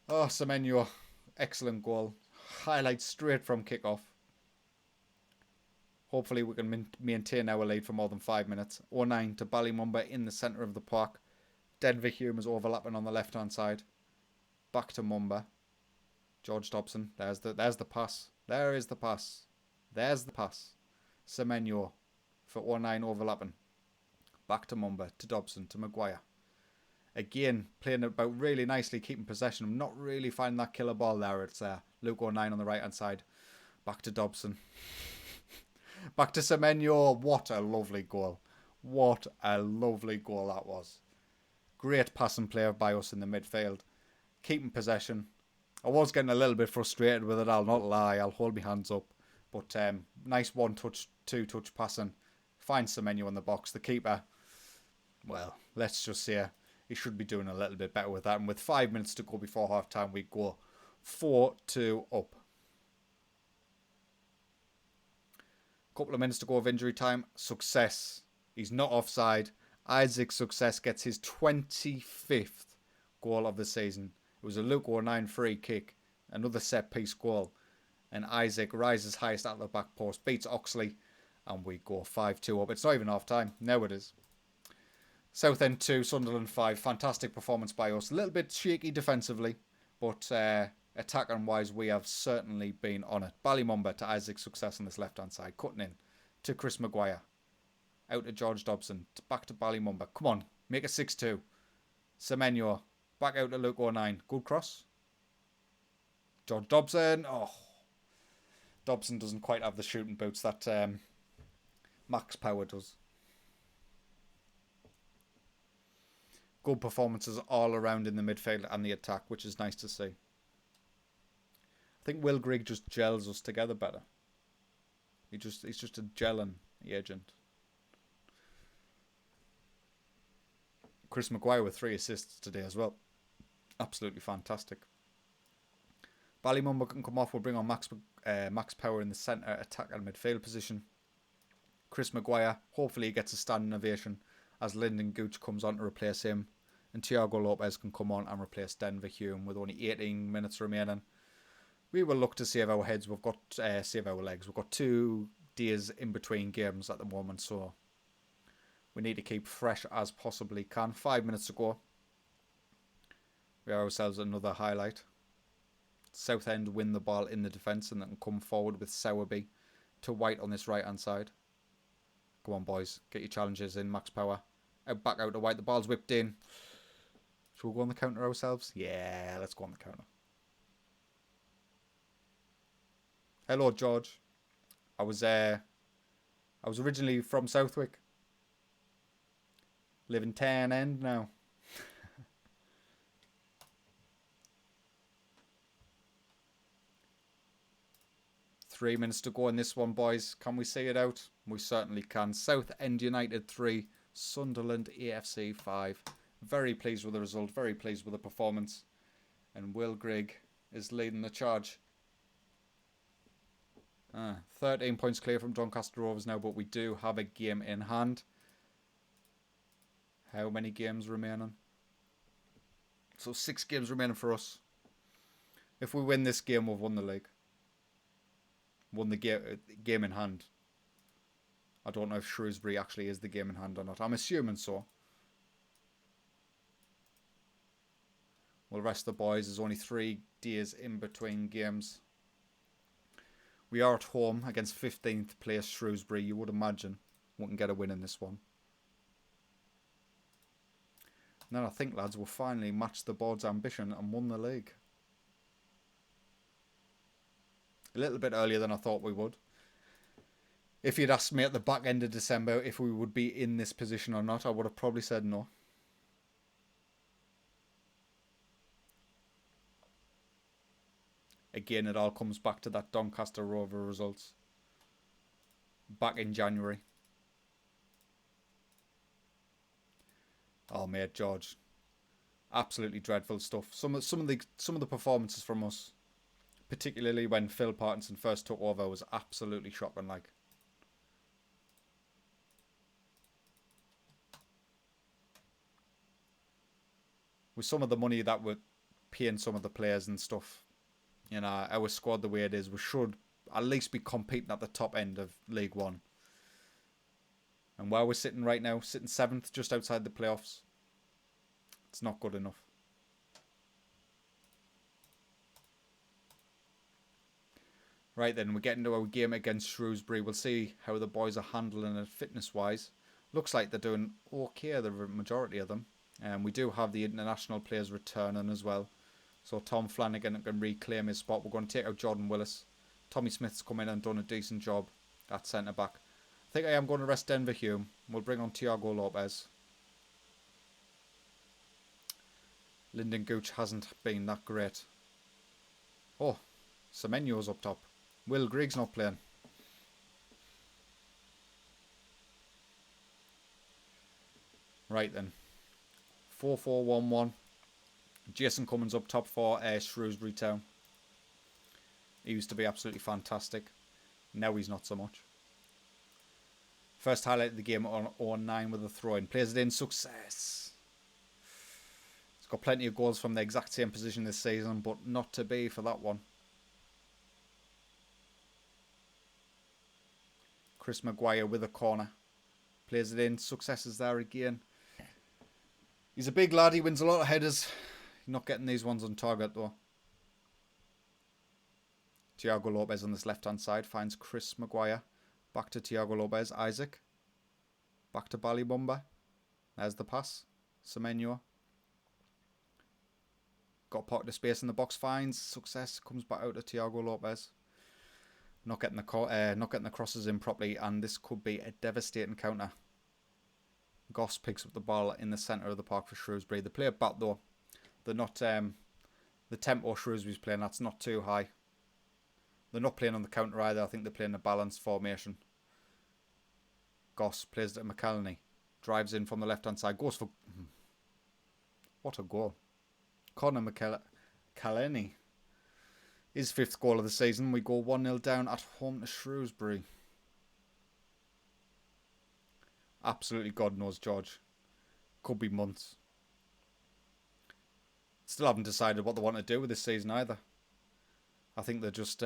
Oh, Semenyo. Excellent goal. Highlights straight from kickoff. Hopefully we can maintain our lead for more than 5 minutes. 0-9 to Ballymumba in the centre of the park. Denver Hume is overlapping on the left-hand side. Back to Mumba. George Dobson. There's the pass. There is the pass. There's the pass. Semenyo for 09 overlapping. Back to Mumba, to Dobson, to Maguire. Again, playing it about really nicely, keeping possession. I'm not really finding that killer ball there. It's Luke 09 on the right-hand side. Back to Dobson. Back to Semenyo. What a lovely goal. What a lovely goal that was. Great passing play by us in the midfield. Keeping possession. I was getting a little bit frustrated with it, I'll not lie. I'll hold my hands up. But nice one-touch, two-touch passing. Find Semenyo in the box. The keeper, well, let's just say he should be doing a little bit better with that. And with 5 minutes to go before half-time, we go 4-2 up. Couple of minutes to go of injury time. Success. He's not offside. Isaac Success gets his 25th goal of the season. It was a Luke 09 free kick. Another set-piece goal. And Isaac rises highest at the back post. Beats Oxley. And we go 5-2 up. It's not even half-time. Now it is. Southend 2, Sunderland 5. Fantastic performance by us. A little bit shaky defensively. But attacking-wise, we have certainly been on it. Ballymumba to Isaac Success on this left-hand side. Cutting in to Chris Maguire. Out to George Dobson. Back to Ballymumba. Come on. Make it 6-2. Semenyo. Back out to Luke 09. Good cross. George Dobson. Oh. Dobson doesn't quite have the shooting boots that Max Power does. Good performances all around in the midfield and the attack, which is nice to see. I think Will Grigg just gels us together better. He's just a gelling agent. Chris Maguire with 3 assists today as well. Absolutely fantastic. Ballymumba can come off. We'll bring on Max Power in the centre attack and midfield position. Chris Maguire, hopefully he gets a standing ovation as Lyndon Gooch comes on to replace him. And Thiago Lopez can come on and replace Denver Hume with only 18 minutes remaining. We will look to save our heads. We've got save our legs. We've got 2 days in between games at the moment, so we need to keep fresh as possibly can. 5 minutes to go. We have ourselves another highlight. Southend win the ball in the defence and then come forward with Sowerby to White on this right hand side. Come on, boys. Get your challenges in. Max Power. Back out to White. The ball's whipped in. Should we go on the counter ourselves? Yeah, let's go on the counter. Hello, George. I was originally from Southwick. Live in Town End now. Three minutes to go in this one, boys. Can we see it out? We certainly can. Southend United 3, Sunderland AFC 5. Very pleased with the result. Very pleased with the performance. And Will Grigg is leading the charge. 13 points clear from Doncaster Rovers now, but we do have a game in hand. How many games remaining? So 6 games remaining for us. If we win this game, we've won the league. Won the game in hand. I don't know if Shrewsbury actually is the game in hand or not. I'm assuming so. We'll rest the boys. There's only 3 days in between games. We are at home against 15th place Shrewsbury. You would imagine wouldn't get a win in this one. And then I think, lads, we'll finally match the board's ambition and won the league. A little bit earlier than I thought we would. If you'd asked me at the back end of December if we would be in this position or not, I would have probably said no. Again, it all comes back to that Doncaster Rover results back in January. Oh, mate, George, absolutely dreadful stuff. Some of the performances from us, particularly when Phil Parkinson first took over, was absolutely shocking. Like, with some of the money that we're paying some of the players and stuff, you know, our squad the way it is, we should at least be competing at the top end of League One. And where we're sitting right now, sitting 7th, just outside the playoffs, it's not good enough. Right then, we get into our game against Shrewsbury. We'll see how the boys are handling it fitness-wise. Looks like they're doing okay, the majority of them. And we do have the international players returning as well. So Tom Flanagan can reclaim his spot. We're going to take out Jordan Willis. Tommy Smith's come in and done a decent job at centre-back. I think I am going to rest Denver Hume. We'll bring on Thiago Lopez. Lyndon Gooch hasn't been that great. Oh, Semenyo's up top. Will Grigg's not playing. Right then. 4-4-1-1. Jason Cummins up top for Shrewsbury Town. He used to be absolutely fantastic. Now he's not so much. First highlight of the game on 0-9 with a throw-in. Plays it in. Success. He's got plenty of goals from the exact same position this season, but not to be for that one. Chris Maguire with a corner. Plays it in. Success is there again. He's a big lad. He wins a lot of headers. Not getting these ones on target though. Thiago Lopez on this left-hand side finds Chris Maguire. Back to Thiago Lopez. Isaac. Back to Balibomba. There's the pass. Semenyo. Got a pocket of space in the box. Finds Success. Comes back out to Thiago Lopez. Not getting the crosses in properly, and this could be a devastating counter. Goss picks up the ball in the centre of the park for Shrewsbury. They play it back though. They're not the tempo Shrewsbury's playing. That's not too high. They're not playing on the counter either. I think they're playing a balanced formation. Goss plays it to McElhenney. Drives in from the left hand side. Goes for what a goal! Conor McElhenney. His 5th goal of the season. We go 1-0 down at home to Shrewsbury. Absolutely God knows, George. Could be months. Still haven't decided what they want to do with this season either. I think they're just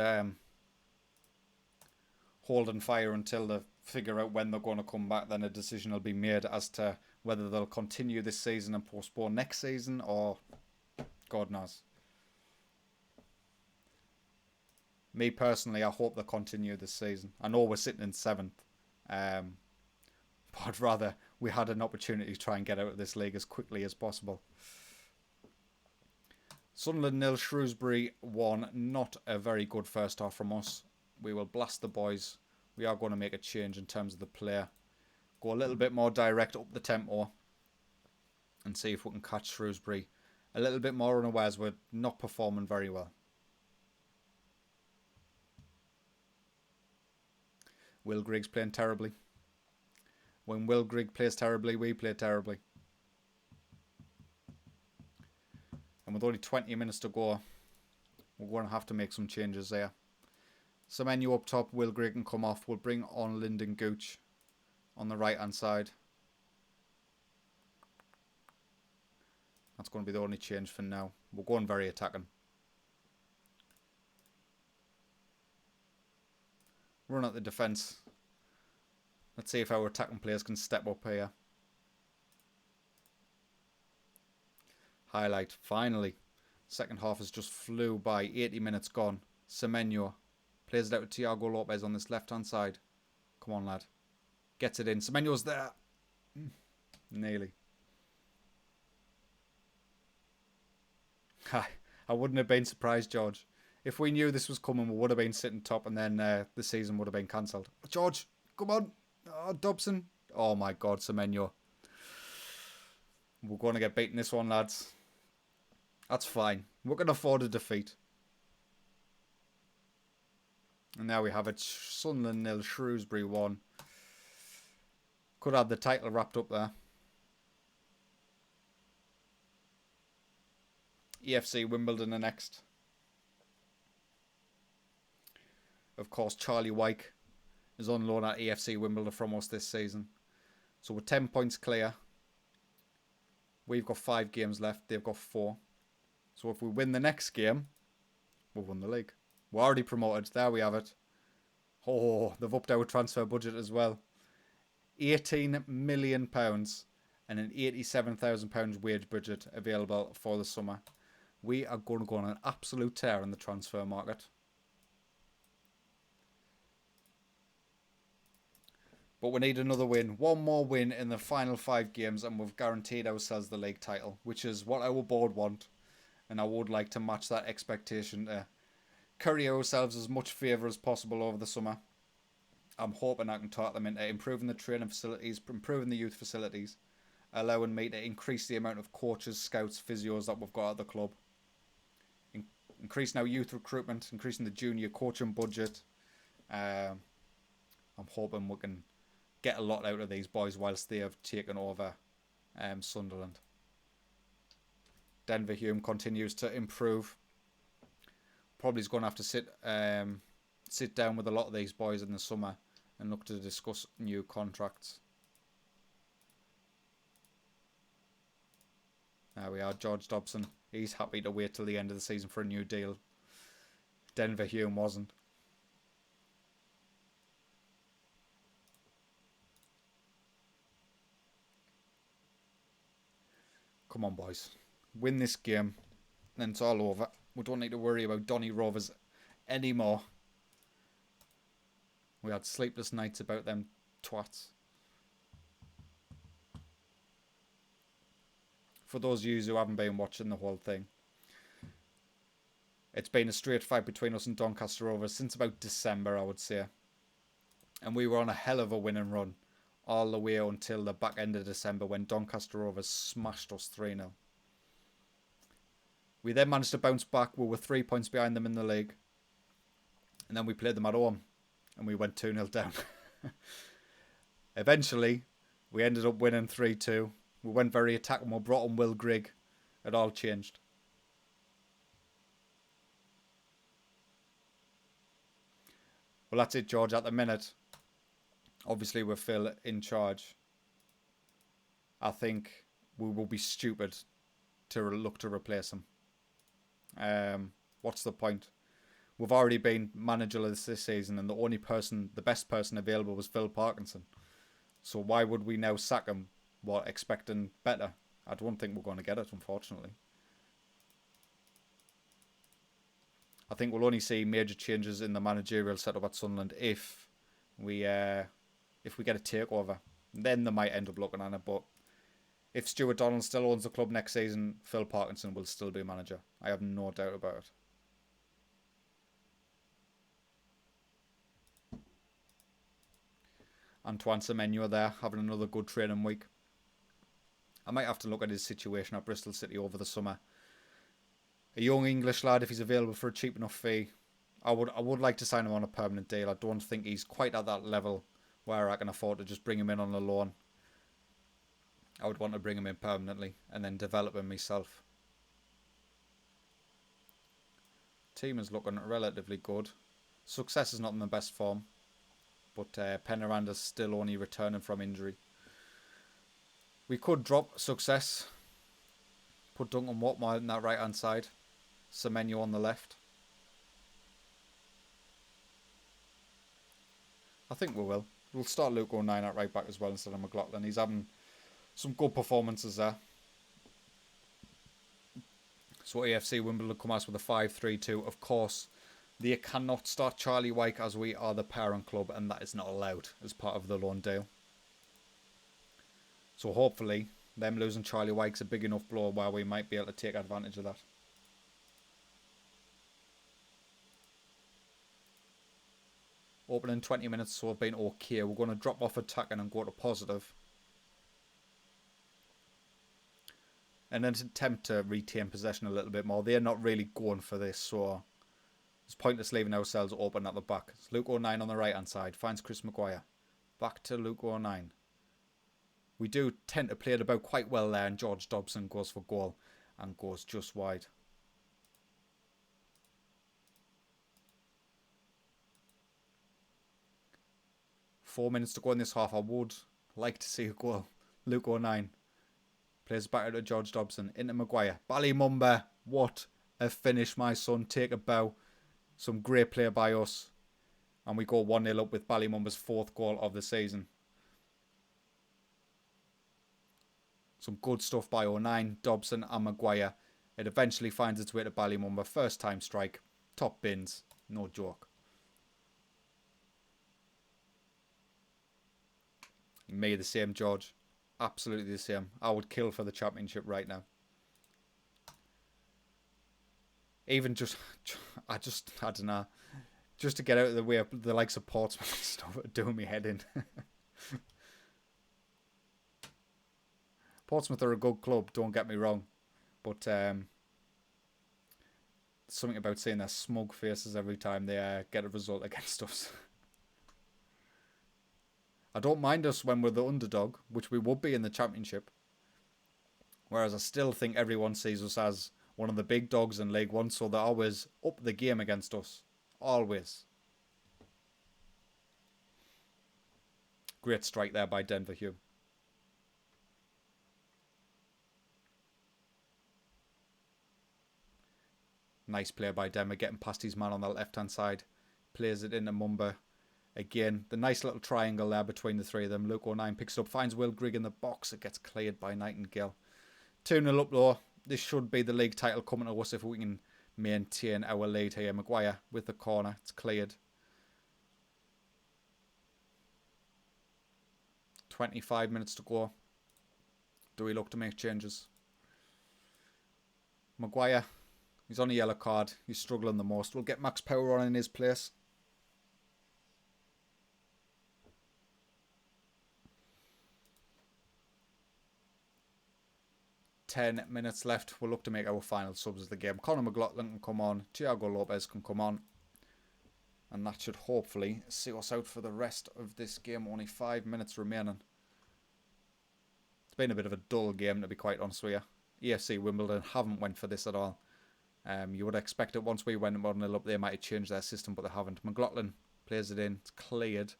holding fire until they figure out when they're going to come back. Then a decision will be made as to whether they'll continue this season and postpone next season, or God knows. Me personally, I hope they continue this season. I know we're sitting in 7th. But I'd rather we had an opportunity to try and get out of this league as quickly as possible. Sunderland 0, Shrewsbury 1. Not a very good first half from us. We will blast the boys. We are going to make a change in terms of the player. Go a little bit more direct, up the tempo. And see if we can catch Shrewsbury a little bit more unawares. We're not performing very well. Will Griggs playing terribly. When Will Grigg plays terribly, we play terribly. And with only 20 minutes to go, we're going to have to make some changes there. Semenyo up top, Will Grigg can come off. We'll bring on Lyndon Gooch on the right hand side. That's going to be the only change for now. We're going very attacking. Run at the defence. Let's see if our attacking players can step up here. Highlight, finally. Second half has just flew by. 80 minutes gone. Semenyo plays it out to Thiago Lopez on this left-hand side. Come on, lad. Gets it in. Semenyo's there. Nearly. I wouldn't have been surprised, George. If we knew this was coming, we would have been sitting top, and then the season would have been cancelled. George, come on. Oh, Dobson. Oh, my God, Semenyo. We're going to get beaten this one, lads. That's fine. We're going to afford a defeat. And now we have it. Sunderland 0, Shrewsbury 1. Could have the title wrapped up there. EFC Wimbledon are next. Of course, Charlie Wyke is on loan at EFC Wimbledon from us this season. So we're 10 points clear. We've got 5 games left. They've got 4. So if we win the next game, we'll win the league. We're already promoted. There we have it. Oh, they've upped our transfer budget as well. £18 million and an £87,000 wage budget available for the summer. We are going to go on an absolute tear in the transfer market. But we need another win. One more win in the final 5 games and we've guaranteed ourselves the league title, which is what our board want. And I would like to match that expectation to curry ourselves as much favour as possible over the summer. I'm hoping I can talk them into improving the training facilities, improving the youth facilities, allowing me to increase the amount of coaches, scouts, physios that we've got at the club. Increasing our youth recruitment, increasing the junior coaching budget. I'm hoping we can get a lot out of these boys whilst they have taken over Sunderland. Denver Hume continues to improve. Probably is going to have to sit down with a lot of these boys in the summer and look to discuss new contracts. There we are, George Dobson. He's happy to wait till the end of the season for a new deal. Denver Hume wasn't. Come on, boys. Win this game, then it's all over. We don't need to worry about Donny Rovers anymore. We had sleepless nights about them twats. For those of you who haven't been watching the whole thing, it's been a straight fight between us and Doncaster Rovers since about December, I would say. And we were on a hell of a winning run all the way until the back end of December when Doncaster Rovers smashed us 3-0. We then managed to bounce back. We were 3 points behind them in the league. And then we played them at home. And we went 2-0 down. Eventually, we ended up winning 3-2. We went very attacking. We brought on Will Grigg. It all changed. Well, that's it, George. At the minute, obviously, we're Phil in charge. I think we will be stupid to look to replace him. What's the point? We've already been manager this season, and the best person available was Phil Parkinson. So why would we now sack him while expecting better? I don't think we're going to get it, unfortunately. I think we'll only see major changes in the managerial setup at Sunderland if we get a takeover. Then they might end up looking at it. But if Stuart Donald still owns the club next season, Phil Parkinson will still be manager. I have no doubt about it. Antoine Semenyo there, having another good training week. I might have to look at his situation at Bristol City over the summer. A young English lad, if he's available for a cheap enough fee, I would like to sign him on a permanent deal. I don't think he's quite at that level where I can afford to just bring him in on a loan. I would want to bring him in permanently and then develop him myself. Team is looking relatively good. Success is not in the best form, but Penaranda's still only returning from injury. We could drop Success, put Duncan Watmore on that right hand side, Semenyo on the left. I think we will. We'll start Luke O'Nien at right back as well instead of McLaughlin. He's having some good performances there. So AFC Wimbledon come out with a 5-3-2. Of course, they cannot start Charlie Wyke as we are the parent club, and that is not allowed as part of the loan deal. So hopefully, them losing Charlie Wyke's a big enough blow where we might be able to take advantage of that. Opening 20 minutes, so have been okay. We're going to drop off attacking and go to positive. And then attempt to retain possession a little bit more. They're not really going for this, so it's pointless leaving ourselves open at the back. It's Luke O'Nien on the right hand side. Finds Chris Maguire. Back to Luke O'Nien. We do tend to play it about quite well there, and George Dobson goes for goal and goes just wide. Four minutes to go in this half. I would like to see a goal. Luke O'Nien plays back out to George Dobson. Into Maguire. Ballymumba. What a finish, my son. Take a bow. Some great play by us. And we go 1-0 up with Ballymumba's 4th goal of the season. Some good stuff by O'Nien, Dobson and Maguire. It eventually finds its way to Ballymumba. First time strike. Top bins. No joke. Me the same, George. Absolutely the same. I would kill for the championship right now. Even I don't know. Just to get out of the way of the likes of Portsmouth and stuff doing me head in. Portsmouth are a good club, don't get me wrong. But something about seeing their smug faces every time they get a result against us. I don't mind us when we're the underdog, which we would be in the championship. Whereas I still think everyone sees us as one of the big dogs in League One, so they're always up the game against us. Always. Great strike there by Denver Hugh. Nice play by Denver, getting past his man on the left-hand side. Plays it into Mumba. Again, the nice little triangle there between the three of them. Luke O'Nien picks it up, finds Will Grigg in the box. It gets cleared by Nightingale. 2-0 up though. This should be the league title coming to us if we can maintain our lead here. Maguire with the corner. It's cleared. 25 minutes to go. Do we look to make changes? Maguire, he's on a yellow card. He's struggling the most. We'll get Max Power on in his place. Ten minutes left. We'll look to make our final subs of the game. Conor McLaughlin can come on. Thiago Lopez can come on. And that should hopefully see us out for the rest of this game. Only 5 minutes remaining. It's been a bit of a dull game, to be quite honest with you. EFC Wimbledon haven't went for this at all. You would expect it once we went 1-0 up, they might have changed their system, but they haven't. McLaughlin plays it in. It's cleared.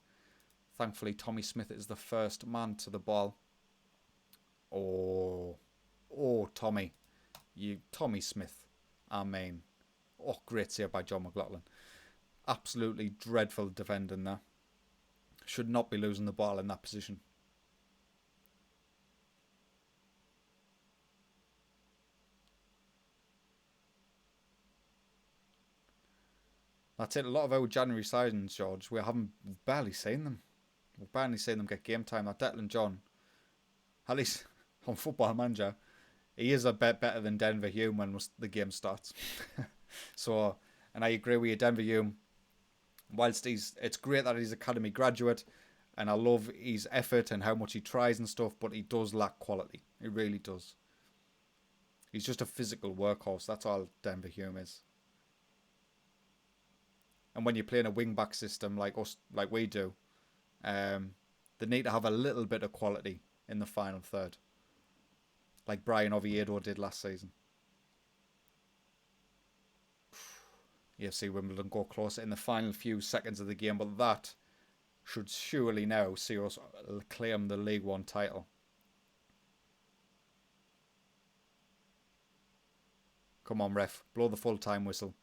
Thankfully, Tommy Smith is the first man to the ball. Oh, Tommy. Tommy Smith. Amen. Oh, great save by John McLaughlin. Absolutely dreadful defending there. Should not be losing the ball in that position. That's it. A lot of our January signings, George, we've barely seen them. We've barely seen them get game time. That Declan John, at least on Football Manager, he is a bit better than Denver Hume when the game starts. So, and I agree with you, Denver Hume, whilst it's great that he's an academy graduate, and I love his effort and how much he tries and stuff, but he does lack quality. He really does. He's just a physical workhorse. That's all Denver Hume is. And when you're playing a wing-back system like us, like we do, they need to have a little bit of quality in the final third. Like Brian Oviedo did last season. EFC Wimbledon go closer in the final few seconds of the game, but that should surely now see us claim the League One title. Come on, ref. Blow the full-time whistle.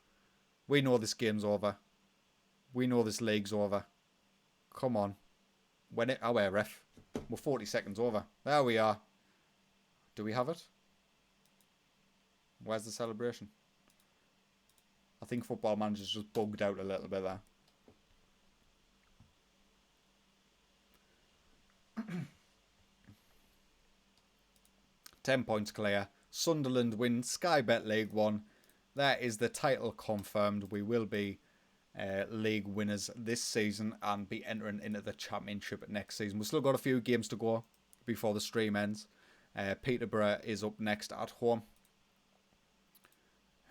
We know this game's over. We know this league's over. Come on. Away, ref. We're 40 seconds over. There we are. Do we have it? Where's the celebration? I think Football Manager's just bugged out a little bit there. £10 points clear. Sunderland win Sky Bet League One. That is the title confirmed. We will be league winners this season and be entering into the championship next season. We've still got a few games to go before the stream ends. Peterborough is up next at home,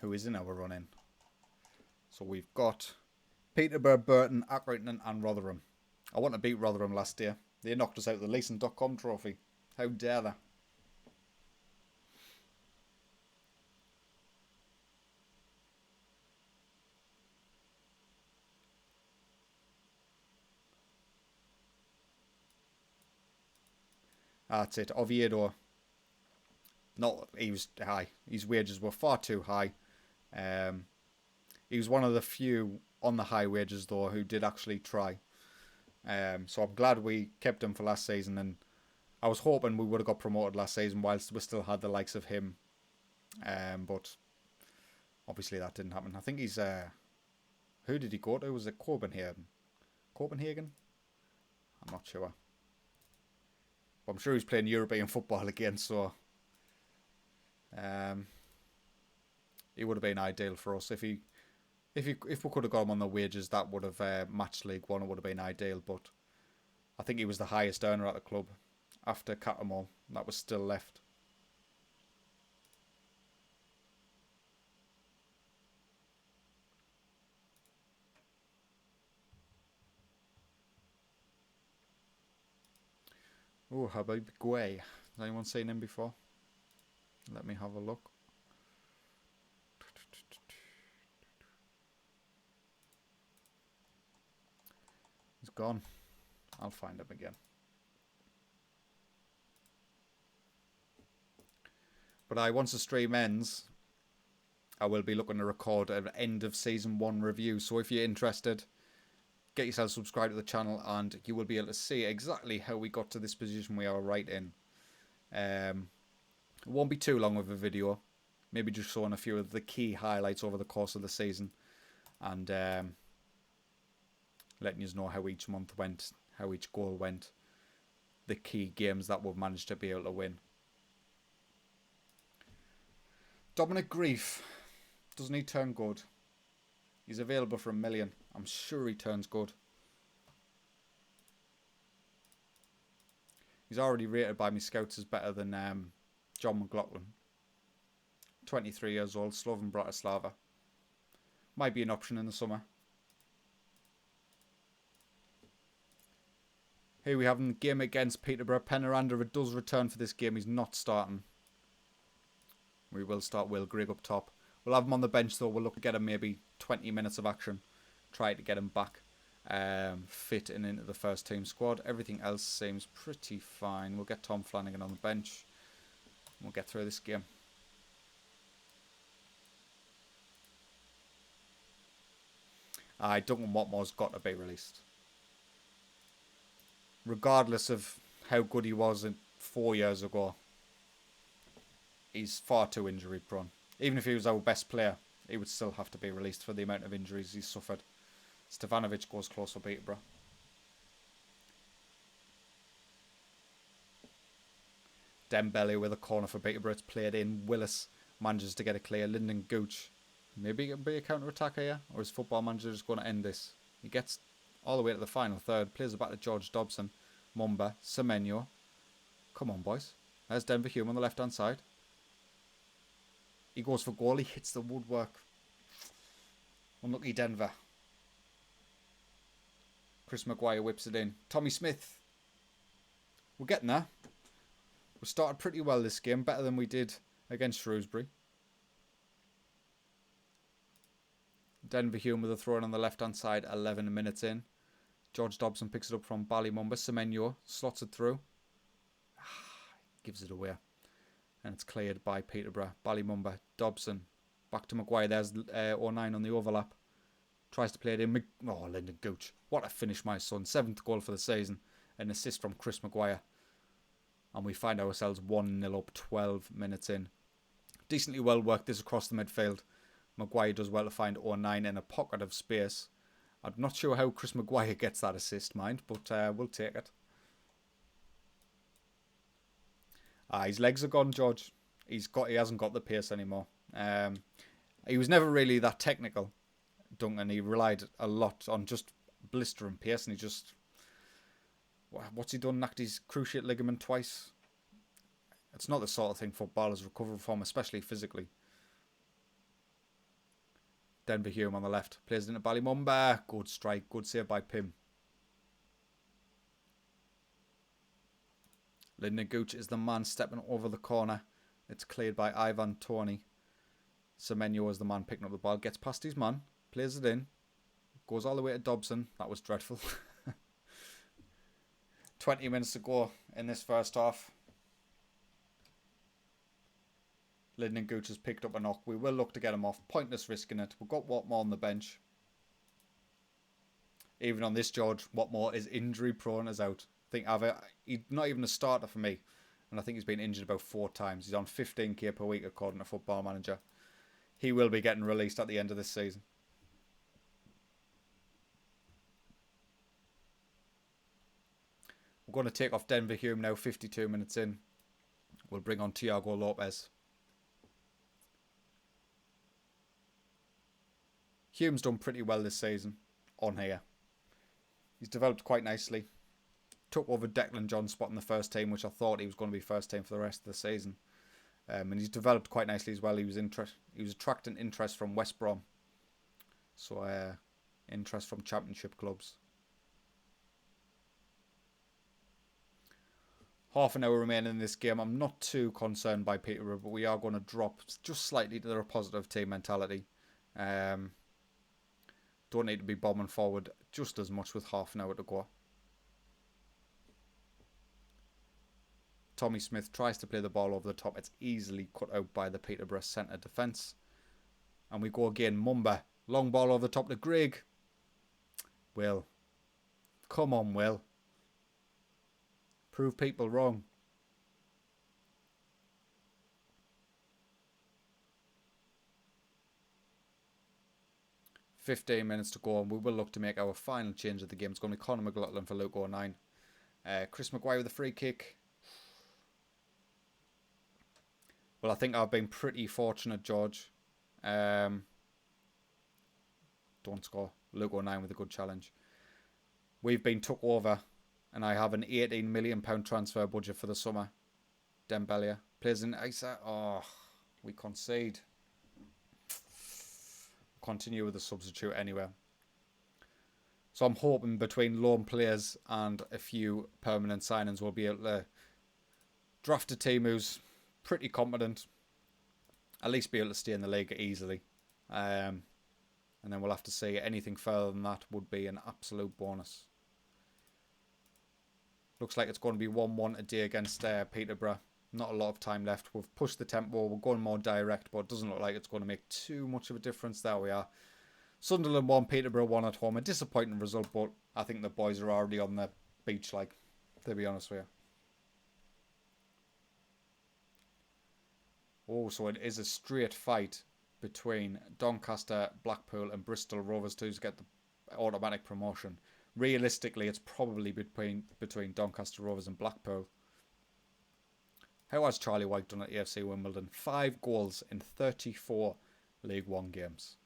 who is in our run-in. So we've got Peterborough, Burton, Accrington and Rotherham. I want to beat Rotherham last year. They knocked us out of the Leeson.com trophy. How dare they? That's it. Oviedo. No, he was high. His wages were far too high. He was one of the few on the high wages, though, who did actually try. So I'm glad we kept him for last season. And I was hoping we would have got promoted last season whilst we still had the likes of him. But obviously that didn't happen. I think he's... who did he go to? Was it Copenhagen? Copenhagen? I'm not sure. But I'm sure he's playing European football again, so he would have been ideal for us. If we could have got him on the wages, that would have matched League One. It would have been ideal, but I think he was the highest earner at the club after Catamol. That was still left. Oh, how about Guay? Has anyone seen him before? Let me have a look. He's gone. I'll find him again. But once the stream ends, I will be looking to record an end of season 1 review. So if you're interested, get yourself subscribed to the channel and you will be able to see exactly how we got to this position we are right in. It won't be too long of a video. Maybe just showing a few of the key highlights over the course of the season. And letting you know how each month went, how each goal went. The key games that we've managed to be able to win. Dominic Grief. Doesn't he turn good? He's available for $1 million. I'm sure he turns good. He's already rated by me scouts as better than John McLaughlin. 23 years old, Slovan Bratislava. Might be an option in the summer. Here we have a game against Peterborough. Penaranda does return for this game. He's not starting. We will start Will Grigg up top. We'll have him on the bench though. We'll look to get him maybe 20 minutes of action. Try to get him back fit and into the first team squad. Everything else seems pretty fine. We'll get Tom Flanagan on the bench. We'll get through this game. Duncan Watmore's got to be released. Regardless of how good he was 4 years ago, he's far too injury prone. Even if he was our best player, he would still have to be released for the amount of injuries he's suffered. Stefanovic goes close for Peterborough. Dembele with a corner for Peterborough. It's played in. Willis manages to get it clear. Lyndon Gooch. Maybe it can be a counter-attacker here. Or is Football Manager just going to end this? He gets all the way to the final third. Plays it back to George Dobson. Mumba. Semenyo. Come on, boys. There's Denver Hume on the left-hand side. He goes for goal. He hits the woodwork. Unlucky Denver. Chris Maguire whips it in. Tommy Smith. We're getting there. We started pretty well this game. Better than we did against Shrewsbury. Denver Hume with a throw in on the left-hand side. 11 minutes in. George Dobson picks it up from Ballymumba. Semenyo slots it through. Gives it away. And it's cleared by Peterborough. Ballymumba. Dobson. Back to Maguire. There's 09 on the overlap. Tries to play it in. Lyndon Gooch. What a finish, my son. 7th goal for the season. An assist from Chris Maguire. And we find ourselves 1-0 up 12 minutes in. Decently well worked this across the midfield. Maguire does well to find 09 in a pocket of space. I'm not sure how Chris Maguire gets that assist, mind, but we'll take it. His legs are gone, George. He hasn't got the pace anymore. He was never really that technical, Duncan. He relied a lot on just blistering pace, and he just... What's he done? Knocked his cruciate ligament twice. It's not the sort of thing footballers recover from, especially physically. Denver Hume on the left. Plays it into Ballymumba. Good strike. Good save by Pym. Lyndon Gooch is the man stepping over the corner. It's cleared by Ivan Toney. Semenyo is the man picking up the ball. Gets past his man. Plays it in. Goes all the way to Dobson. That was dreadful. 20 minutes to go in this first half. Lyndon Gooch has picked up a knock. We will look to get him off. Pointless risking it. We've got Watmore on the bench. Even on this, George, Watmore is injury prone as out. He's not even a starter for me. And I think he's been injured about 4 times. He's on 15k per week according to Football Manager. He will be getting released at the end of this season. We're going to take off Denver Hume now, 52 minutes in. We'll bring on Thiago Lopez. Hume's done pretty well this season on here. He's developed quite nicely. Took over Declan John's spot in the first team, which I thought he was going to be first team for the rest of the season. And he's developed quite nicely as well. He was attracting interest from West Brom. So interest from championship clubs. Half an hour remaining in this game. I'm not too concerned by Peterborough, but we are going to drop just slightly to their positive team mentality. Don't need to be bombing forward just as much with half an hour to go. Tommy Smith tries to play the ball over the top. It's easily cut out by the Peterborough centre defence. And we go again. Mumba. Long ball over the top to Grigg. Will. Come on, Will. Prove people wrong. "15 minutes to go, and we will look to make our final change of the game. It's going to be Conor McLaughlin for Luke 09. Chris Maguire with a free kick. Well, I think I've been pretty fortunate, George. Don't score. Luke 09 with a good challenge. We've been took over, and I have an £18 million transfer budget for the summer. Dembele plays in Isa. Oh, we concede. Continue with the substitute anyway. So I'm hoping between loan players and a few permanent signings we'll be able to draft a team who's pretty competent. At least be able to stay in the league easily. And then we'll have to see. Anything further than that would be an absolute bonus. Looks like it's going to be 1-1 today against Peterborough. Not a lot of time left. We've pushed the tempo. We're going more direct, but it doesn't look like it's going to make too much of a difference. There we are. Sunderland 1, Peterborough 1 at home. A disappointing result, but I think the boys are already on the beach, like, to be honest with you. Oh, so it is a straight fight between Doncaster, Blackpool and Bristol Rovers to get the automatic promotion. Realistically, it's probably between Doncaster Rovers and Blackpool. How has Charlie White done at AFC Wimbledon? 5 goals in 34 League One games.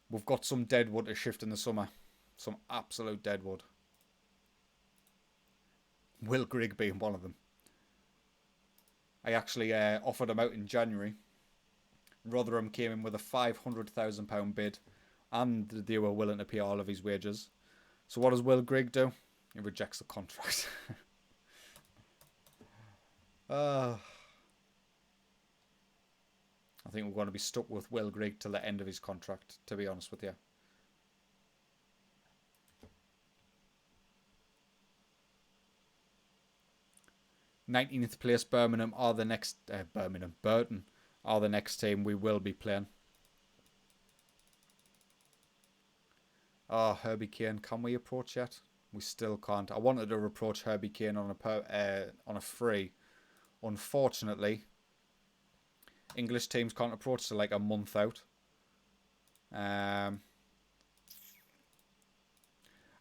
We've got some deadwood to shift in the summer. Some absolute deadwood. Will Grigg being one of them. I actually offered him out in January. Rotherham came in with a £500,000 bid, and they were willing to pay all of his wages. So what does Will Grigg do? He rejects the contract. I think we're going to be stuck with Will Grigg till the end of his contract, to be honest with you. "19th place Birmingham are the next Burton are the next team we will be playing." Oh, Herbie Kane, can we approach yet? We still can't. I wanted to approach Herbie Kane on a free. Unfortunately, English teams can't approach till like a month out. I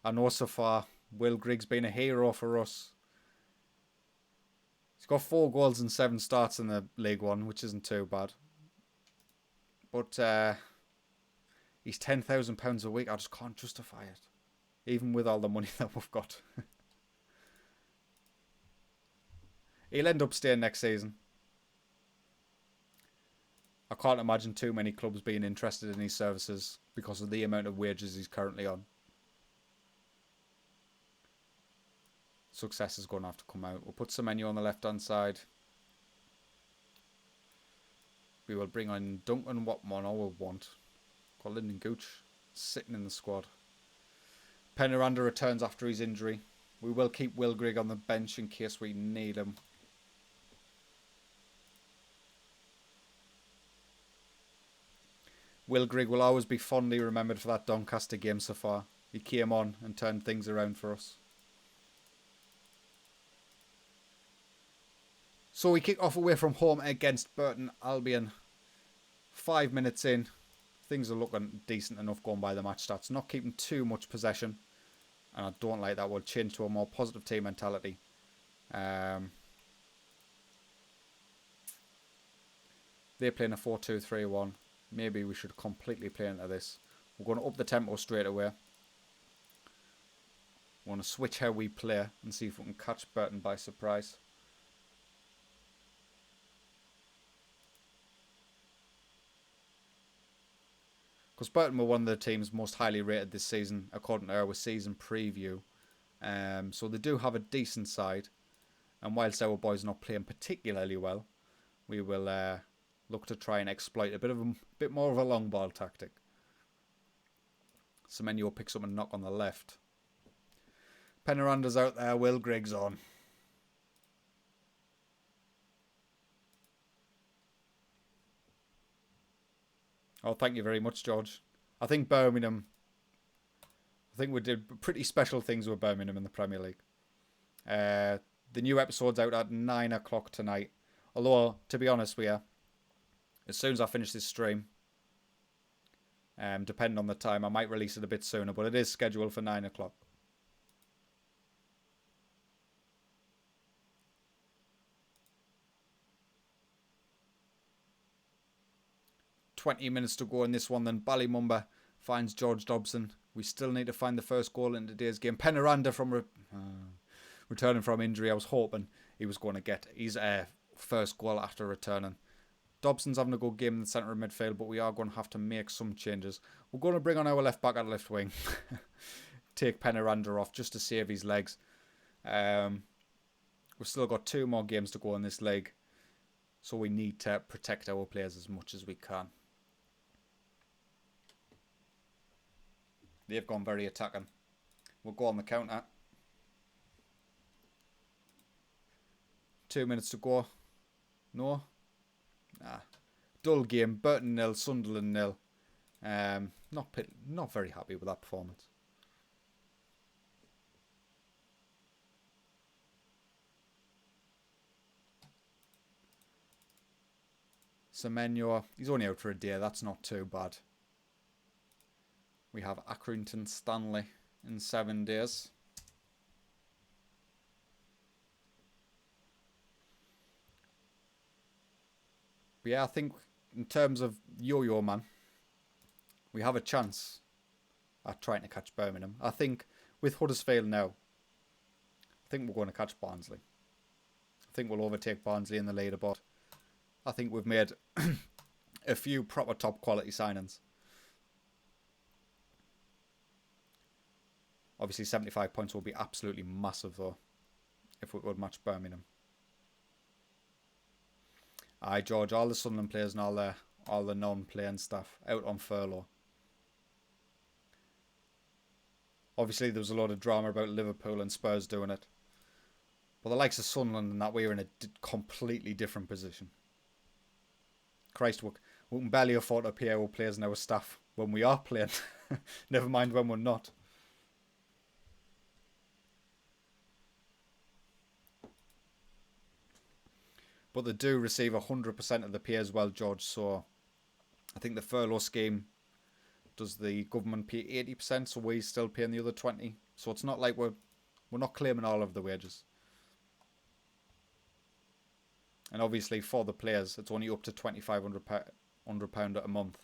know so far Will Grigg's been a hero for us. He's got 4 goals and 7 starts in the League One, which isn't too bad. But he's £10,000 a week. I just can't justify it, even with all the money that we've got. He'll end up staying next season. I can't imagine too many clubs being interested in his services because of the amount of wages he's currently on. Success is going to have to come out. We'll put Semenyo on the left-hand side. We will bring on Duncan Watmon, or we'll want. Got Lyndon Gooch sitting in the squad. Penaranda returns after his injury. We will keep Will Grigg on the bench in case we need him. Will Grigg will always be fondly remembered for that Doncaster game so far. He came on and turned things around for us. So we kick off away from home against Burton Albion. 5 minutes in. Things are looking decent enough going by the match stats. Not keeping too much possession. And I don't like that. We'll change to a more positive team mentality. They're playing a 4-2-3-1. Maybe we should completely play into this. We're going to up the tempo straight away. We want to switch how we play and see if we can catch Burton by surprise. Because Burton were one of the teams most highly rated this season, according to our season preview. So they do have a decent side. And whilst our boys are not playing particularly well, we will look to try and exploit a bit more of a long ball tactic. Semenyo picks up a knock on the left. Penaranda's out there. Will Griggs on. Oh, thank you very much, George. I think we did pretty special things with Birmingham in the Premier League. The new episode's out at 9 o'clock tonight. Although, to be honest with you, as soon as I finish this stream, depending on the time, I might release it a bit sooner, but it is scheduled for 9 o'clock. $20 to go in this one. Then Ballymumba finds George Dobson. We still need to find the first goal in today's game. Penaranda from returning from injury. I was hoping he was going to get his first goal after returning. Dobson's having a good game in the centre of midfield, but we are going to have to make some changes. We're going to bring on our left back at left wing. Take Penaranda off just to save his legs. We've still got 2 more games to go in this league, so we need to protect our players as much as we can. They've gone very attacking. We'll go on the counter. 2 minutes to go. No? Nah. Dull game. Burton 0, Sunderland 0. Not very happy with that performance. Semenyo, he's only out for a day. That's not too bad. We have Accrington Stanley in 7 days. But yeah, I think in terms of Yo-Yo Man, we have a chance at trying to catch Birmingham. I think with Huddersfield now, I think we're going to catch Barnsley. I think we'll overtake Barnsley in the leaderboard. I think we've made a few proper top quality signings. Obviously 75 points will be absolutely massive though, if we could match Birmingham. Aye, George, all the Sunderland players and all the non-playing staff out on furlough. Obviously there was a lot of drama about Liverpool and Spurs doing it. But the likes of Sunderland and that, we are in a completely different position. Christ, we can barely afford to pay our players and our staff when we are playing. Never mind when we're not. But they do receive 100% of the pay as well, George. So I think the furlough scheme does the government pay 80%, so we're still paying the other 20%. So it's not like we're not claiming all of the wages. And obviously for the players, it's only up to £2,500 a month.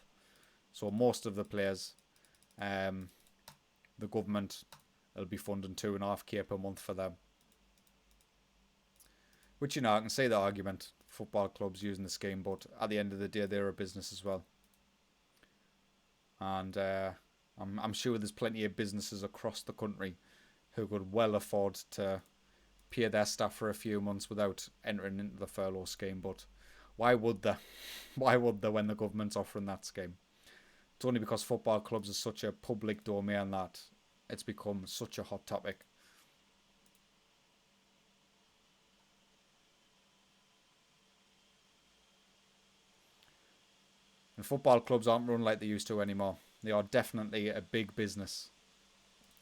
So most of the players, the government will be funding £2.5k per month for them. Which, you know, I can see the argument, football clubs using the scheme, but at the end of the day, they're a business as well. And I'm sure there's plenty of businesses across the country who could well afford to pay their staff for a few months without entering into the furlough scheme. But why would they? Why would they when the government's offering that scheme? It's only because football clubs are such a public domain that it's become such a hot topic. And football clubs aren't run like they used to anymore. They are definitely a big business.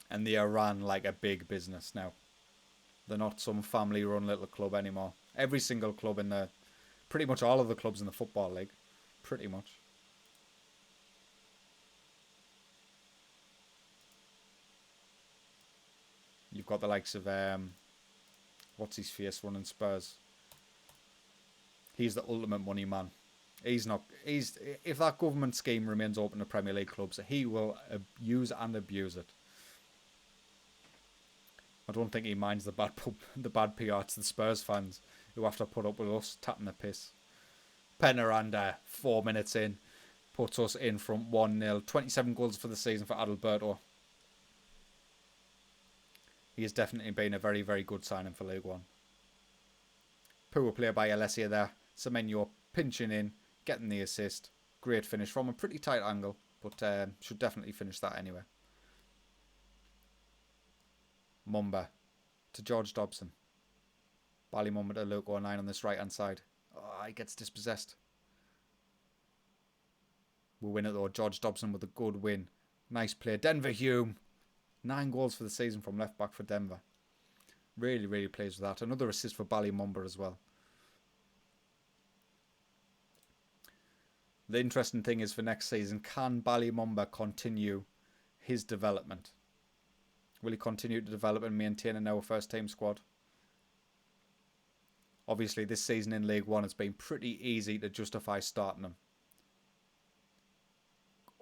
And they are run like a big business now. They're not some family-run little club anymore. Every single club in the... Pretty much all of the clubs in the Football League. Pretty much. got the likes of what's his face running Spurs. He's the ultimate money man. He's not. He's if that government scheme remains open to Premier League clubs, he will use and abuse it. I don't think he minds the bad PR to the Spurs fans who have to put up with us tapping the piss. Penaranda, 4 minutes in, puts us in from 1-0. 27 goals for the season for Adalberto. He has definitely been a very, very good signing for League One. Poor play by Alessia there. Semenyo pinching in, getting the assist. Great finish from a pretty tight angle, but should definitely finish that anyway. Mumba to George Dobson. Bally Mumba to Luke 09 on this right hand side. Oh, he gets dispossessed. We'll win it though. George Dobson with a good win. Nice play. Denver Hume. 9 goals for the season from left back for Denver. Really, really pleased with that. Another assist for Bally Mumba as well. The interesting thing is for next season, can Bally Mumba continue his development? Will he continue to develop and maintain in our first team squad? Obviously, this season in League One, it's been pretty easy to justify starting him.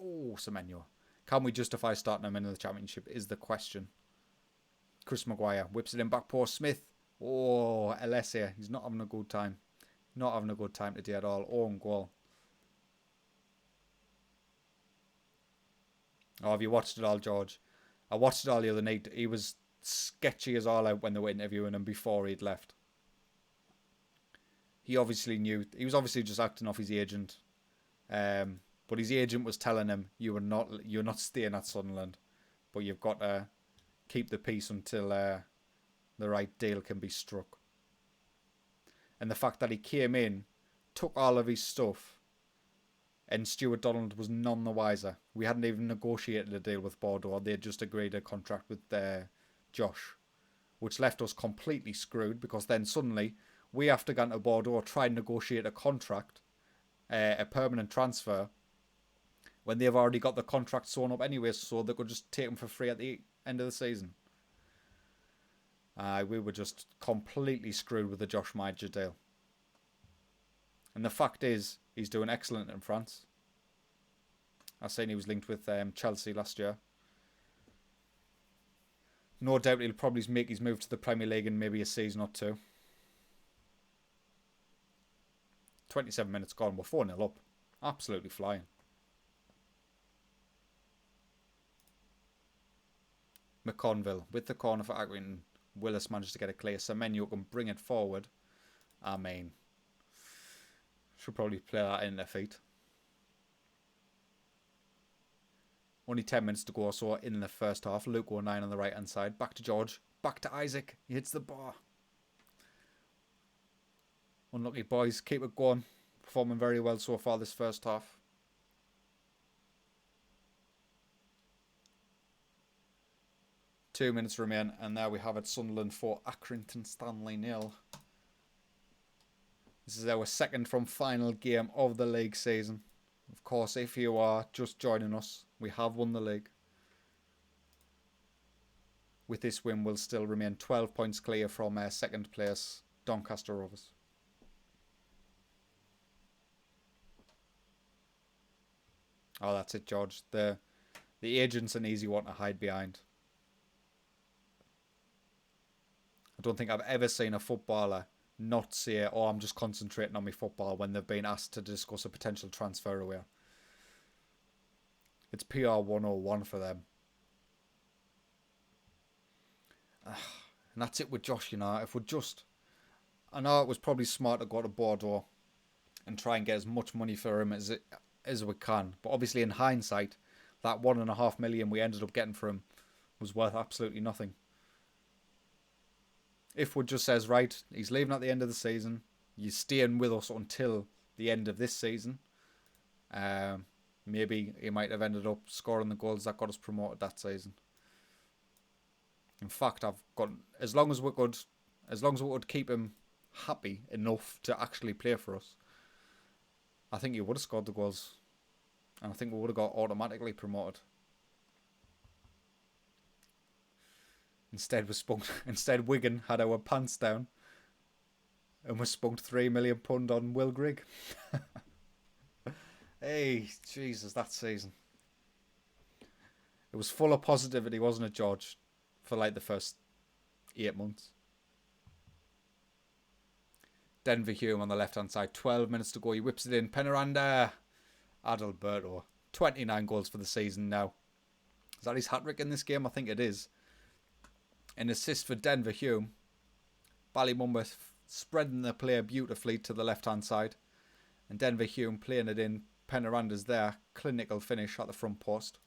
Oh, Semenyo. Can we justify starting him in the Championship is the question. Chris Maguire whips it in back post. Smith. Oh, Alessia. He's not having a good time. Not having a good time today at all. Own goal. Oh, have you watched it all, George? I watched it all the other night. He was sketchy as all out when they were interviewing him before he'd left. He obviously knew. He was obviously just acting off his agent. But his agent was telling him, you're not staying at Sunderland. But you've got to keep the peace until the right deal can be struck. And the fact that he came in, took all of his stuff, and Stuart Donald was none the wiser. We hadn't even negotiated a deal with Bordeaux. They had just agreed a contract with Josh, which left us completely screwed because then suddenly we have to go into Bordeaux, try and negotiate a contract, a permanent transfer, when they've already got the contract sewn up anyway, so they could just take him for free at the end of the season. We were just completely screwed with the Josh Maja deal. And the fact is, he's doing excellent in France. I've seen he was linked with Chelsea last year. No doubt he'll probably make his move to the Premier League in maybe a season or two. 27 minutes gone. We're 4-0 up. Absolutely flying. McConville with the corner for Accrington. Willis managed to get it clear. Semenyo can bring it forward. I mean, should probably play that in their feet. Only 10 minutes to go or so in the first half. Luke 09 on the right hand side. Back to George. Back to Isaac. He hits the bar. Unlucky boys. Keep it going. Performing very well so far this first half. Two minutes remain, and there we have it. Sunderland 4, Accrington Stanley 0. This is our second from final game of the league season. Of course, if you are just joining us, we have won the league. With this win, we'll still remain 12 points clear from second place, Doncaster Rovers. Oh, that's it, George. The agent's an easy one to hide behind. I don't think I've ever seen a footballer not say, oh, I'm just concentrating on my football when they've been asked to discuss a potential transfer away. It's PR 101 for them. And that's it with Josh, you know. If we're just... I know it was probably smart to go to Bordeaux and try and get as much money for him as we can. But obviously in hindsight, that $1.5 million we ended up getting for him was worth absolutely nothing. If Wood just says, right, he's leaving at the end of the season, you're staying with us until the end of this season, maybe he might have ended up scoring the goals that got us promoted that season. In fact, as long as we could keep him happy enough to actually play for us, I think he would have scored the goals, and I think we would have got automatically promoted. Instead, Wigan had our pants down and was spunked £3 million on Will Grigg. Hey, Jesus, that season. It was full of positivity, wasn't it, George? For like the first 8 months. Denver Hume on the left-hand side. 12 minutes to go. He whips it in. Penaranda. Adalberto. 29 goals for the season now. Is that his hat-trick in this game? I think it is. An assist for Denver Hume. Ballymumba spreading the play beautifully to the left-hand side. And Denver Hume playing it in. Penaranda's there. Clinical finish at the front post.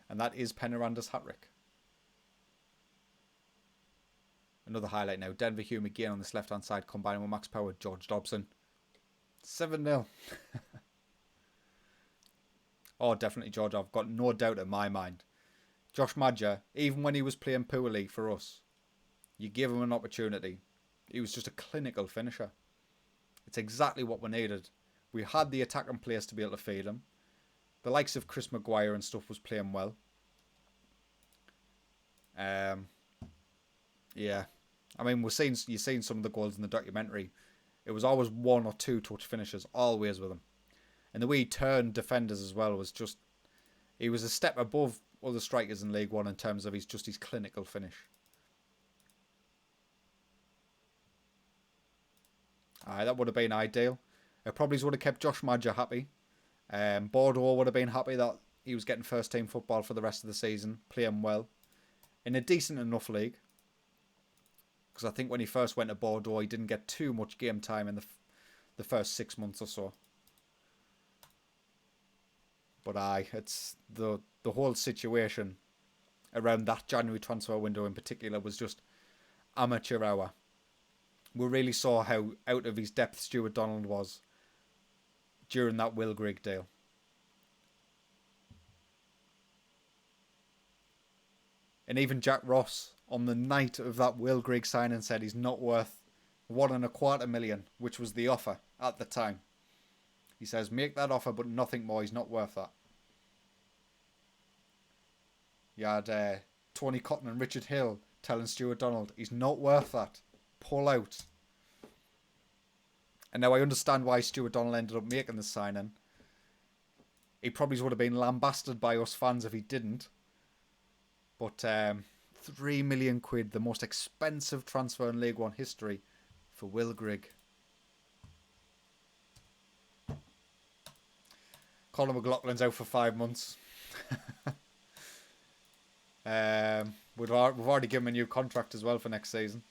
And that is Penaranda's hat-trick. Another highlight now. Denver Hume again on this left-hand side, combining with Max Power. George Dobson. 7-0. Oh, definitely, George. I've got no doubt in my mind. Josh Madger, even when he was playing poorly for us, you give him an opportunity. He was just a clinical finisher. It's exactly what we needed. We had the attacking players to be able to feed him. The likes of Chris Maguire and stuff was playing well. Yeah. I mean, you've seen some of the goals in the documentary. It was always 1 or 2 touch finishes, always with him. And the way he turned defenders as well was just... He was a step above other strikers in League One in terms of his clinical finish. That would have been ideal. It probably would have kept Josh Madger happy. Bordeaux would have been happy that he was getting first team football for the rest of the season, playing well. In a decent enough league. Because I think when he first went to Bordeaux, he didn't get too much game time in the first 6 months or so. But it's the whole situation around that January transfer window in particular was just amateur hour. We really saw how out of his depth Stuart Donald was during that Will Grigg deal. And even Jack Ross, on the night of that Will Grigg signing, said he's not worth $1.25 million, which was the offer at the time. He says, make that offer, but nothing more. He's not worth that. You had Tony Cotton and Richard Hill telling Stuart Donald, he's not worth that. Pull out. And now I understand why Stuart Donald ended up making the signing. He probably would have been lambasted by us fans if he didn't. But £3 million, the most expensive transfer in League One history for Will Grigg. Colin McLaughlin's out for 5 months. We've already given him a new contract as well for next season.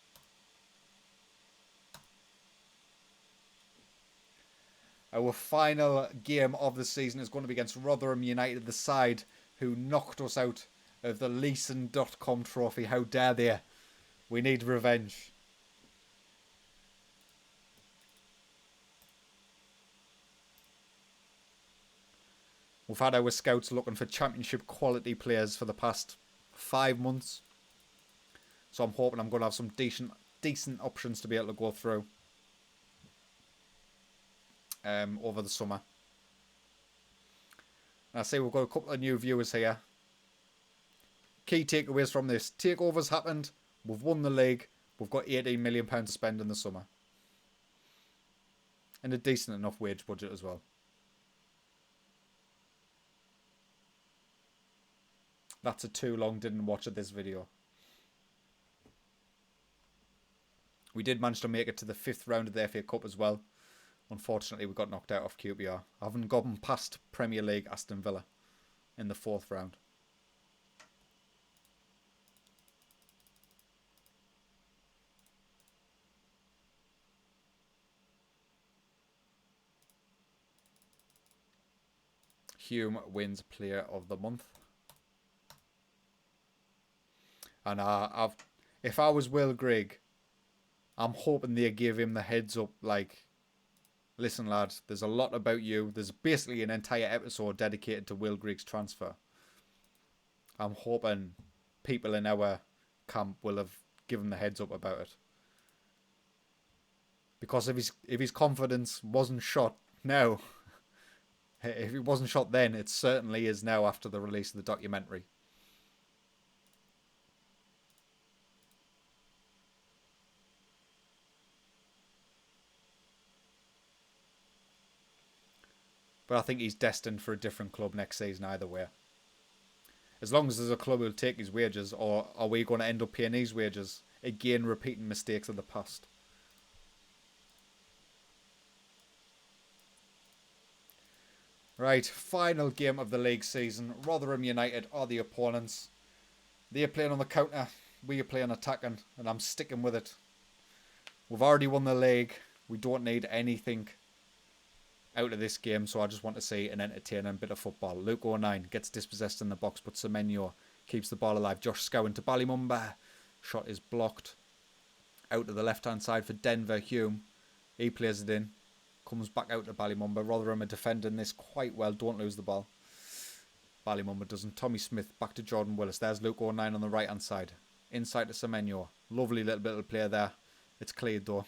Our final game of the season is going to be against Rotherham United, the side who knocked us out of the Leeson.com trophy. How dare they? We need revenge. We've had our scouts looking for championship quality players for the past 5 months. So I'm hoping I'm going to have some decent options to be able to go through over the summer. And I see we've got a couple of new viewers here. Key takeaways from this. Takeovers happened. We've won the league. We've got £18 million to spend in the summer. And a decent enough wage budget as well. That's a too long didn't watch of this video. We did manage to make it to the 5th round of the FA Cup as well. Unfortunately, we got knocked out off QPR. I haven't gotten past Premier League Aston Villa in the 4th round. Hume wins Player of the Month. And if I was Will Grigg, I'm hoping they give him the heads up, like, listen, lad, there's a lot about you. There's basically an entire episode dedicated to Will Grigg's transfer. I'm hoping people in our camp will have given the heads up about it. Because if his confidence wasn't shot now, if it wasn't shot then, it certainly is now after the release of the documentary. But I think he's destined for a different club next season either way. As long as there's a club who'll take his wages, or are we going to end up paying his wages? Again, repeating mistakes of the past. Right, final game of the league season. Rotherham United are the opponents. They're playing on the counter, we are playing attacking, and I'm sticking with it. We've already won the league. We don't need anything out of this game, so I just want to see an entertaining bit of football. Luke O'Nien gets dispossessed in the box, but Semenyo keeps the ball alive. Josh Scowen to Ballymumba. Shot is blocked. Out to the left-hand side for Denver. Hume. He plays it in. Comes back out to Ballymumba. Rotherham are defending this quite well. Don't lose the ball. Ballymumba doesn't. Tommy Smith back to Jordan Willis. There's Luke O'Nien on the right-hand side. Inside to Semenyo. Lovely little bit of play there. It's cleared though.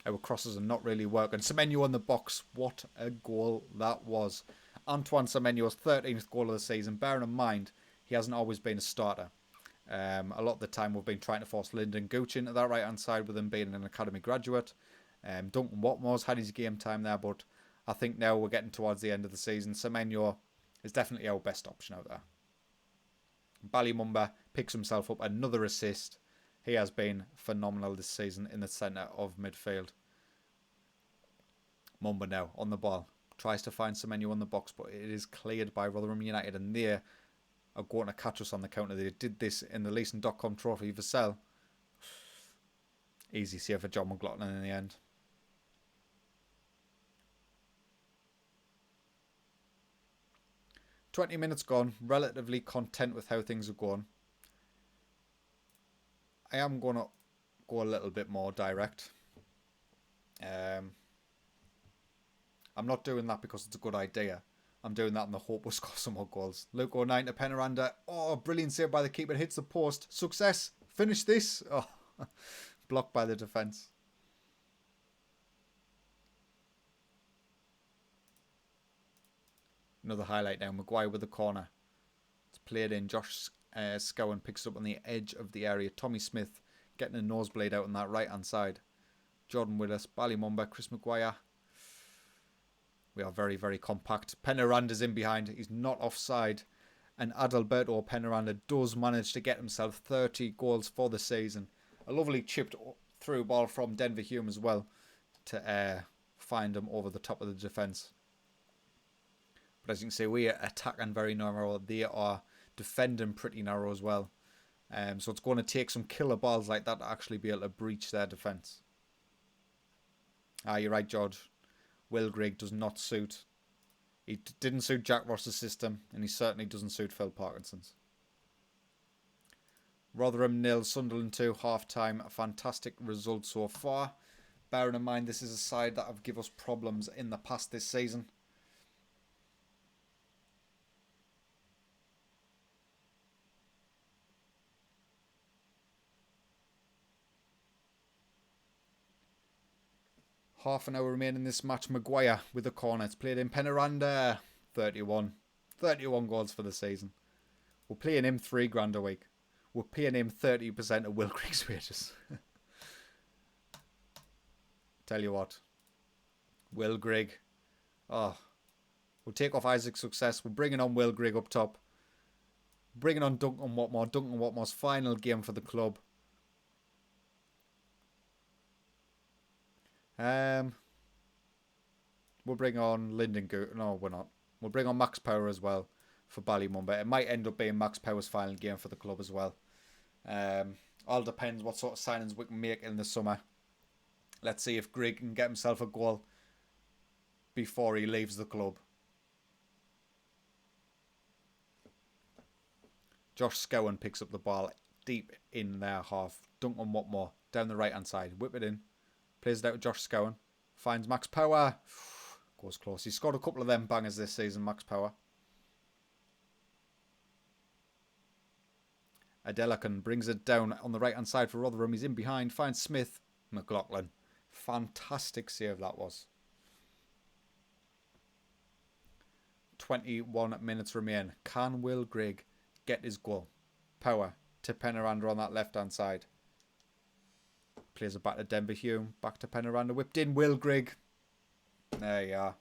Our crosses are not really working. Semenyo in the box. What a goal that was. Antoine Semenyo's 13th goal of the season. Bearing in mind, he hasn't always been a starter. A lot of the time we've been trying to force Lyndon Gooch into that right-hand side with him being an academy graduate. Duncan Watmore's had his game time there, but I think now we're getting towards the end of the season. Semenyo is definitely our best option out there. Ballymumba picks himself up another assist. He has been phenomenal this season in the centre of midfield. Mumba now on the ball. Tries to find Semenyo on the box, but it is cleared by Rotherham United, and they are going to catch us on the counter. They did this in the Leeson.com Trophy. Vassell. Easy save for John McLaughlin in the end. "20 minutes gone. Relatively content with how things are going. I am going to go a little bit more direct. I'm not doing that because it's a good idea. I'm doing that in the hope we'll score some more goals. Luke O'Nien to Penaranda. Oh, brilliant save by the keeper. Hits the post. Success. Finish this. Oh, blocked by the defence. Another highlight now. Maguire with the corner. It's played in. Josh Scowen picks it up on the edge of the area. Tommy Smith getting a nosebleed out on that right-hand side. Jordan Willis, Ballymumba, Chris Maguire. We are very, very compact. Penaranda's in behind. He's not offside. And Adalberto Penaranda does manage to get himself 30 goals for the season. A lovely chipped through ball from Denver Hume as well to find him over the top of the defence. But as you can see, we are attacking very narrow. They are defending pretty narrow as well. So it's going to take some killer balls like that to actually be able to breach their defence. You're right, George. Will Grigg does not suit. He didn't suit Jack Ross's system, and he certainly doesn't suit Phil Parkinson's. Rotherham 0, Sunderland 2, half-time. A fantastic result so far. Bearing in mind, this is a side that have given us problems in the past this season. Half an hour remaining in this match. Maguire with the corner. It's played in. Penaranda. 31. 31 goals for the season. We're paying him $3,000 a week. We're paying him 30% of Will Grigg's wages. Tell you what. Will Grigg. Oh. We'll take off Isaac's success. We're bringing on Will Grigg up top. Bringing on Duncan Watmore. Duncan Watmore's final game for the club. We'll bring on Lyndon Gooch. No, we're not. We'll bring on Max Power as well for Ballymumba. It might end up being Max Power's final game for the club as well. All depends what sort of signings we can make in the summer. Let's see if Grigg can get himself a goal before he leaves the club. Josh Scowen picks up the ball deep in their half. Duncan Watmore down the right hand side. Whip it in. Plays it out to Josh Scowen. Finds Max Power. Goes close. He's scored a couple of them bangers this season, Max Power. Adelakan brings it down on the right-hand side for Rotherham. He's in behind. Finds Smith. McLaughlin. Fantastic save that was. 21 minutes remain. Can Will Grigg get his goal? Power to Penaranda on that left-hand side. Plays it back to Denver Hume. Back to Penaranda. Whipped in. Will Grigg. There you are.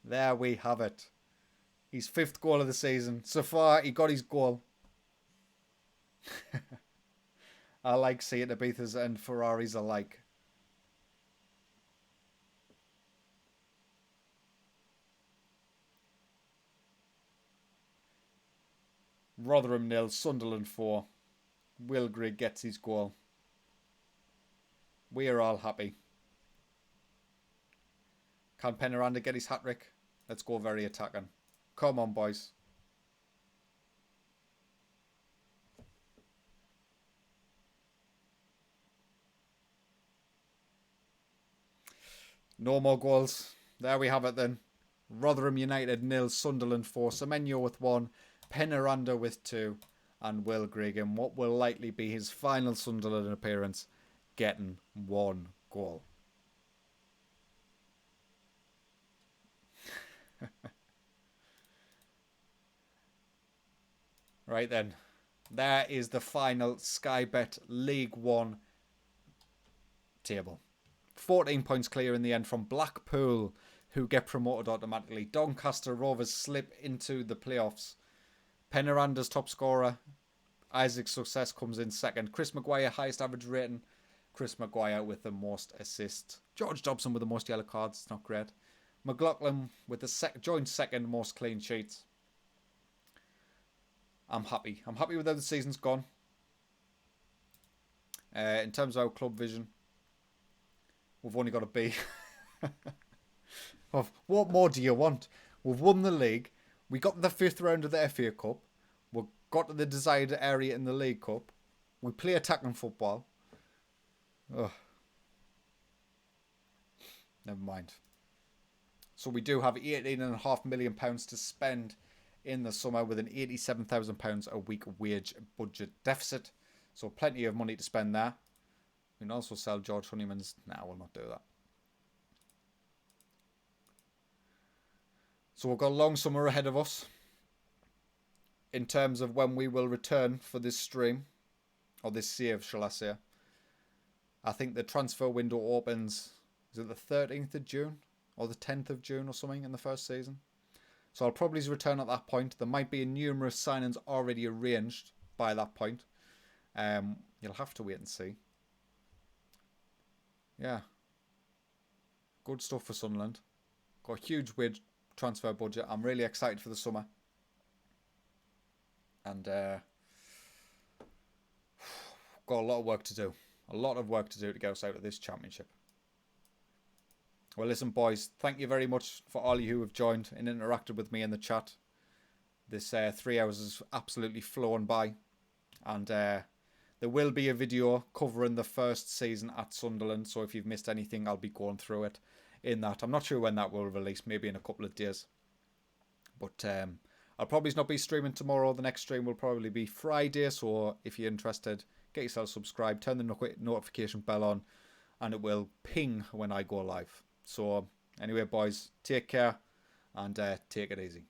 There we have it. His 5th goal of the season. So far, he got his goal. I like seeing Ibizas and Ferraris alike. Rotherham 0, Sunderland 4. Will Grigg gets his goal. We are all happy. Can Penaranda get his hat-trick? Let's go very attacking. Come on, boys. No more goals. There we have it then. Rotherham United 0, Sunderland 4. Semenyo with 1. Penaranda with 2. And Will Grigg in what will likely be his final Sunderland appearance, getting 1 goal. Right then. There is the final Sky Bet League 1 table. 14 points clear in the end from Blackpool, who get promoted automatically. Doncaster Rovers slip into the playoffs. Penaranda's top scorer. Isaac's Success comes in second. Chris Maguire, highest average rating. Chris Maguire with the most assists. George Dobson with the most yellow cards. It's not great. McLaughlin with the joint second most clean sheets. I'm happy. I'm happy with how the season's gone. In terms of our club vision, we've only got a B. What more do you want? We've won the league. We got the 5th round of the FA Cup. We got to the desired area in the League Cup. We play attacking football. Ugh. Never mind. So we do have £18.5 million to spend in the summer with an £87,000 a week wage budget deficit. So plenty of money to spend there. We can also sell George Honeyman's. Nah, we'll not do that. So we've got a long summer ahead of us. In terms of when we will return for this stream. Or this save, shall I say. I think the transfer window opens, is it the 13th of June? Or the 10th of June or something in the first season. So I'll probably return at that point. There might be numerous signings already arranged by that point. You'll have to wait and see. Yeah. Good stuff for Sunderland. Got a huge wage transfer budget. I'm really excited for the summer. And got a lot of work to do. A lot of work to do to get us out of this championship. Well, listen, boys, thank you very much for all you who have joined and interacted with me in the chat. This 3 hours has absolutely flown by. And there will be a video covering the first season at Sunderland. So if you've missed anything, I'll be going through it in that. I'm not sure when that will release, maybe in a couple of days. But I'll probably not be streaming tomorrow. The next stream will probably be Friday. So if you're interested, get yourself subscribed, turn the notification bell on, and it will ping when I go live. So anyway, boys, take care and take it easy.